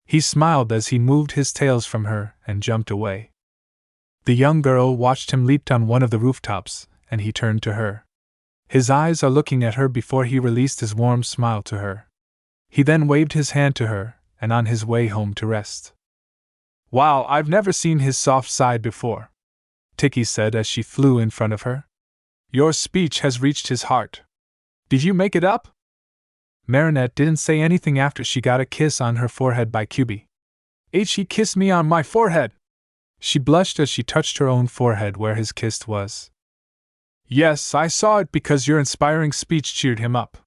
He smiled as he moved his tails from her and jumped away. The young girl watched him leap on one of the rooftops, and he turned to her. His eyes are looking at her before he released his warm smile to her. He then waved his hand to her, and on his way home to rest. Wow, I've never seen his soft side before, Tiki said as she flew in front of her. Your speech has reached his heart. Did you make it up? Marinette didn't say anything after she got a kiss on her forehead by Kyubi. He kissed me on my forehead. She blushed as she touched her own forehead where his kiss was. Yes, I saw it because your inspiring speech cheered him up.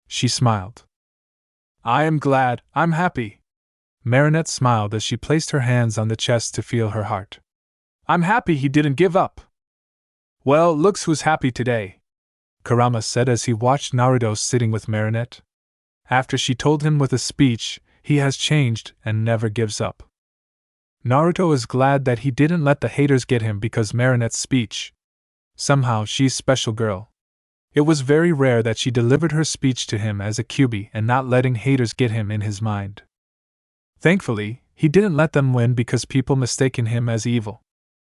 She smiled. I am glad, I'm happy. Marinette smiled as she placed her hands on the chest to feel her heart. I'm happy he didn't give up. Well, looks who's happy today, Kurama said as he watched Naruto sitting with Marinette. After she told him with a speech, he has changed and never gives up. Naruto is glad that he didn't let the haters get him because Marinette's speech. Somehow she's special girl. It was very rare that she delivered her speech to him as a Kyubi and not letting haters get him in his mind. Thankfully, he didn't let them win because people mistaken him as evil.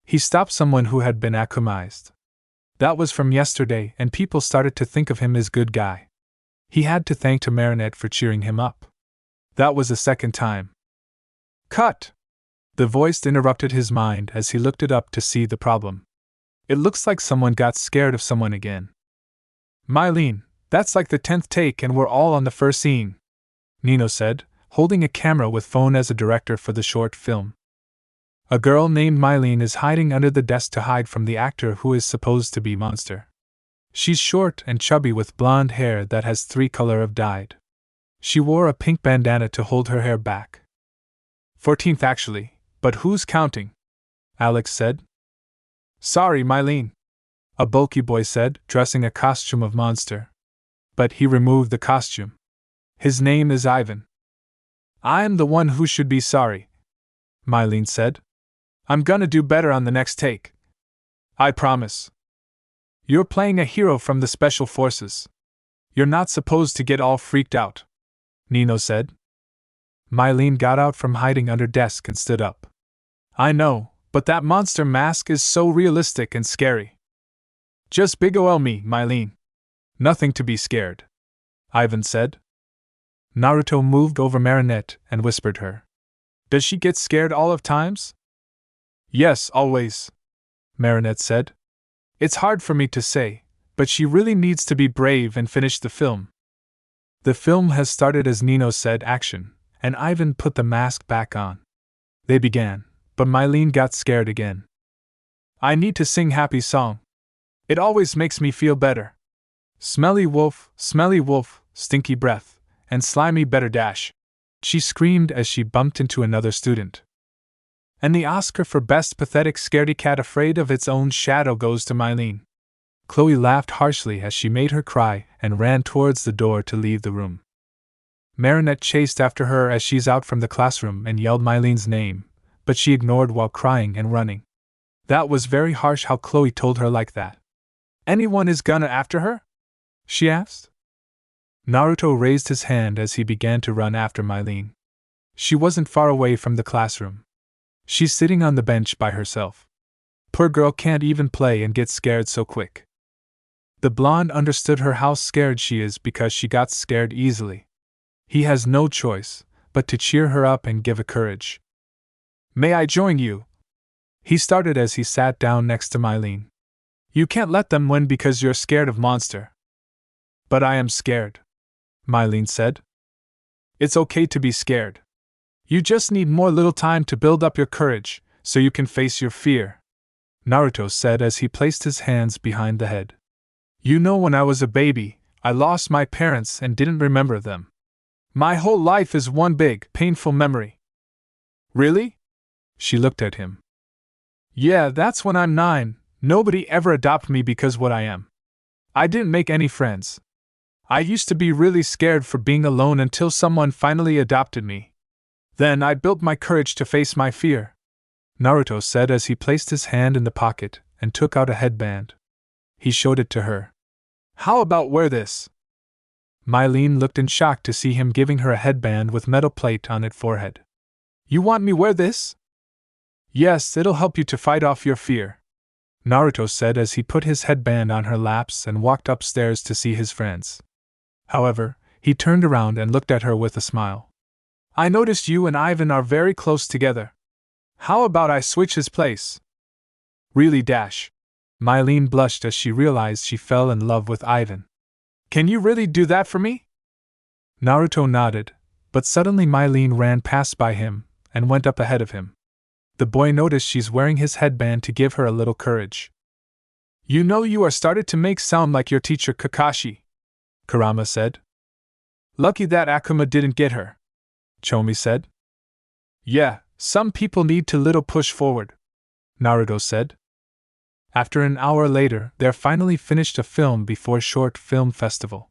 He stopped someone who had been akumized. That was from yesterday and people started to think of him as good guy. He had to thank to Marinette for cheering him up. That was the second time. Cut! The voice interrupted his mind as he looked it up to see the problem. It looks like someone got scared of someone again. Mylene, that's like the 10th take and we're all on the first scene, Nino said, holding a camera with phone as a director for the short film. A girl named Mylene is hiding under the desk to hide from the actor who is supposed to be Monster. She's short and chubby with blonde hair that has 3 colors of dyed. She wore a pink bandana to hold her hair back. 14th actually, but who's counting? Alex said. Sorry, Mylene, a bulky boy said, dressing a costume of Monster. But he removed the costume. His name is Ivan. I am the one who should be sorry, Mylene said. I'm gonna do better on the next take. I promise. You're playing a hero from the Special Forces. You're not supposed to get all freaked out, Nino said. Mylene got out from hiding under desk and stood up. I know, but that monster mask is so realistic and scary. Just big ol' me, Mylene. Nothing to be scared, Ivan said. Naruto moved over Marinette and whispered her. Does she get scared all of times? Yes, always, Marinette said. It's hard for me to say, but she really needs to be brave and finish the film. The film has started as Nino said action, and Ivan put the mask back on. They began, but Mylene got scared again. I need to sing happy song. It always makes me feel better. Smelly wolf, stinky breath, and slimy better dash, she screamed as she bumped into another student. And the Oscar for Best Pathetic Scaredy Cat Afraid of Its Own Shadow goes to Mylene. Chloe laughed harshly as she made her cry and ran towards the door to leave the room. Marinette chased after her as she's out from the classroom and yelled Mylene's name, but she ignored while crying and running. That was very harsh how Chloe told her like that. Anyone is gonna after her? She asked. Naruto raised his hand as he began to run after Mylene. She wasn't far away from the classroom. She's sitting on the bench by herself. Poor girl can't even play and gets scared so quick. The blonde understood her how scared she is because she got scared easily. He has no choice but to cheer her up and give her courage. May I join you? He started as he sat down next to Mylene. You can't let them win because you're scared of monster. But I am scared, Mylene said. It's okay to be scared. You just need more little time to build up your courage so you can face your fear, Naruto said as he placed his hands behind the head. You know, when I was a baby, I lost my parents and didn't remember them. My whole life is one big, painful memory. Really? She looked at him. Yeah, that's when I'm 9. Nobody ever adopted me because what I am. I didn't make any friends. I used to be really scared for being alone until someone finally adopted me. Then I built my courage to face my fear, Naruto said as he placed his hand in the pocket and took out a headband. He showed it to her. How about wear this? Mylene looked in shock to see him giving her a headband with metal plate on its forehead. You want me wear this? Yes, it'll help you to fight off your fear, Naruto said as he put his headband on her laps and walked upstairs to see his friends. However, he turned around and looked at her with a smile. I noticed you and Ivan are very close together. How about I switch his place? Really, Dash? Mylene blushed as she realized she fell in love with Ivan. Can you really do that for me? Naruto nodded, but suddenly Mylene ran past by him and went up ahead of him. The boy noticed she's wearing his headband to give her a little courage. You know, you are started to make sound like your teacher Kakashi, Kurama said. Lucky that Akuma didn't get her, Chomi said. Yeah, some people need to little push forward, Naruto said. After an hour later, they finally finished a film before short film festival.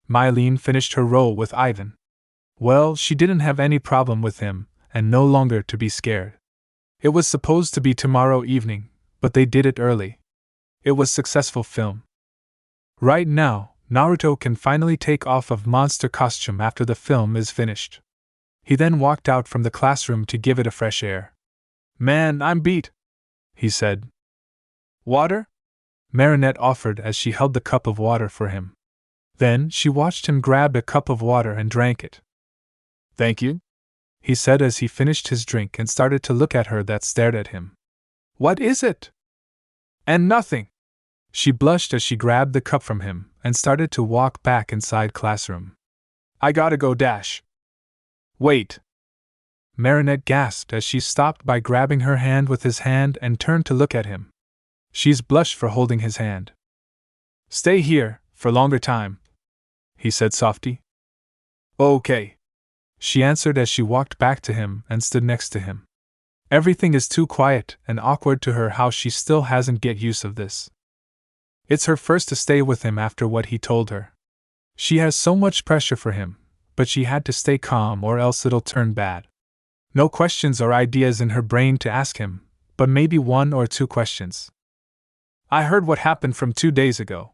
Mylene finished her role with Ivan. Well, she didn't have any problem with him, and no longer to be scared. It was supposed to be tomorrow evening, but they did it early. It was successful film. Right now, Naruto can finally take off of monster costume after the film is finished. He then walked out from the classroom to give it a fresh air. Man, I'm beat, he said. Water? Marinette offered as she held the cup of water for him. Then she watched him grab a cup of water and drank it. Thank you, he said as he finished his drink and started to look at her that stared at him. What is it? And nothing. She blushed as she grabbed the cup from him and started to walk back inside classroom. I gotta go, Dash. Wait. Marinette gasped as she stopped by grabbing her hand with his hand and turned to look at him. She's blushed for holding his hand. Stay here, for longer time, he said softly. Okay, she answered as she walked back to him and stood next to him. Everything is too quiet and awkward to her how she still hasn't get used of this. It's her first to stay with him after what he told her. She has so much pressure for him, but she had to stay calm or else it'll turn bad. No questions or ideas in her brain to ask him, but maybe 1 or 2 questions. I heard what happened from 2 days ago,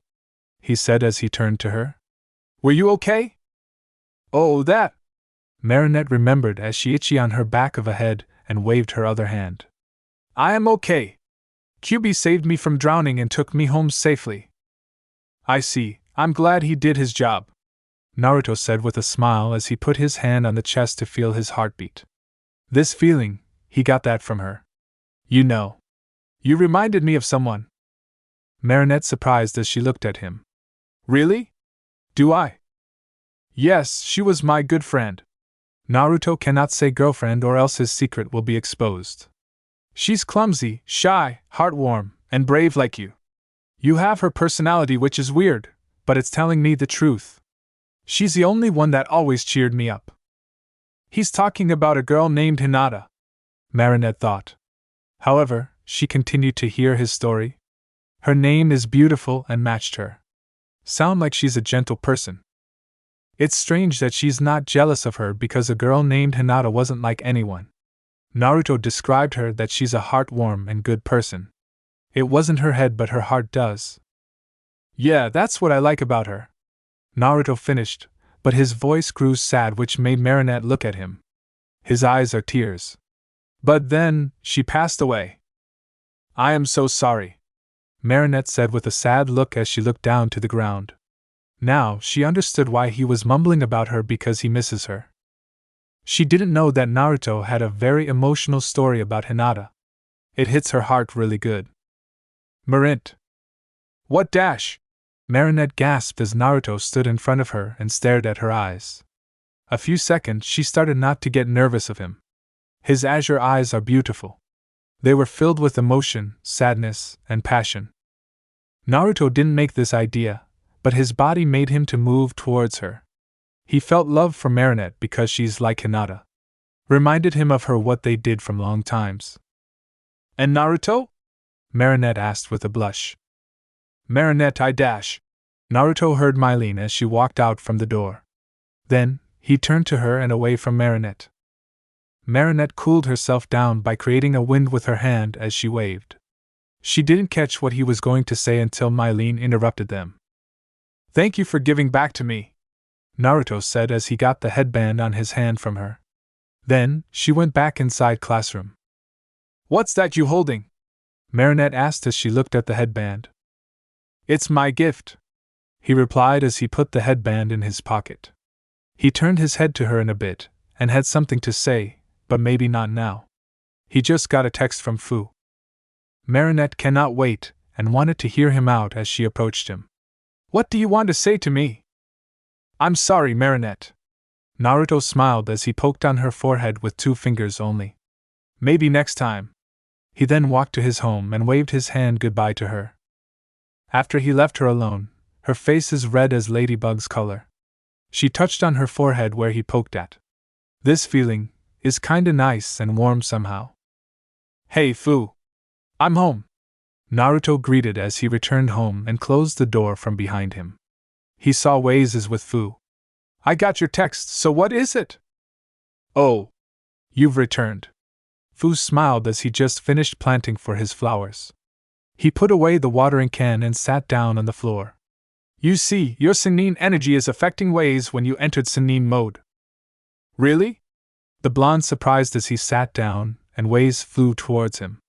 he said as he turned to her. Were you okay? Oh, that! Marinette remembered as she itched on her back of a head and waved her other hand. I am okay. QB saved me from drowning and took me home safely. I see, I'm glad he did his job, Naruto said with a smile as he put his hand on the chest to feel his heartbeat. This feeling, he got that from her. You know. You reminded me of someone. Marinette surprised as she looked at him. Really? Do I? Yes, she was my good friend. Naruto cannot say girlfriend or else his secret will be exposed. She's clumsy, shy, heartwarm, and brave like you. You have her personality, which is weird, but it's telling me the truth. She's the only one that always cheered me up. He's talking about a girl named Hinata, Marinette thought. However, she continued to hear his story. Her name is beautiful and matched her. Sound like she's a gentle person. It's strange that she's not jealous of her because a girl named Hinata wasn't like anyone. Naruto described her that she's a heartwarm and good person. It wasn't her head but her heart does. Yeah, that's what I like about her. Naruto finished, but his voice grew sad, which made Marinette look at him. His eyes are tears. But then, she passed away. I am so sorry, Marinette said with a sad look as she looked down to the ground. Now, she understood why he was mumbling about her, because he misses her. She didn't know that Naruto had a very emotional story about Hinata. It hits her heart really good. Marint. What dash? Marinette gasped as Naruto stood in front of her and stared at her eyes. A few seconds she started not to get nervous of him. His azure eyes are beautiful. They were filled with emotion, sadness, and passion. Naruto didn't make this idea, but his body made him to move towards her. He felt love for Marinette because she's like Hinata. Reminded him of her what they did from long times. And Naruto? Marinette asked with a blush. Marinette I dash. Naruto heard Mylene as she walked out from the door. Then, he turned to her and away from Marinette. Marinette cooled herself down by creating a wind with her hand as she waved. She didn't catch what he was going to say until Mylene interrupted them. Thank you for giving back to me, Naruto said as he got the headband on his hand from her. Then, she went back inside classroom. What's that you holding? Marinette asked as she looked at the headband. It's my gift, he replied as he put the headband in his pocket. He turned his head to her in a bit, and had something to say, but maybe not now. He just got a text from Fu. Marinette cannot wait, and wanted to hear him out as she approached him. What do you want to say to me? I'm sorry, Marinette. Naruto smiled as he poked on her forehead with 2 fingers only. Maybe next time. He then walked to his home and waved his hand goodbye to her. After he left her alone, her face is red as Ladybug's color. She touched on her forehead where he poked at. This feeling is kinda nice and warm somehow. Hey Fu! I'm home! Naruto greeted as he returned home and closed the door from behind him. He saw Waze with Fu. I got your text, so what is it? Oh! You've returned. Fu smiled as he just finished planting for his flowers. He put away the watering can and sat down on the floor. You see, your Sannin energy is affecting Waze when you entered Sannin mode. Really? The blonde surprised as he sat down, and Waze flew towards him.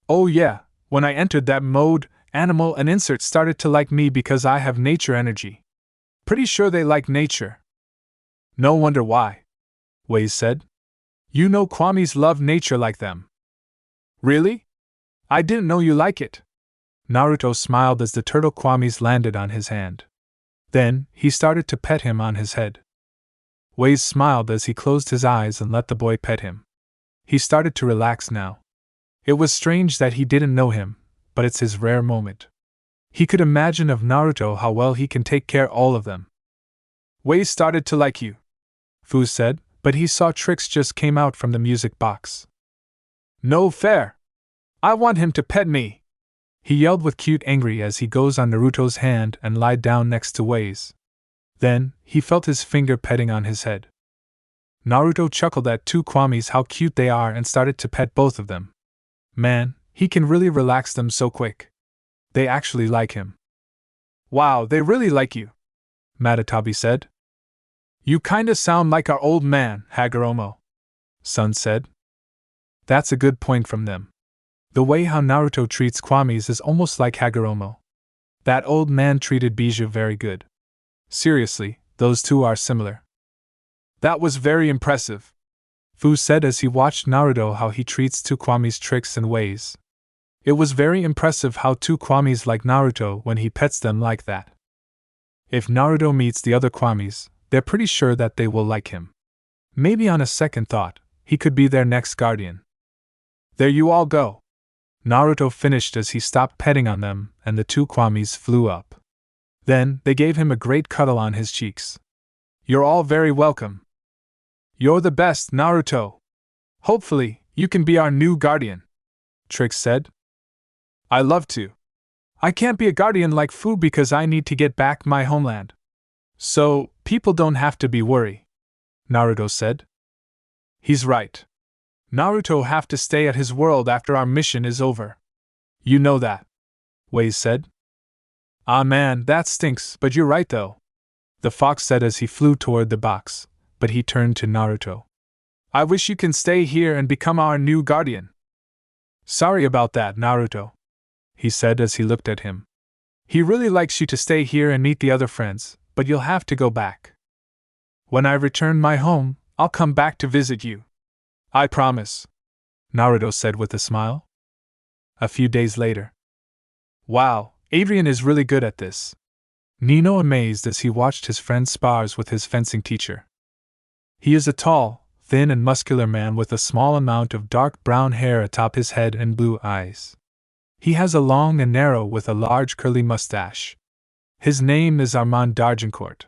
Oh yeah, when I entered that mode, Animal and Insert started to like me because I have nature energy. Pretty sure they like nature. No wonder why, Waze said. You know Kwamis love nature like them. Really? I didn't know you like it. Naruto smiled as the turtle Kwamis landed on his hand. Then, he started to pet him on his head. Waze smiled as he closed his eyes and let the boy pet him. He started to relax now. It was strange that he didn't know him, but it's his rare moment. He could imagine of Naruto how well he can take care of all of them. Waze started to like you, Fu said, but he saw Trix just came out from the music box. No fair! I want him to pet me! He yelled with cute angry as he goes on Naruto's hand and lied down next to Waze. Then, he felt his finger petting on his head. Naruto chuckled at 2 Kwamis how cute they are and started to pet both of them. Man, he can really relax them so quick. They actually like him. Wow, they really like you, Matatabi said. You kinda sound like our old man, Hagoromo, Sun said. That's a good point from them. The way how Naruto treats Kwamis is almost like Hagoromo. That old man treated Bijou very good. Seriously, those two are similar. That was very impressive, Fu said as he watched Naruto how he treats 2 Kwamis Trix and Ways. It was very impressive how 2 Kwamis like Naruto when he pets them like that. If Naruto meets the other Kwamis, they're pretty sure that they will like him. Maybe on a second thought, he could be their next guardian. There you all go. Naruto finished as he stopped petting on them and the 2 Kwamis flew up. Then, they gave him a great cuddle on his cheeks. You're all very welcome. You're the best, Naruto. Hopefully, you can be our new guardian, Trix said. I love to. I can't be a guardian like Fu because I need to get back my homeland. So, people don't have to be worried, Naruto said. He's right. Naruto have to stay at his world after our mission is over. You know that, Waze said. Ah man, that stinks, but you're right though. the fox said as he flew toward the box, but he turned to Naruto. I wish you can stay here and become our new guardian. Sorry about that, Naruto, he said as he looked at him. He really likes you to stay here and meet the other friends, but you'll have to go back. When I return my home, I'll come back to visit you. I promise, Naruto said with a smile. A few days later. Wow, Adrian is really good at this. Nino amazed as he watched his friend spars with his fencing teacher. He is a tall, thin and muscular man with a small amount of dark brown hair atop his head and blue eyes. He has a long and narrow with a large curly mustache. His name is Armand d'Argencourt.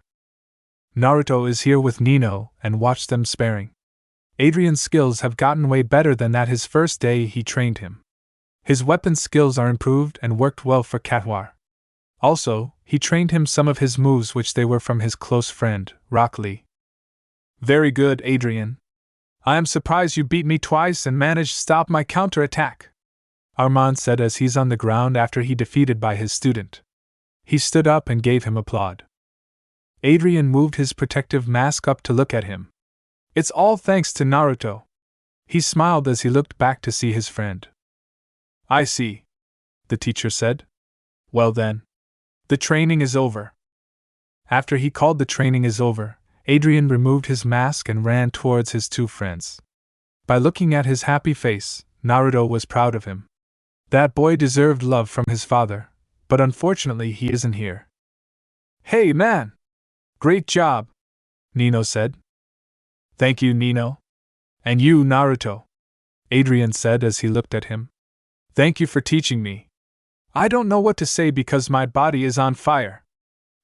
Naruto is here with Nino and watched them sparring. Adrian's skills have gotten way better than that his first day he trained him. His weapon skills are improved and worked well for Katwar. Also, he trained him some of his moves which they were from his close friend, Rock Lee. Very good, Adrian. I am surprised you beat me twice and managed to stop my counterattack, Armand said as he's on the ground after he defeated by his student. He stood up and gave him applaud. Adrian moved his protective mask up to look at him. It's all thanks to Naruto. He smiled as he looked back to see his friend. I see, the teacher said. Well then. The training is over. After he called the training is over, Adrian removed his mask and ran towards his two friends. By looking at his happy face, Naruto was proud of him. That boy deserved love from his father, but unfortunately he isn't here. Hey man! Great job, Nino said. Thank you, Nino. And you, Naruto, Adrian said as he looked at him. Thank you for teaching me. I don't know what to say because my body is on fire.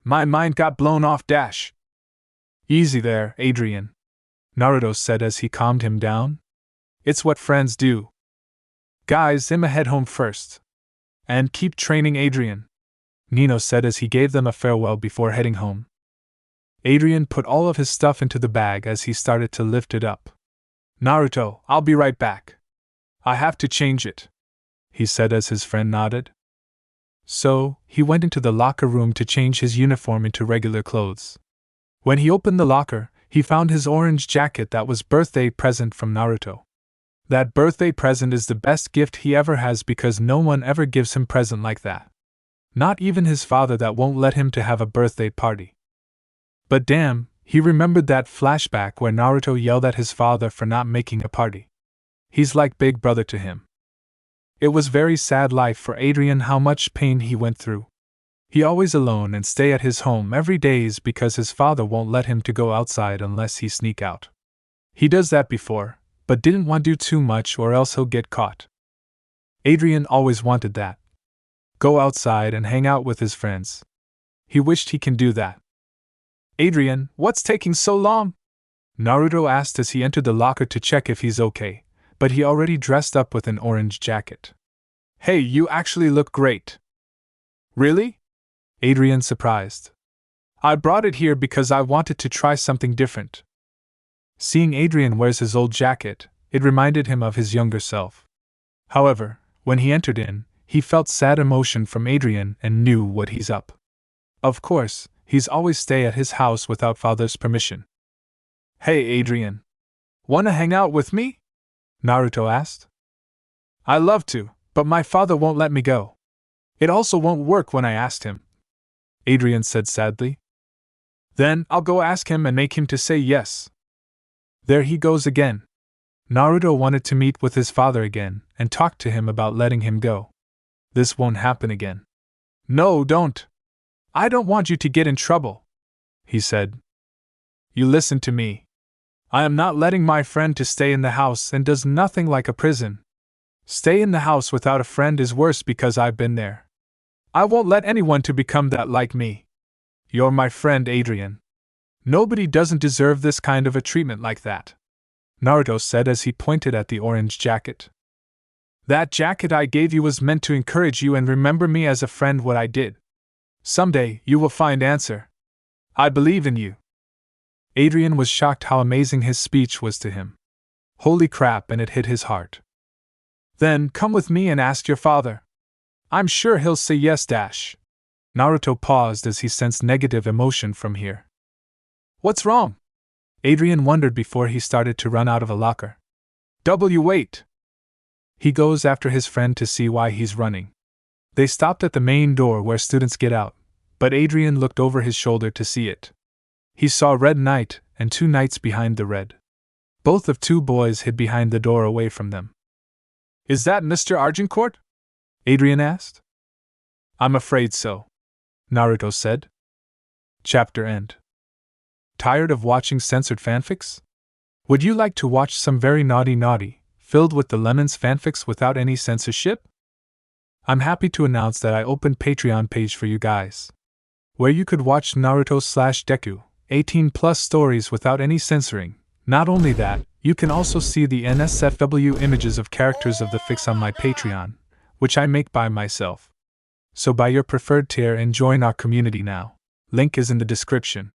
My mind got blown off dash. Easy there, Adrian, Naruto said as he calmed him down. It's what friends do. Guys, I'ma head home first. And keep training Adrian, Nino said as he gave them a farewell before heading home. Adrian put all of his stuff into the bag as he started to lift it up. Naruto, I'll be right back. I have to change it, he said as his friend nodded. So, he went into the locker room to change his uniform into regular clothes. When he opened the locker, he found his orange jacket that was birthday present from Naruto. That birthday present is the best gift he ever has because no one ever gives him present like that. Not even his father that won't let him to have a birthday party. But damn, he remembered that flashback where Naruto yelled at his father for not making a party. He's like big brother to him. It was very sad life for Adrian how much pain he went through. He always alone and stay at his home every days because his father won't let him to go outside unless he sneak out. He does that before, but didn't want to do too much or else he'll get caught. Adrian always wanted that. Go outside and hang out with his friends. He wished he can do that. Adrian, what's taking so long? Naruto asked as he entered the locker to check if he's okay, but he already dressed up with an orange jacket. Hey, you actually look great. Really? Adrian surprised. I brought it here because I wanted to try something different. Seeing Adrian wears his old jacket, it reminded him of his younger self. However, when he entered in, he felt sad emotion from Adrian and knew what he's up. Of course, he's always stay at his house without father's permission. Hey Adrian. Wanna hang out with me? Naruto asked. I love to, but my father won't let me go. It also won't work when I asked him, Adrian said sadly. Then I'll go ask him and make him to say yes. There he goes again. Naruto wanted to meet with his father again and talk to him about letting him go. This won't happen again. No, don't. I don't want you to get in trouble, he said. You listen to me. I am not letting my friend to stay in the house and does nothing like a prison. Stay in the house without a friend is worse because I've been there. I won't let anyone to become that like me. You're my friend, Adrian. Nobody doesn't deserve this kind of a treatment like that, Naruto said as he pointed at the orange jacket. That jacket I gave you was meant to encourage you and remember me as a friend what I did. Someday, you will find answer. I believe in you. Adrian was shocked how amazing his speech was to him. Holy crap, and it hit his heart. Then, come with me and ask your father. I'm sure he'll say yes dash. Naruto paused as he sensed negative emotion from here. What's wrong? Adrian wondered before he started to run out of a locker. Wait! He goes after his friend to see why he's running. They stopped at the main door where students get out, but Adrian looked over his shoulder to see it. He saw Red Knight and 2 knights behind the red. Both of 2 boys hid behind the door away from them. Is that Mr. Argencourt? Adrian asked. I'm afraid so, Naruto said. Chapter end. Tired of watching censored fanfics? Would you like to watch some very naughty, filled with the lemons fanfics without any censorship? I'm happy to announce that I opened Patreon page for you guys, where you could watch Naruto/Deku, 18+ stories without any censoring. Not only that, you can also see the NSFW images of characters of the fics on my Patreon, which I make by myself. So buy your preferred tier and join our community now. Link is in the description.